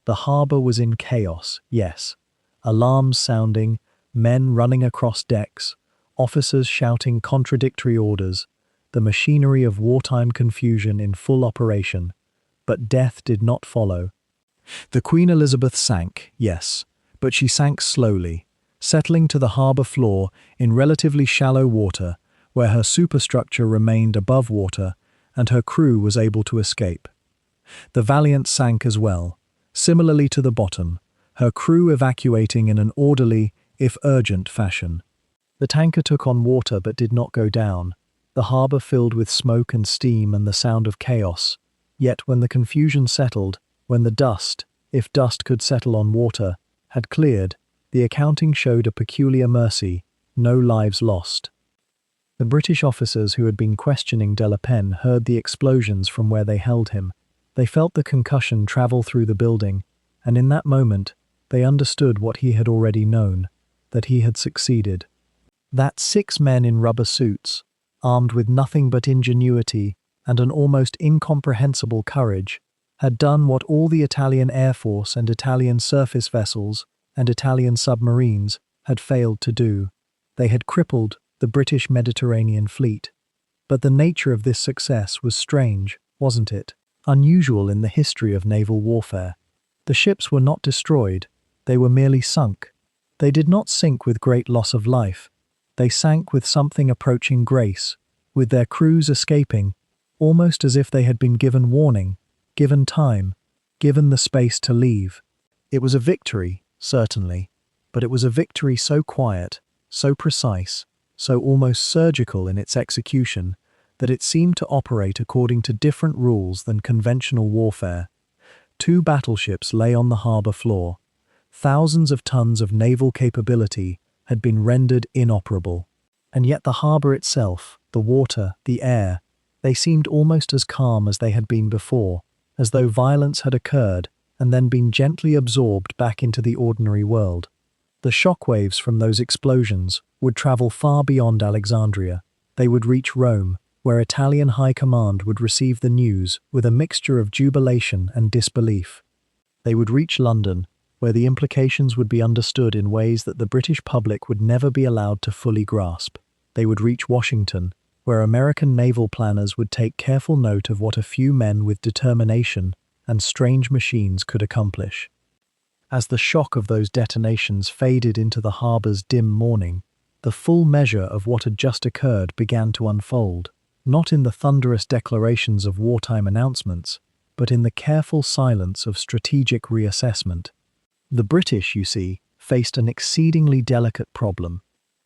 The harbor was in chaos, yes. Alarms sounding, men running across decks, officers shouting contradictory orders, the machinery of wartime confusion in full operation. But death did not follow. The Queen Elizabeth sank, yes, but she sank slowly, settling to the harbor floor in relatively shallow water, where her superstructure remained above water and her crew was able to escape. The Valiant sank as well, similarly to the bottom, her crew evacuating in an orderly, if urgent, fashion. The tanker took on water but did not go down, the harbor filled with smoke and steam and the sound of chaos. Yet when the confusion settled, when the dust, if dust could settle on water, had cleared, the accounting showed a peculiar mercy, no lives lost. The British officers who had been questioning de la Penne heard the explosions from where they held him. They felt the concussion travel through the building, and in that moment, they understood what he had already known, that he had succeeded. That 6 men in rubber suits, armed with nothing but ingenuity and an almost incomprehensible courage, had done what all the Italian Air Force and Italian surface vessels and Italian submarines had failed to do. They had crippled the British Mediterranean fleet. But the nature of this success was strange, wasn't it? Unusual in the history of naval warfare. The ships were not destroyed, they were merely sunk. They did not sink with great loss of life. They sank with something approaching grace, with their crews escaping, almost as if they had been given warning, given time, given the space to leave. It was a victory, certainly, but it was a victory so quiet, so precise, so almost surgical in its execution, that it seemed to operate according to different rules than conventional warfare. 2 battleships lay on the harbor floor. Thousands of tons of naval capability had been rendered inoperable. And yet the harbor itself, the water, the air, they seemed almost as calm as they had been before, as though violence had occurred and then been gently absorbed back into the ordinary world. The shockwaves from those explosions would travel far beyond Alexandria. They would reach Rome, where Italian high command would receive the news with a mixture of jubilation and disbelief. They would reach London, where the implications would be understood in ways that the British public would never be allowed to fully grasp. They would reach Washington, where American naval planners would take careful note of what a few men with determination and strange machines could accomplish. As the shock of those detonations faded into the harbor's dim morning, the full measure of what had just occurred began to unfold, not in the thunderous declarations of wartime announcements, but in the careful silence of strategic reassessment. The British, you see, faced an exceedingly delicate problem.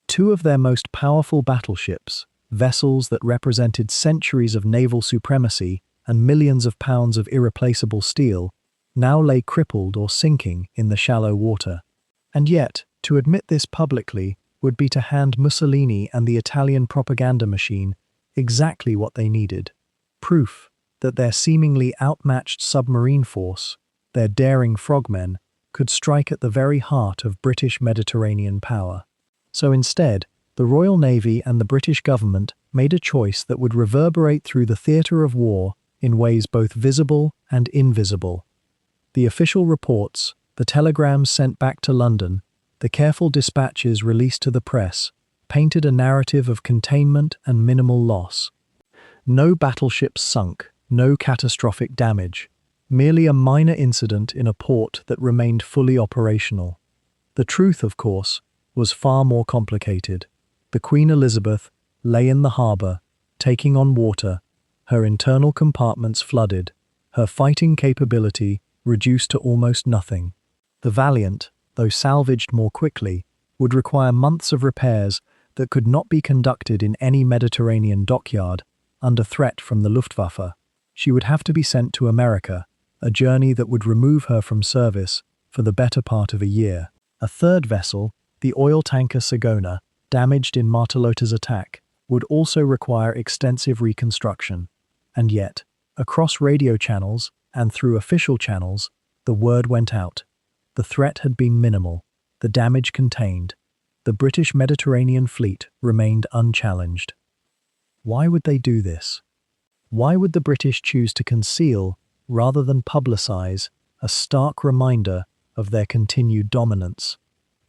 2 of their most powerful battleships, vessels that represented centuries of naval supremacy and millions of pounds of irreplaceable steel, now lay crippled or sinking in the shallow water. And yet, to admit this publicly would be to hand Mussolini and the Italian propaganda machine exactly what they needed: proof that their seemingly outmatched submarine force, their daring frogmen, could strike at the very heart of British Mediterranean power. So instead, the Royal Navy and the British government made a choice that would reverberate through the theatre of war in ways both visible and invisible. The official reports, the telegrams sent back to London, the careful dispatches released to the press, painted a narrative of containment and minimal loss. No battleships sunk, no catastrophic damage, merely a minor incident in a port that remained fully operational. The truth, of course, was far more complicated. The Queen Elizabeth lay in the harbor, taking on water, her internal compartments flooded, her fighting capability reduced to almost nothing. The Valiant, though salvaged more quickly, would require months of repairs that could not be conducted in any Mediterranean dockyard under threat from the Luftwaffe. She would have to be sent to America, a journey that would remove her from service for the better part of a year. A third vessel, the oil tanker Sagona, damaged in Martellota's attack, would also require extensive reconstruction. And yet, across radio channels and through official channels, the word went out. The threat had been minimal, the damage contained. The British Mediterranean fleet remained unchallenged. Why would they do this? Why would the British choose to conceal, rather than publicize, a stark reminder of their continued dominance?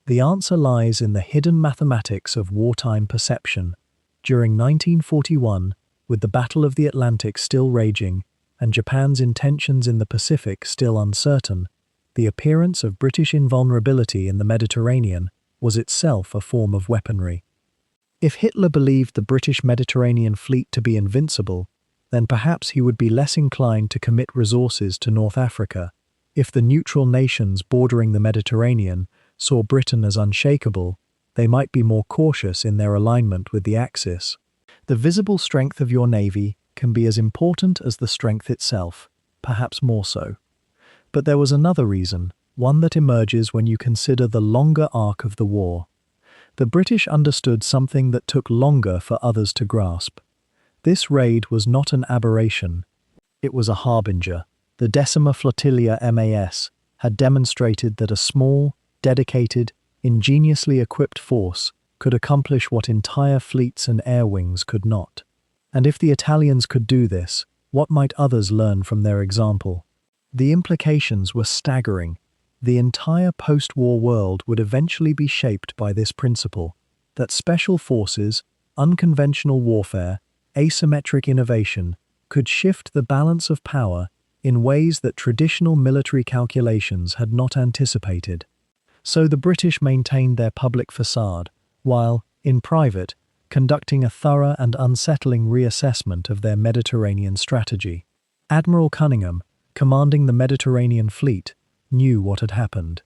The answer lies in the hidden mathematics of wartime perception. During 1941, with the Battle of the Atlantic still raging and Japan's intentions in the Pacific still uncertain, the appearance of British invulnerability in the Mediterranean was itself a form of weaponry. If Hitler believed the British Mediterranean fleet to be invincible, then perhaps he would be less inclined to commit resources to North Africa. If the neutral nations bordering the Mediterranean saw Britain as unshakable, they might be more cautious in their alignment with the Axis. The visible strength of your navy can be as important as the strength itself, perhaps more so. But there was another reason, one that emerges when you consider the longer arc of the war. The British understood something that took longer for others to grasp. This raid was not an aberration. It was a harbinger. The Decima MAS had demonstrated that a small, dedicated, ingeniously equipped force could accomplish what entire fleets and air wings could not. And if the Italians could do this, what might others learn from their example? The implications were staggering. The entire post-war world would eventually be shaped by this principle, that special forces, unconventional warfare, asymmetric innovation could shift the balance of power in ways that traditional military calculations had not anticipated. So the British maintained their public facade, while, in private, conducting a thorough and unsettling reassessment of their Mediterranean strategy. Admiral Cunningham, commanding the Mediterranean fleet, knew what had happened.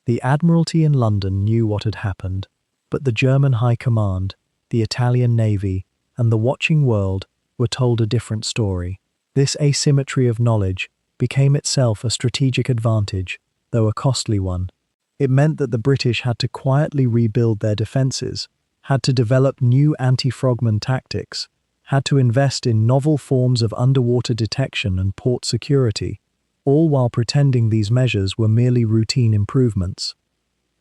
The Admiralty in London knew what had happened. But the German High Command, the Italian Navy, and the watching world were told a different story. This asymmetry of knowledge became itself a strategic advantage, though a costly one. It meant that the British had to quietly rebuild their defences, had to develop new anti-frogmen tactics, had to invest in novel forms of underwater detection and port security, all while pretending these measures were merely routine improvements.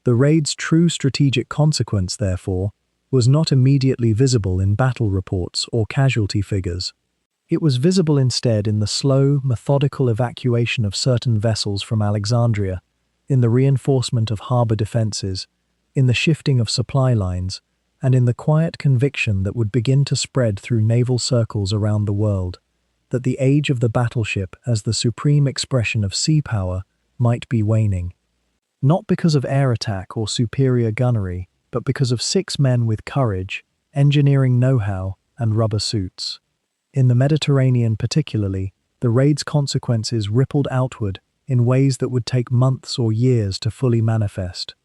The raid's true strategic consequence, therefore, was not immediately visible in battle reports or casualty figures. It was visible instead in the slow, methodical evacuation of certain vessels from Alexandria, in the reinforcement of harbour defences, in the shifting of supply lines, and in the quiet conviction that would begin to spread through naval circles around the world, that the age of the battleship as the supreme expression of sea power might be waning. Not because of air attack or superior gunnery, but because of 6 men with courage, engineering know-how, and rubber suits. In the Mediterranean particularly, the raid's consequences rippled outward in ways that would take months or years to fully manifest.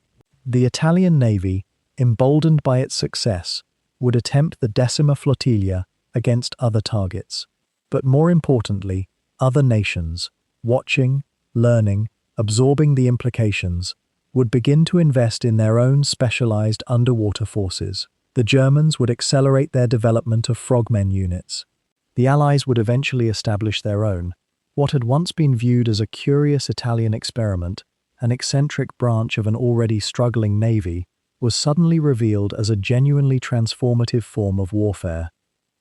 The Italian Navy, emboldened by its success, would attempt the Decima flotilla against other targets. But more importantly, other nations, watching, learning, absorbing the implications, would begin to invest in their own specialized underwater forces. The Germans would accelerate their development of frogmen units. The Allies would eventually establish their own. What had once been viewed as a curious Italian experiment, an eccentric branch of an already struggling navy, was suddenly revealed as a genuinely transformative form of warfare.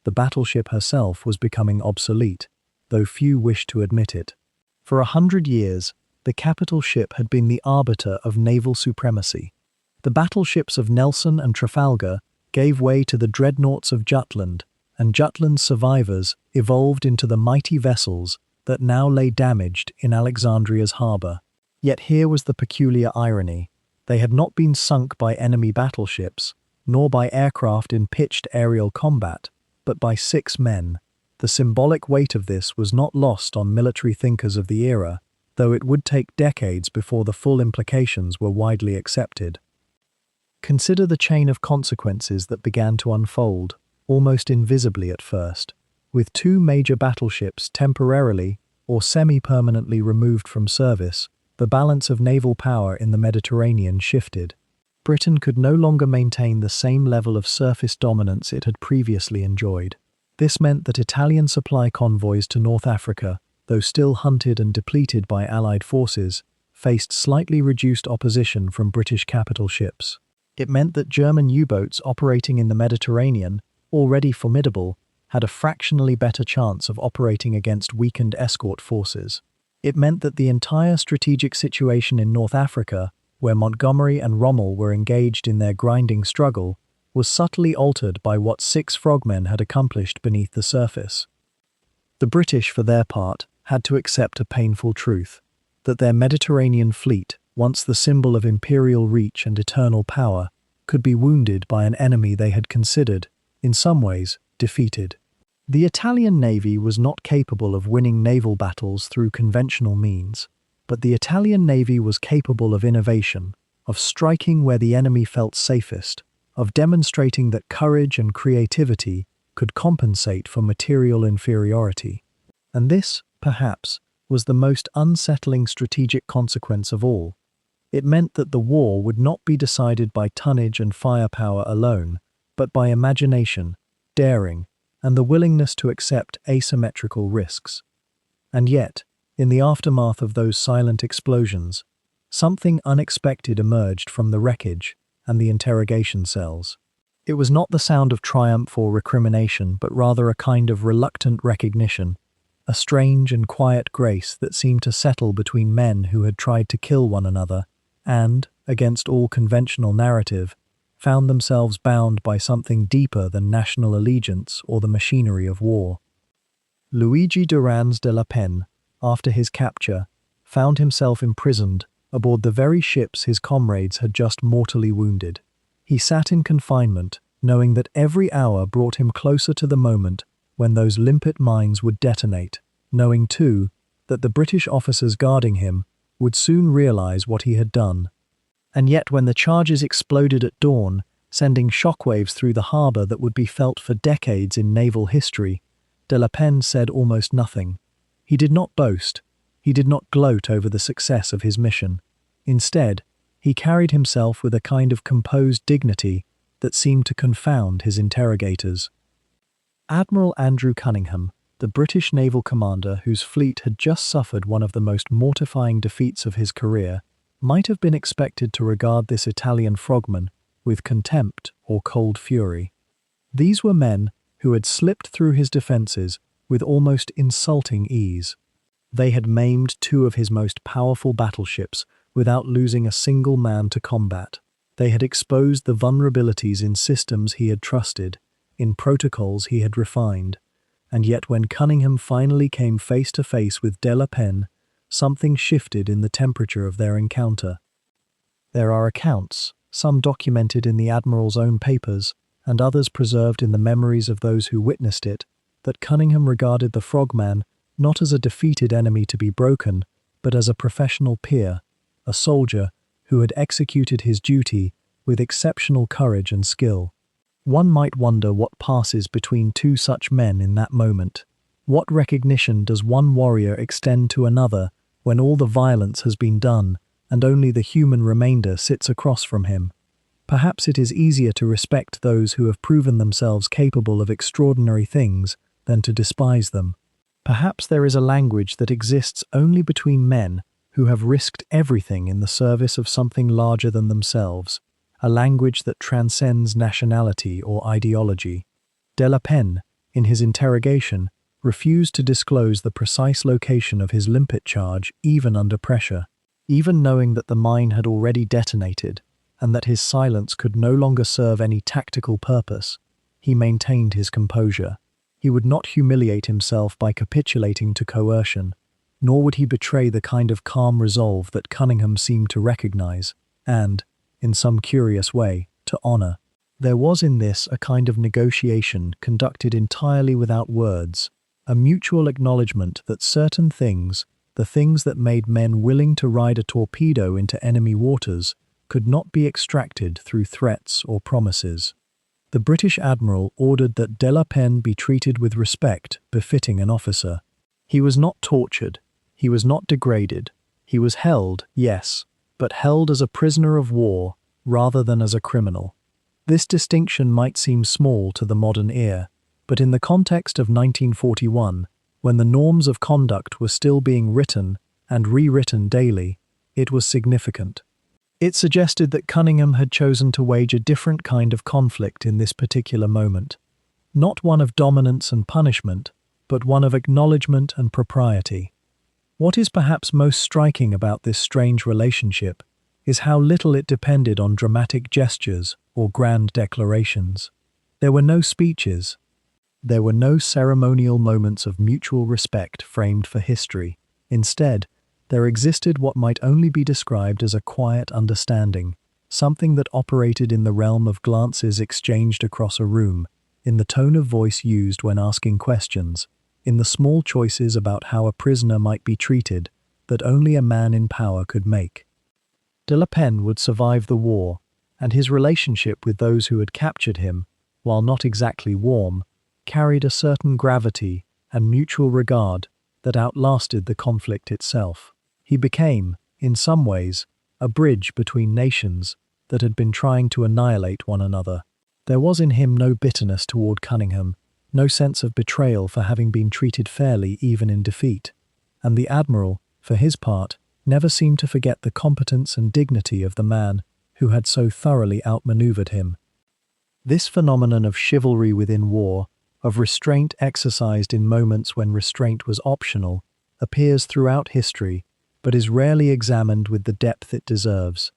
The battleship herself was becoming obsolete, though few wished to admit it. For 100 years, the capital ship had been the arbiter of naval supremacy. The battleships of Nelson and Trafalgar gave way to the dreadnoughts of Jutland, and Jutland's survivors evolved into the mighty vessels that now lay damaged in Alexandria's harbour. Yet here was the peculiar irony. They had not been sunk by enemy battleships, nor by aircraft in pitched aerial combat, but by 6 men. The symbolic weight of this was not lost on military thinkers of the era, though it would take decades before the full implications were widely accepted. Consider the chain of consequences that began to unfold, almost invisibly at first. With 2 major battleships temporarily or semi-permanently removed from service, the balance of naval power in the Mediterranean shifted. Britain could no longer maintain the same level of surface dominance it had previously enjoyed. This meant that Italian supply convoys to North Africa, though still hunted and depleted by Allied forces, faced slightly reduced opposition from British capital ships. It meant that German U-boats operating in the Mediterranean, already formidable, had a fractionally better chance of operating against weakened escort forces. It meant that the entire strategic situation in North Africa, where Montgomery and Rommel were engaged in their grinding struggle, was subtly altered by what 6 frogmen had accomplished beneath the surface. The British, for their part, had to accept a painful truth, that their Mediterranean fleet, once the symbol of imperial reach and eternal power, could be wounded by an enemy they had considered, in some ways, defeated. The Italian Navy was not capable of winning naval battles through conventional means, but the Italian Navy was capable of innovation, of striking where the enemy felt safest, of demonstrating that courage and creativity could compensate for material inferiority. And this, perhaps, was the most unsettling strategic consequence of all. It meant that the war would not be decided by tonnage and firepower alone, but by imagination, daring, and the willingness to accept asymmetrical risks. And yet, in the aftermath of those silent explosions, something unexpected emerged from the wreckage and the interrogation cells. It was not the sound of triumph or recrimination, but rather a kind of reluctant recognition, a strange and quiet grace that seemed to settle between men who had tried to kill one another and, against all conventional narrative, found themselves bound by something deeper than national allegiance or the machinery of war. Luigi Duran's de la Pen, after his capture, found himself imprisoned aboard the very ships his comrades had just mortally wounded. He sat in confinement, knowing that every hour brought him closer to the moment when those limpet mines would detonate, knowing too that the British officers guarding him would soon realize what he had done. And yet when the charges exploded at dawn, sending shockwaves through the harbour that would be felt for decades in naval history. De la Penne said almost nothing. He did not boast. He did not gloat over the success of his mission. Instead, he carried himself with a kind of composed dignity that seemed to confound his interrogators. Admiral Andrew Cunningham, the British naval commander whose fleet had just suffered one of the most mortifying defeats of his career, might have been expected to regard this Italian frogman with contempt or cold fury. These were men who had slipped through his defences with almost insulting ease. They had maimed two of his most powerful battleships without losing a single man to combat. They had exposed the vulnerabilities in systems he had trusted, in protocols he had refined, and yet when Cunningham finally came face to face with de la Penne, something shifted in the temperature of their encounter. There are accounts, some documented in the Admiral's own papers, and others preserved in the memories of those who witnessed it, that Cunningham regarded the frogman not as a defeated enemy to be broken, but as a professional peer, a soldier who had executed his duty with exceptional courage and skill. One might wonder what passes between two such men in that moment. What recognition does one warrior extend to another when all the violence has been done and only the human remainder sits across from him? Perhaps it is easier to respect those who have proven themselves capable of extraordinary things than to despise them. Perhaps there is a language that exists only between men who have risked everything in the service of something larger than themselves, a language that transcends nationality or ideology. De la Penne, in his interrogation, refused to disclose the precise location of his limpet charge even under pressure. Even knowing that the mine had already detonated, and that his silence could no longer serve any tactical purpose, he maintained his composure. He would not humiliate himself by capitulating to coercion, nor would he betray the kind of calm resolve that Cunningham seemed to recognize, and, in some curious way, to honor. There was in this a kind of negotiation conducted entirely without words, a mutual acknowledgement that certain things, the things that made men willing to ride a torpedo into enemy waters, could not be extracted through threats or promises. The British admiral ordered that de la Penne be treated with respect befitting an officer. He was not tortured, he was not degraded, he was held, yes, but held as a prisoner of war rather than as a criminal. This distinction might seem small to the modern ear, but in the context of 1941, when the norms of conduct were still being written and rewritten daily, it was significant. It suggested that Cunningham had chosen to wage a different kind of conflict in this particular moment. Not one of dominance and punishment, but one of acknowledgement and propriety. What is perhaps most striking about this strange relationship is how little it depended on dramatic gestures or grand declarations. There were no speeches. There were no ceremonial moments of mutual respect framed for history. Instead, there existed what might only be described as a quiet understanding, something that operated in the realm of glances exchanged across a room, in the tone of voice used when asking questions, in the small choices about how a prisoner might be treated that only a man in power could make. De la Penne would survive the war, and his relationship with those who had captured him, while not exactly warm, carried a certain gravity and mutual regard that outlasted the conflict itself. He became, in some ways, a bridge between nations that had been trying to annihilate one another. There was in him no bitterness toward Cunningham, no sense of betrayal for having been treated fairly even in defeat, and the admiral, for his part, never seemed to forget the competence and dignity of the man who had so thoroughly outmaneuvered him. This phenomenon of chivalry within war, of restraint exercised in moments when restraint was optional, appears throughout history, but is rarely examined with the depth it deserves.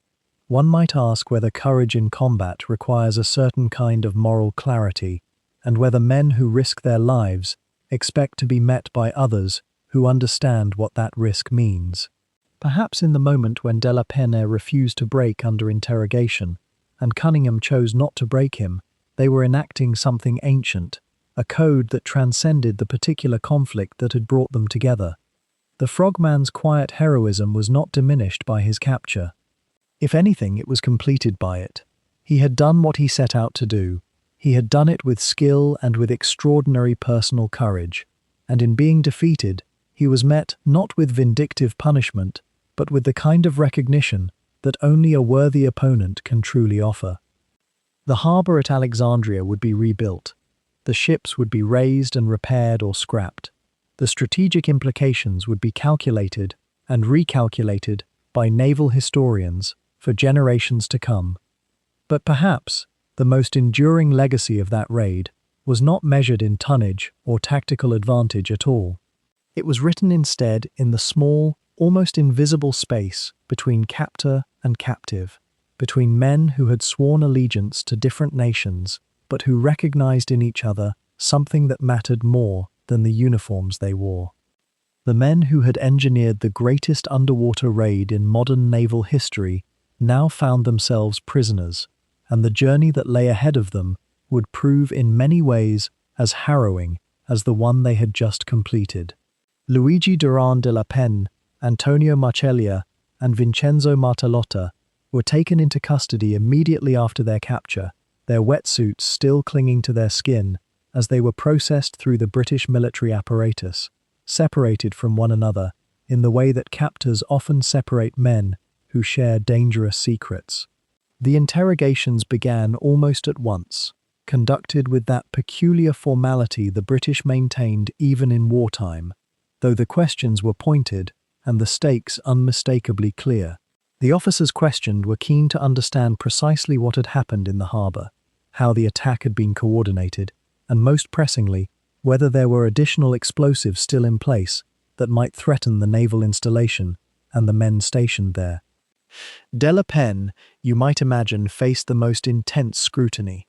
One might ask whether courage in combat requires a certain kind of moral clarity, and whether men who risk their lives expect to be met by others who understand what that risk means. Perhaps in the moment when de la Penne refused to break under interrogation, and Cunningham chose not to break him, they were enacting something ancient, a code that transcended the particular conflict that had brought them together. The frogman's quiet heroism was not diminished by his capture. If anything, it was completed by it. He had done what he set out to do. He had done it with skill and with extraordinary personal courage, and in being defeated, he was met not with vindictive punishment, but with the kind of recognition that only a worthy opponent can truly offer. The harbour at Alexandria would be rebuilt. The ships would be raised and repaired or scrapped. The strategic implications would be calculated and recalculated by naval historians for generations to come. But perhaps the most enduring legacy of that raid was not measured in tonnage or tactical advantage at all. It was written instead in the small, almost invisible space between captor and captive, between men who had sworn allegiance to different nations, but who recognized in each other something that mattered more than the uniforms they wore. The men who had engineered the greatest underwater raid in modern naval history now found themselves prisoners, and the journey that lay ahead of them would prove in many ways as harrowing as the one they had just completed. Luigi Duran de la Penne, Antonio Marceglia, and Vincenzo Martellotta were taken into custody immediately after their capture, their wetsuits still clinging to their skin as they were processed through the British military apparatus, separated from one another in the way that captors often separate men who share dangerous secrets. The interrogations began almost at once, conducted with that peculiar formality the British maintained even in wartime, though the questions were pointed and the stakes unmistakably clear. The officers questioned were keen to understand precisely what had happened in the harbour, how the attack had been coordinated, and most pressingly, whether there were additional explosives still in place that might threaten the naval installation and the men stationed there. De la Penne, you might imagine, faced the most intense scrutiny.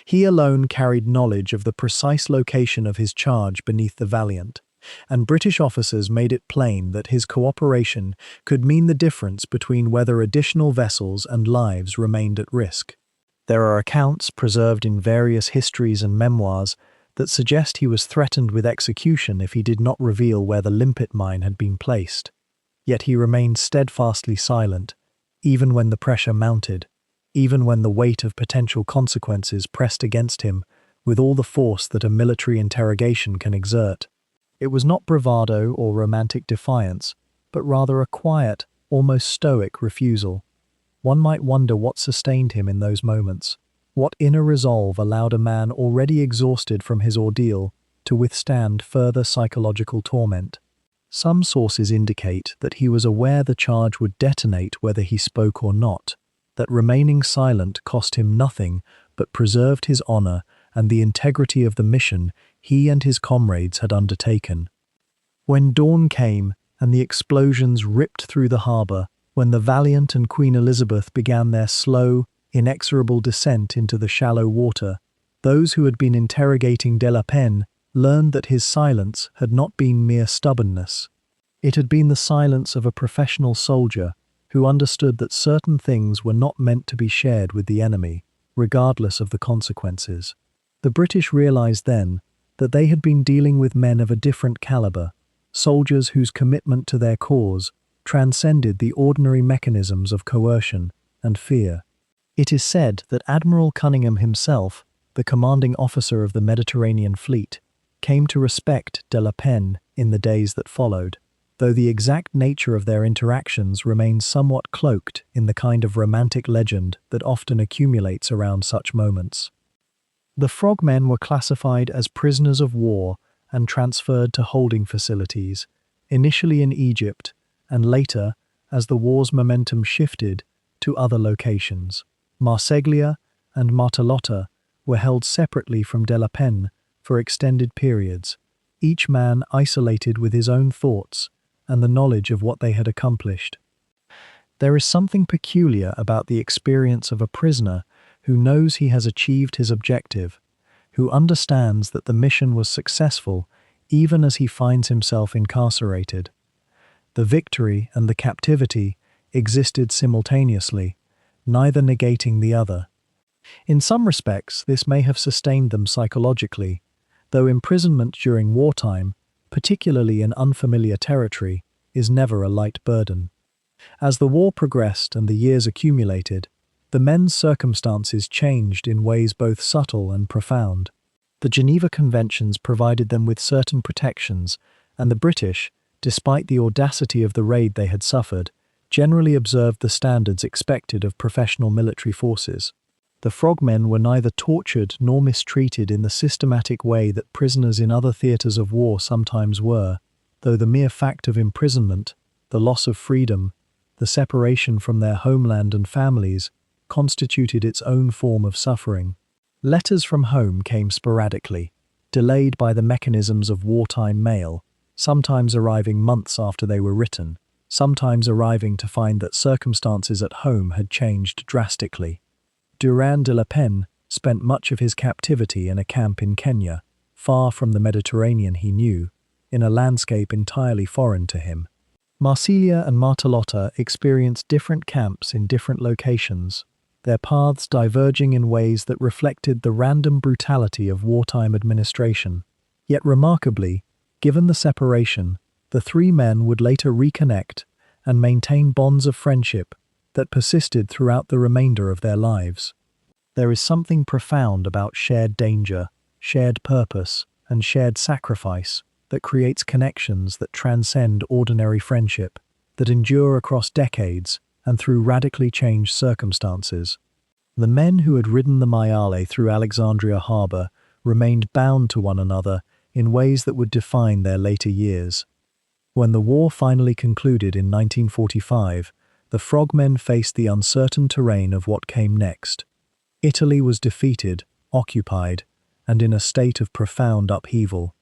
He alone carried knowledge of the precise location of his charge beneath the Valiant, and British officers made it plain that his cooperation could mean the difference between whether additional vessels and lives remained at risk. There are accounts preserved in various histories and memoirs that suggest he was threatened with execution if he did not reveal where the limpet mine had been placed. Yet he remained steadfastly silent, even when the pressure mounted, even when the weight of potential consequences pressed against him with all the force that a military interrogation can exert. It was not bravado or romantic defiance, but rather a quiet, almost stoic refusal. One might wonder what sustained him in those moments, what inner resolve allowed a man already exhausted from his ordeal to withstand further psychological torment. Some sources indicate that he was aware the charge would detonate whether he spoke or not, that remaining silent cost him nothing but preserved his honor and the integrity of the mission he and his comrades had undertaken. When dawn came and the explosions ripped through the harbour, when the Valiant and Queen Elizabeth began their slow, inexorable descent into the shallow water, those who had been interrogating de la Penne learned that his silence had not been mere stubbornness. It had been the silence of a professional soldier who understood that certain things were not meant to be shared with the enemy, regardless of the consequences. The British realized then that they had been dealing with men of a different caliber, soldiers whose commitment to their cause transcended the ordinary mechanisms of coercion and fear. It is said that Admiral Cunningham himself, the commanding officer of the Mediterranean fleet, came to respect de la Penne in the days that followed, though the exact nature of their interactions remains somewhat cloaked in the kind of romantic legend that often accumulates around such moments. The frogmen were classified as prisoners of war and transferred to holding facilities, initially in Egypt, and later, as the war's momentum shifted, to other locations. Marceglia and Martellotta were held separately from de la Penne for extended periods, each man isolated with his own thoughts and the knowledge of what they had accomplished. There is something peculiar about the experience of a prisoner who knows he has achieved his objective, who understands that the mission was successful even as he finds himself incarcerated. The victory and the captivity existed simultaneously, neither negating the other. In some respects, this may have sustained them psychologically, though imprisonment during wartime, particularly in unfamiliar territory, is never a light burden. As the war progressed and the years accumulated, The men's circumstances changed in ways both subtle and profound. The Geneva Conventions provided them with certain protections, and the British, despite the audacity of the raid they had suffered, generally observed the standards expected of professional military forces. The frogmen were neither tortured nor mistreated in the systematic way that prisoners in other theatres of war sometimes were, though the mere fact of imprisonment, the loss of freedom, the separation from their homeland and families, constituted its own form of suffering. Letters from home came sporadically, delayed by the mechanisms of wartime mail, sometimes arriving months after they were written, sometimes arriving to find that circumstances at home had changed drastically. Durand de la Penne spent much of his captivity in a camp in Kenya, far from the Mediterranean he knew, in a landscape entirely foreign to him. Marsilia and Martalotta experienced different camps in different locations, their paths diverging in ways that reflected the random brutality of wartime administration. Yet remarkably, given the separation, the three men would later reconnect and maintain bonds of friendship that persisted throughout the remainder of their lives. There is something profound about shared danger, shared purpose, and shared sacrifice that creates connections that transcend ordinary friendship, that endure across decades and through radically changed circumstances. The men who had ridden the Maiale through Alexandria Harbor remained bound to one another in ways that would define their later years. When the war finally concluded in 1945, the frogmen faced the uncertain terrain of what came next. Italy was defeated, occupied, and in a state of profound upheaval.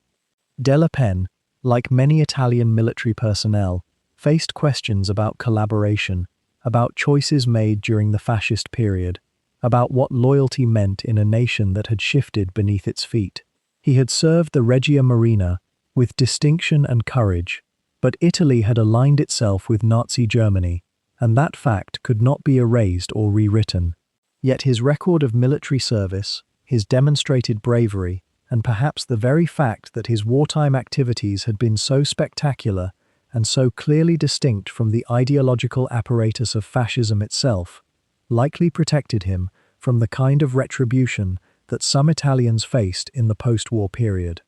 De la Penne, like many Italian military personnel, faced questions about collaboration, about choices made during the fascist period, about what loyalty meant in a nation that had shifted beneath its feet. He had served the Regia Marina with distinction and courage, but Italy had aligned itself with Nazi Germany, and that fact could not be erased or rewritten. Yet his record of military service, his demonstrated bravery, and perhaps the very fact that his wartime activities had been so spectacular and so clearly distinct from the ideological apparatus of fascism itself, likely protected him from the kind of retribution that some Italians faced in the post-war period.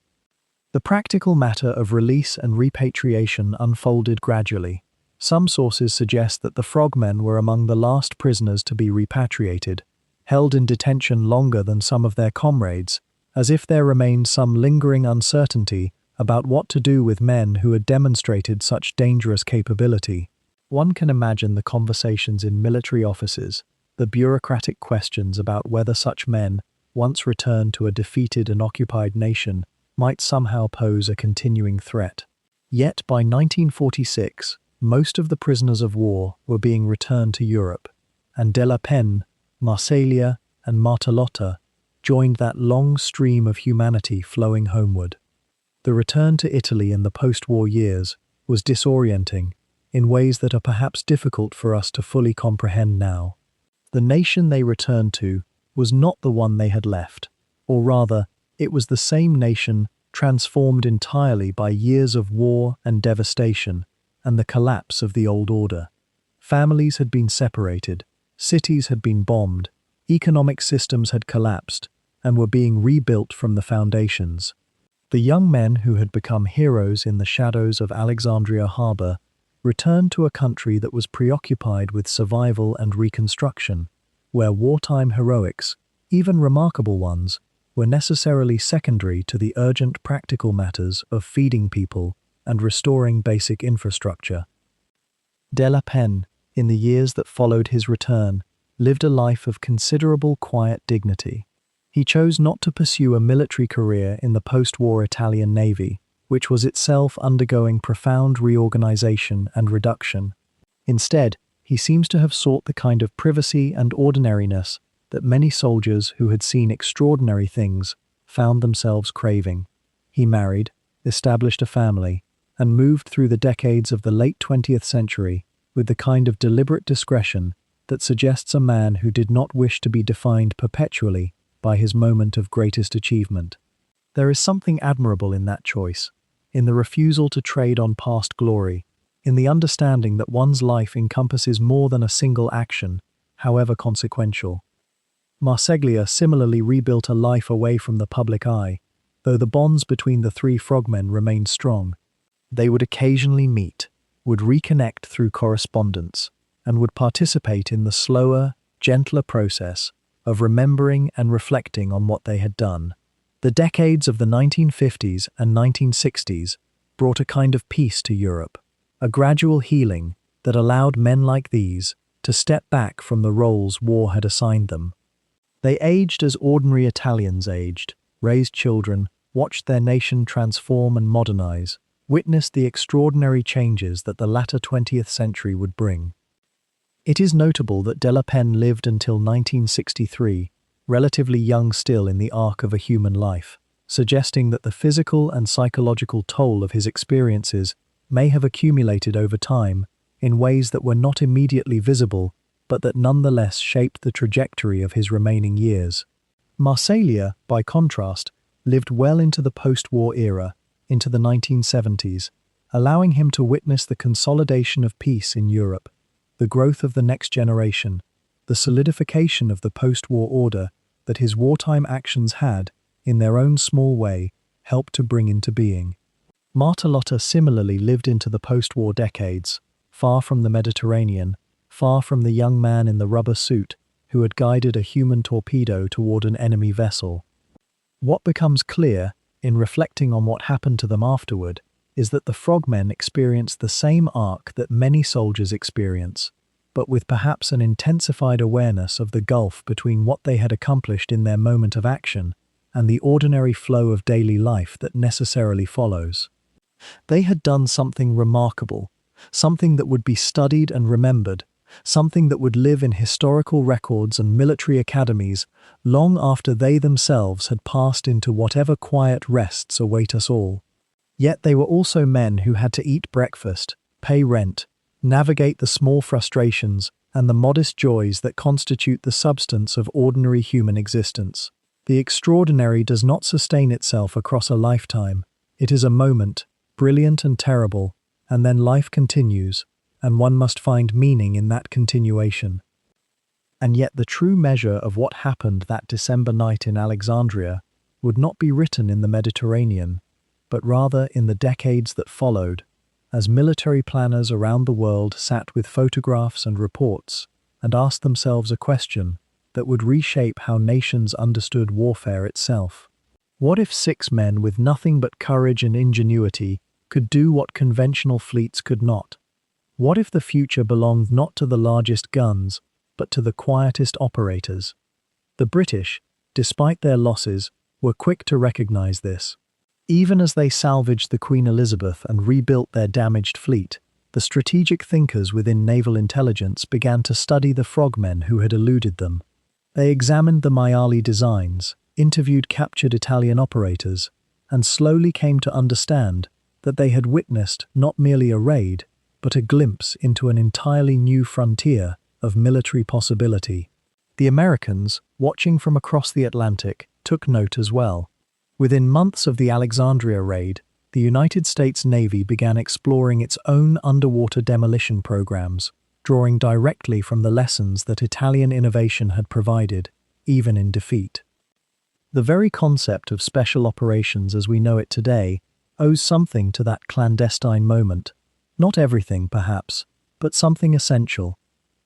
The practical matter of release and repatriation unfolded gradually. Some sources suggest that the frogmen were among the last prisoners to be repatriated, held in detention longer than some of their comrades, as if there remained some lingering uncertainty about what to do with men who had demonstrated such dangerous capability. One can imagine the conversations in military offices, the bureaucratic questions about whether such men, once returned to a defeated and occupied nation, might somehow pose a continuing threat. Yet by 1946, most of the prisoners of war were being returned to Europe, and de la Penne, Marsilia, and Martalotta joined that long stream of humanity flowing homeward. The return to Italy in the post-war years was disorienting in ways that are perhaps difficult for us to fully comprehend now. The nation they returned to was not the one they had left, or rather, it was the same nation transformed entirely by years of war and devastation and the collapse of the old order. Families had been separated, cities had been bombed, economic systems had collapsed, and were being rebuilt from the foundations. The young men who had become heroes in the shadows of Alexandria Harbor returned to a country that was preoccupied with survival and reconstruction, where wartime heroics, even remarkable ones, were necessarily secondary to the urgent practical matters of feeding people and restoring basic infrastructure. De la Penne, in the years that followed his return, lived a life of considerable quiet dignity. He chose not to pursue a military career in the post-war Italian Navy, which was itself undergoing profound reorganization and reduction. Instead, he seems to have sought the kind of privacy and ordinariness that many soldiers who had seen extraordinary things found themselves craving. He married, established a family, and moved through the decades of the late 20th century with the kind of deliberate discretion that suggests a man who did not wish to be defined perpetually by his moment of greatest achievement. There is something admirable in that choice, in the refusal to trade on past glory, in the understanding that one's life encompasses more than a single action, however consequential. Marsiglia similarly rebuilt a life away from the public eye, though the bonds between the three frogmen remained strong. They would occasionally meet, would reconnect through correspondence, and would participate in the slower, gentler process of remembering and reflecting on what they had done. The decades of the 1950s and 1960s brought a kind of peace to Europe, a gradual healing that allowed men like these to step back from the roles war had assigned them. They aged as ordinary Italians aged, raised children, watched their nation transform and modernize, witnessed the extraordinary changes that the latter 20th century would bring. It is notable that de la Pen lived until 1963, relatively young still in the arc of a human life, suggesting that the physical and psychological toll of his experiences may have accumulated over time in ways that were not immediately visible, but that nonetheless shaped the trajectory of his remaining years. Marsiglia, by contrast, lived well into the post-war era, into the 1970s, allowing him to witness the consolidation of peace in Europe, the growth of the next generation, the solidification of the post-war order that his wartime actions had, in their own small way, helped to bring into being. Martellotta similarly lived into the post-war decades, far from the Mediterranean, far from the young man in the rubber suit who had guided a human torpedo toward an enemy vessel. What becomes clear, in reflecting on what happened to them afterward, is that the frogmen experienced the same arc that many soldiers experience, but with perhaps an intensified awareness of the gulf between what they had accomplished in their moment of action and the ordinary flow of daily life that necessarily follows. They had done something remarkable, something that would be studied and remembered, something that would live in historical records and military academies long after they themselves had passed into whatever quiet rests await us all. Yet they were also men who had to eat breakfast, pay rent, navigate the small frustrations and the modest joys that constitute the substance of ordinary human existence. The extraordinary does not sustain itself across a lifetime. It is a moment, brilliant and terrible, and then life continues, and one must find meaning in that continuation. And yet the true measure of what happened that December night in Alexandria would not be written in the Mediterranean, but rather in the decades that followed, as military planners around the world sat with photographs and reports and asked themselves a question that would reshape how nations understood warfare itself. What if 6 men with nothing but courage and ingenuity could do what conventional fleets could not? What if the future belonged not to the largest guns, but to the quietest operators? The British, despite their losses, were quick to recognize this. Even as they salvaged the Queen Elizabeth and rebuilt their damaged fleet, the strategic thinkers within naval intelligence began to study the frogmen who had eluded them. They examined the maiali designs, interviewed captured Italian operators, and slowly came to understand that they had witnessed not merely a raid, but a glimpse into an entirely new frontier of military possibility. The Americans, watching from across the Atlantic, took note as well. Within months of the Alexandria raid, the United States Navy began exploring its own underwater demolition programs, drawing directly from the lessons that Italian innovation had provided, even in defeat. The very concept of special operations as we know it today owes something to that clandestine moment. Not everything, perhaps, but something essential.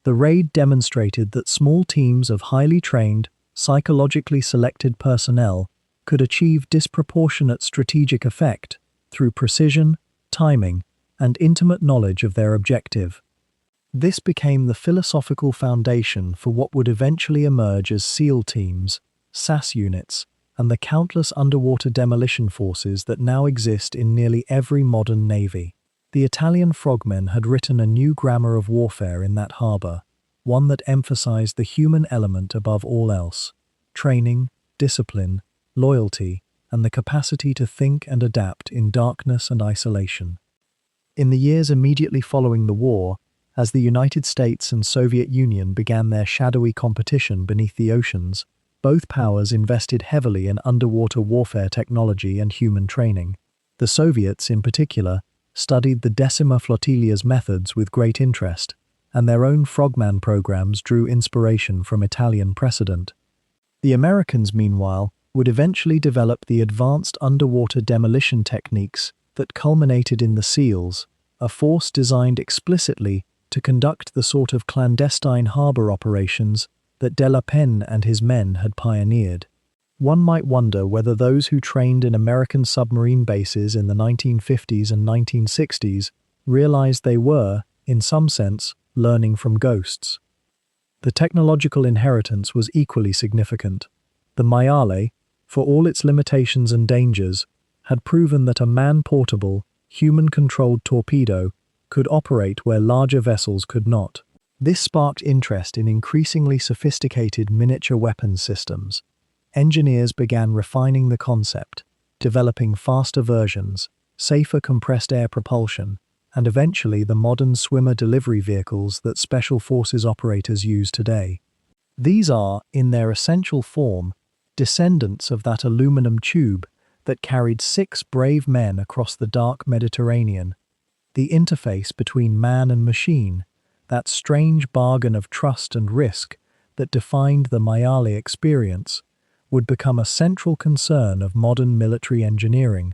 The raid demonstrated that small teams of highly trained, psychologically selected personnel could achieve disproportionate strategic effect through precision, timing, and intimate knowledge of their objective. This became the philosophical foundation for what would eventually emerge as SEAL teams, SAS units, and the countless underwater demolition forces that now exist in nearly every modern navy. The Italian Frogmen had written a new grammar of warfare in that harbor, one that emphasized the human element above all else: training, discipline, loyalty, and the capacity to think and adapt in darkness and isolation. In the years immediately following the war, as the United States and Soviet Union began their shadowy competition beneath the oceans, both powers invested heavily in underwater warfare technology and human training. The Soviets, in particular, studied the Decima Flotilla's methods with great interest, and their own Frogman programs drew inspiration from Italian precedent. The Americans, meanwhile, would eventually develop the advanced underwater demolition techniques that culminated in the SEALs, a force designed explicitly to conduct the sort of clandestine harbor operations that de la Penne and his men had pioneered. One might wonder whether those who trained in American submarine bases in the 1950s and 1960s realized they were, in some sense, learning from ghosts. The technological inheritance was equally significant. The Maiale, for all its limitations and dangers, had proven that a man-portable, human-controlled torpedo could operate where larger vessels could not. This sparked interest in increasingly sophisticated miniature weapons systems. Engineers began refining the concept, developing faster versions, safer compressed air propulsion, and eventually the modern swimmer delivery vehicles that Special Forces operators use today. These are, in their essential form, descendants of that aluminum tube that carried 6 brave men across the dark Mediterranean. The interface between man and machine, that strange bargain of trust and risk that defined the Maiale experience, would become a central concern of modern military engineering.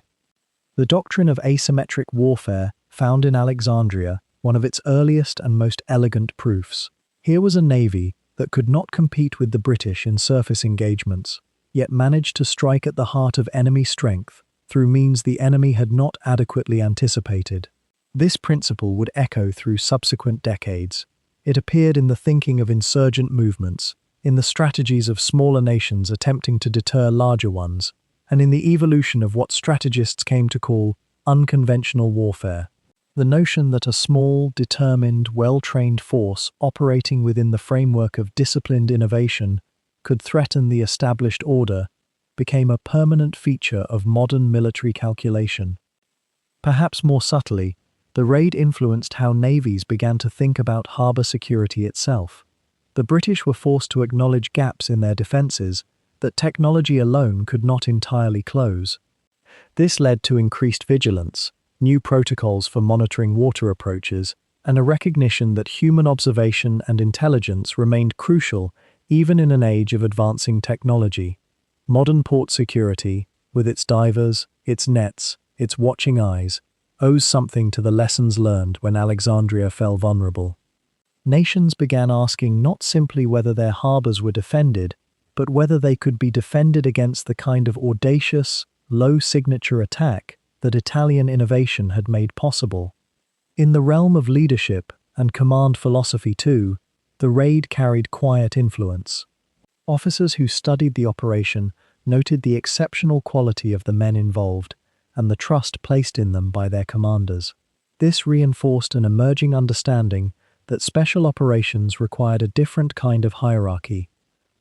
The doctrine of asymmetric warfare found in Alexandria one of its earliest and most elegant proofs. Here was a navy that could not compete with the British in surface engagements, yet managed to strike at the heart of enemy strength through means the enemy had not adequately anticipated. This principle would echo through subsequent decades. It appeared in the thinking of insurgent movements, in the strategies of smaller nations attempting to deter larger ones, and in the evolution of what strategists came to call unconventional warfare. The notion that a small, determined, well-trained force operating within the framework of disciplined innovation could threaten the established order became a permanent feature of modern military calculation. Perhaps more subtly, the raid influenced how navies began to think about harbor security itself. The British were forced to acknowledge gaps in their defenses that technology alone could not entirely close. This led to increased vigilance, new protocols for monitoring water approaches, and a recognition that human observation and intelligence remained crucial even in an age of advancing technology. Modern port security, with its divers, its nets, its watching eyes, owes something to the lessons learned when Alexandria fell vulnerable. Nations began asking not simply whether their harbors were defended, but whether they could be defended against the kind of audacious, low-signature attack that Italian innovation had made possible. In the realm of leadership and command philosophy too, the raid carried quiet influence. Officers who studied the operation noted the exceptional quality of the men involved and the trust placed in them by their commanders. This reinforced an emerging understanding that special operations required a different kind of hierarchy,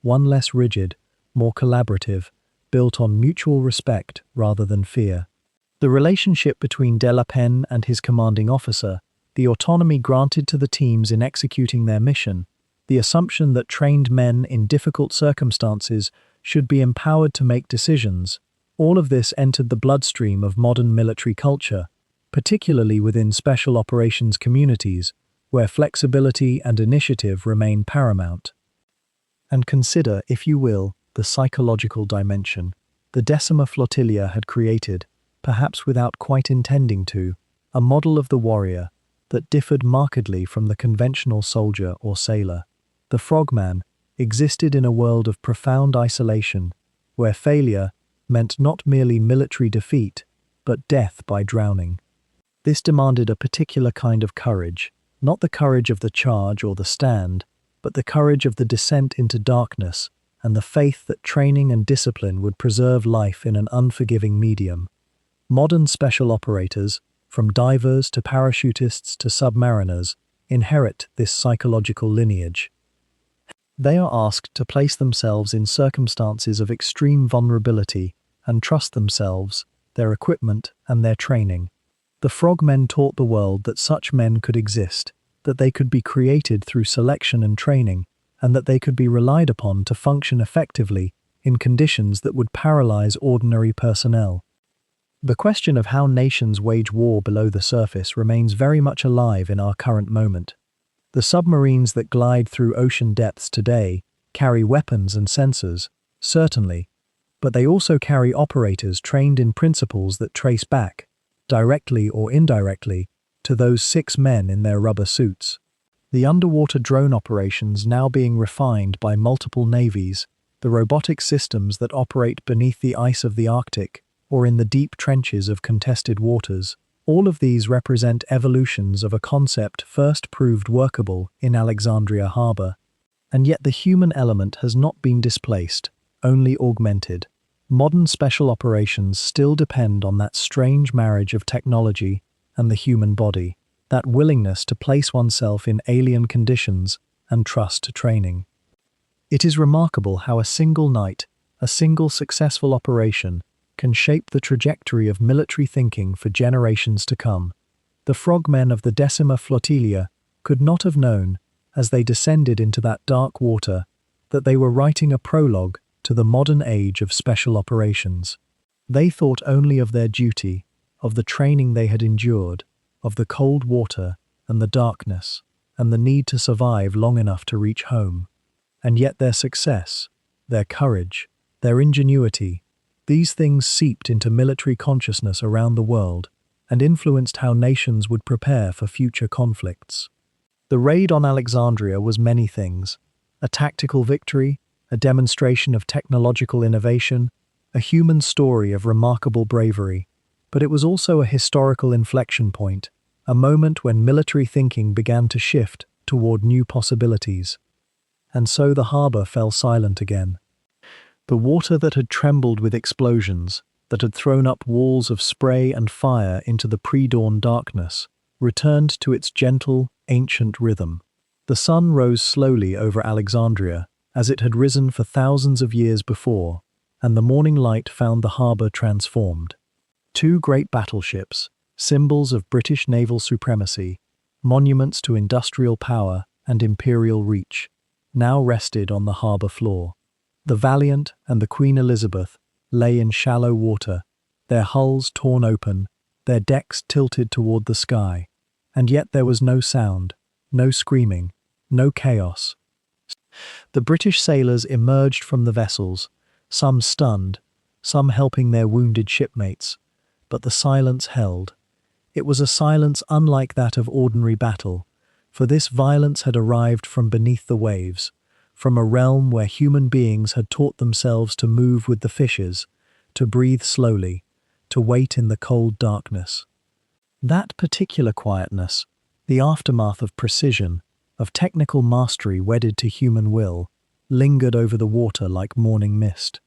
one less rigid, more collaborative, built on mutual respect rather than fear. The relationship between de la Penne and his commanding officer, the autonomy granted to the teams in executing their mission, the assumption that trained men in difficult circumstances should be empowered to make decisions, all of this entered the bloodstream of modern military culture, particularly within special operations communities, where flexibility and initiative remain paramount. And consider, if you will, the psychological dimension the Decima flotilla had created, perhaps without quite intending to, a model of the warrior that differed markedly from the conventional soldier or sailor. The frogman existed in a world of profound isolation, where failure meant not merely military defeat, but death by drowning. This demanded a particular kind of courage, not the courage of the charge or the stand, but the courage of the descent into darkness and the faith that training and discipline would preserve life in an unforgiving medium. Modern special operators, from divers to parachutists to submariners, inherit this psychological lineage. They are asked to place themselves in circumstances of extreme vulnerability and trust themselves, their equipment, and their training. The frogmen taught the world that such men could exist, that they could be created through selection and training, and that they could be relied upon to function effectively in conditions that would paralyze ordinary personnel. The question of how nations wage war below the surface remains very much alive in our current moment. The submarines that glide through ocean depths today carry weapons and sensors, certainly, but they also carry operators trained in principles that trace back, directly or indirectly, to those 6 men in their rubber suits. The underwater drone operations now being refined by multiple navies, the robotic systems that operate beneath the ice of the Arctic or in the deep trenches of contested waters, all of these represent evolutions of a concept first proved workable in Alexandria Harbor. And yet the human element has not been displaced, only augmented. Modern special operations still depend on that strange marriage of technology and the human body, that willingness to place oneself in alien conditions and trust training. It is remarkable how a single night, a single successful operation, can shape the trajectory of military thinking for generations to come. The frogmen of the Decima Flotilla could not have known, as they descended into that dark water, that they were writing a prologue to the modern age of special operations. They thought only of their duty, of the training they had endured, of the cold water and the darkness, and the need to survive long enough to reach home. And yet their success, their courage, their ingenuity, these things seeped into military consciousness around the world and influenced how nations would prepare for future conflicts. The raid on Alexandria was many things: a tactical victory, a demonstration of technological innovation, a human story of remarkable bravery. But it was also a historical inflection point, a moment when military thinking began to shift toward new possibilities. And so the harbor fell silent again. The water that had trembled with explosions, that had thrown up walls of spray and fire into the pre-dawn darkness, returned to its gentle, ancient rhythm. The sun rose slowly over Alexandria, as it had risen for thousands of years before, and the morning light found the harbor transformed. 2 great battleships, symbols of British naval supremacy, monuments to industrial power and imperial reach, now rested on the harbor floor. The Valiant and the Queen Elizabeth lay in shallow water, their hulls torn open, their decks tilted toward the sky, and yet there was no sound, no screaming, no chaos. The British sailors emerged from the vessels, some stunned, some helping their wounded shipmates, but the silence held. It was a silence unlike that of ordinary battle, for this violence had arrived from beneath the waves, from a realm where human beings had taught themselves to move with the fishes, to breathe slowly, to wait in the cold darkness. That particular quietness, the aftermath of precision, of technical mastery wedded to human will, lingered over the water like morning mist.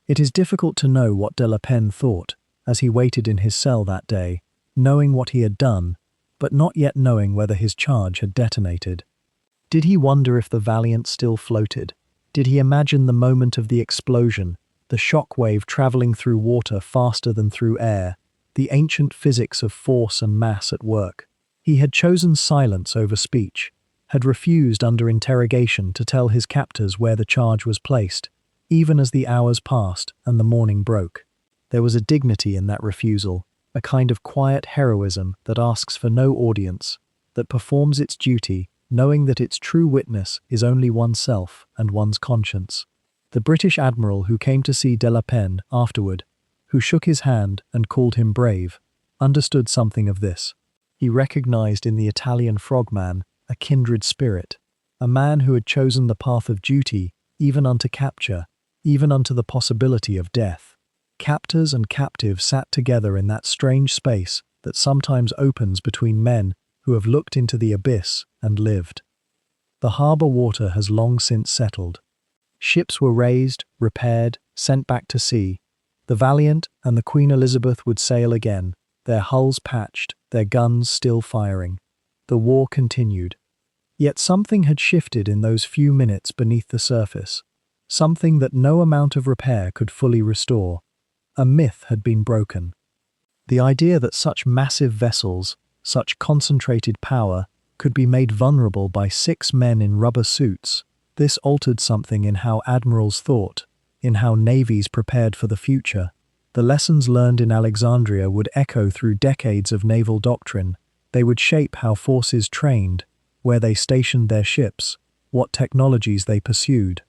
It is difficult to know what de la Penne thought as he waited in his cell that day, knowing what he had done, but not yet knowing whether his charge had detonated. Did he wonder if the Valiant still floated? Did he imagine the moment of the explosion, the shock wave traveling through water faster than through air, the ancient physics of force and mass at work? He had chosen silence over speech, had refused under interrogation to tell his captors where the charge was placed, even as the hours passed and the morning broke. There was a dignity in that refusal, a kind of quiet heroism that asks for no audience, that performs its duty, knowing that its true witness is only oneself and one's conscience. The British admiral who came to see de la Penne afterward, who shook his hand and called him brave, understood something of this. He recognized in the Italian Frogman a kindred spirit, a man who had chosen the path of duty even unto capture, even unto the possibility of death. Captors and captives sat together in that strange space that sometimes opens between men who have looked into the abyss and lived. The harbor water has long since settled. Ships were raised, repaired, sent back to sea. The Valiant and the Queen Elizabeth would sail again, their hulls patched, their guns still firing. The war continued. Yet something had shifted in those few minutes beneath the surface, something that no amount of repair could fully restore. A myth had been broken. The idea that such massive vessels, such concentrated power, could be made vulnerable by 6 men in rubber suits, this altered something in how admirals thought, in how navies prepared for the future. The lessons learned in Alexandria would echo through decades of naval doctrine. They would shape how forces trained, where they stationed their ships, what technologies they pursued.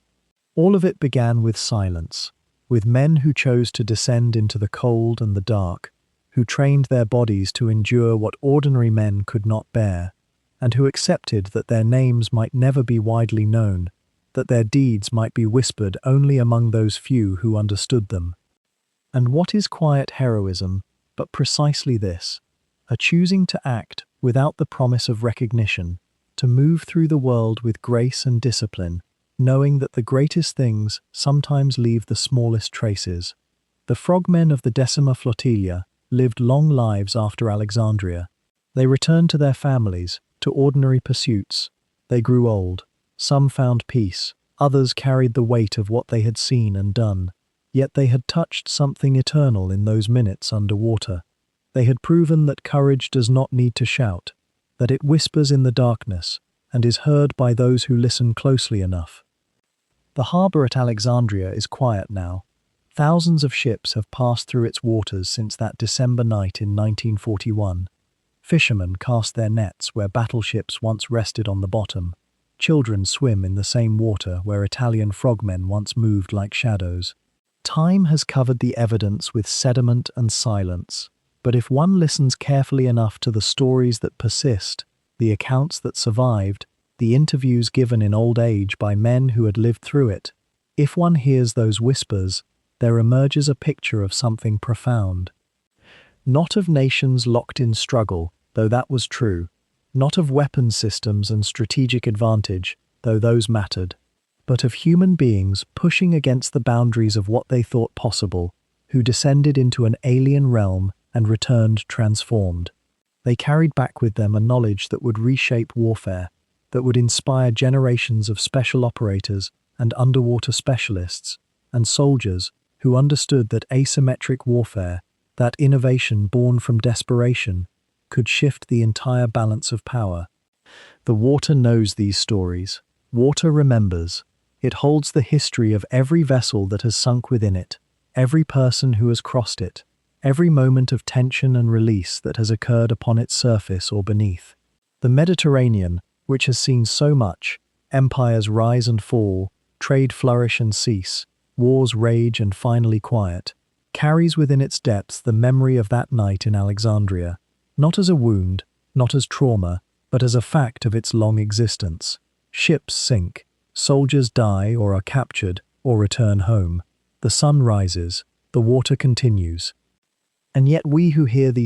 All of it began with silence, with men who chose to descend into the cold and the dark, who trained their bodies to endure what ordinary men could not bear, and who accepted that their names might never be widely known, that their deeds might be whispered only among those few who understood them. And what is quiet heroism but precisely this, a choosing to act without the promise of recognition, to move through the world with grace and discipline, knowing that the greatest things sometimes leave the smallest traces. The frogmen of the Decima Flotilla lived long lives after Alexandria. They returned to their families, to ordinary pursuits. They grew old. Some found peace. Others carried the weight of what they had seen and done. Yet they had touched something eternal in those minutes underwater. They had proven that courage does not need to shout, that it whispers in the darkness and is heard by those who listen closely enough. The harbor at Alexandria is quiet now. Thousands of ships have passed through its waters since that December night in 1941. Fishermen cast their nets where battleships once rested on the bottom. Children swim in the same water where Italian frogmen once moved like shadows. Time has covered the evidence with sediment and silence, but if one listens carefully enough to the stories that persist, the accounts that survived, the interviews given in old age by men who had lived through it, if one hears those whispers, there emerges a picture of something profound. Not of nations locked in struggle, though that was true, not of weapons systems and strategic advantage, though those mattered, but of human beings pushing against the boundaries of what they thought possible, who descended into an alien realm and returned transformed. They carried back with them a knowledge that would reshape warfare, that would inspire generations of special operators and underwater specialists, and soldiers who understood that asymmetric warfare, that innovation born from desperation, could shift the entire balance of power. The water knows these stories. Water remembers. It holds the history of every vessel that has sunk within it, every person who has crossed it, every moment of tension and release that has occurred upon its surface or beneath. The Mediterranean, which has seen so much, empires rise and fall, trade flourish and cease, wars rage and finally quiet, carries within its depths the memory of that night in Alexandria, not as a wound, not as trauma, but as a fact of its long existence. Ships sink. Soldiers die or are captured or return home. The sun rises, the water continues. And yet we who hear these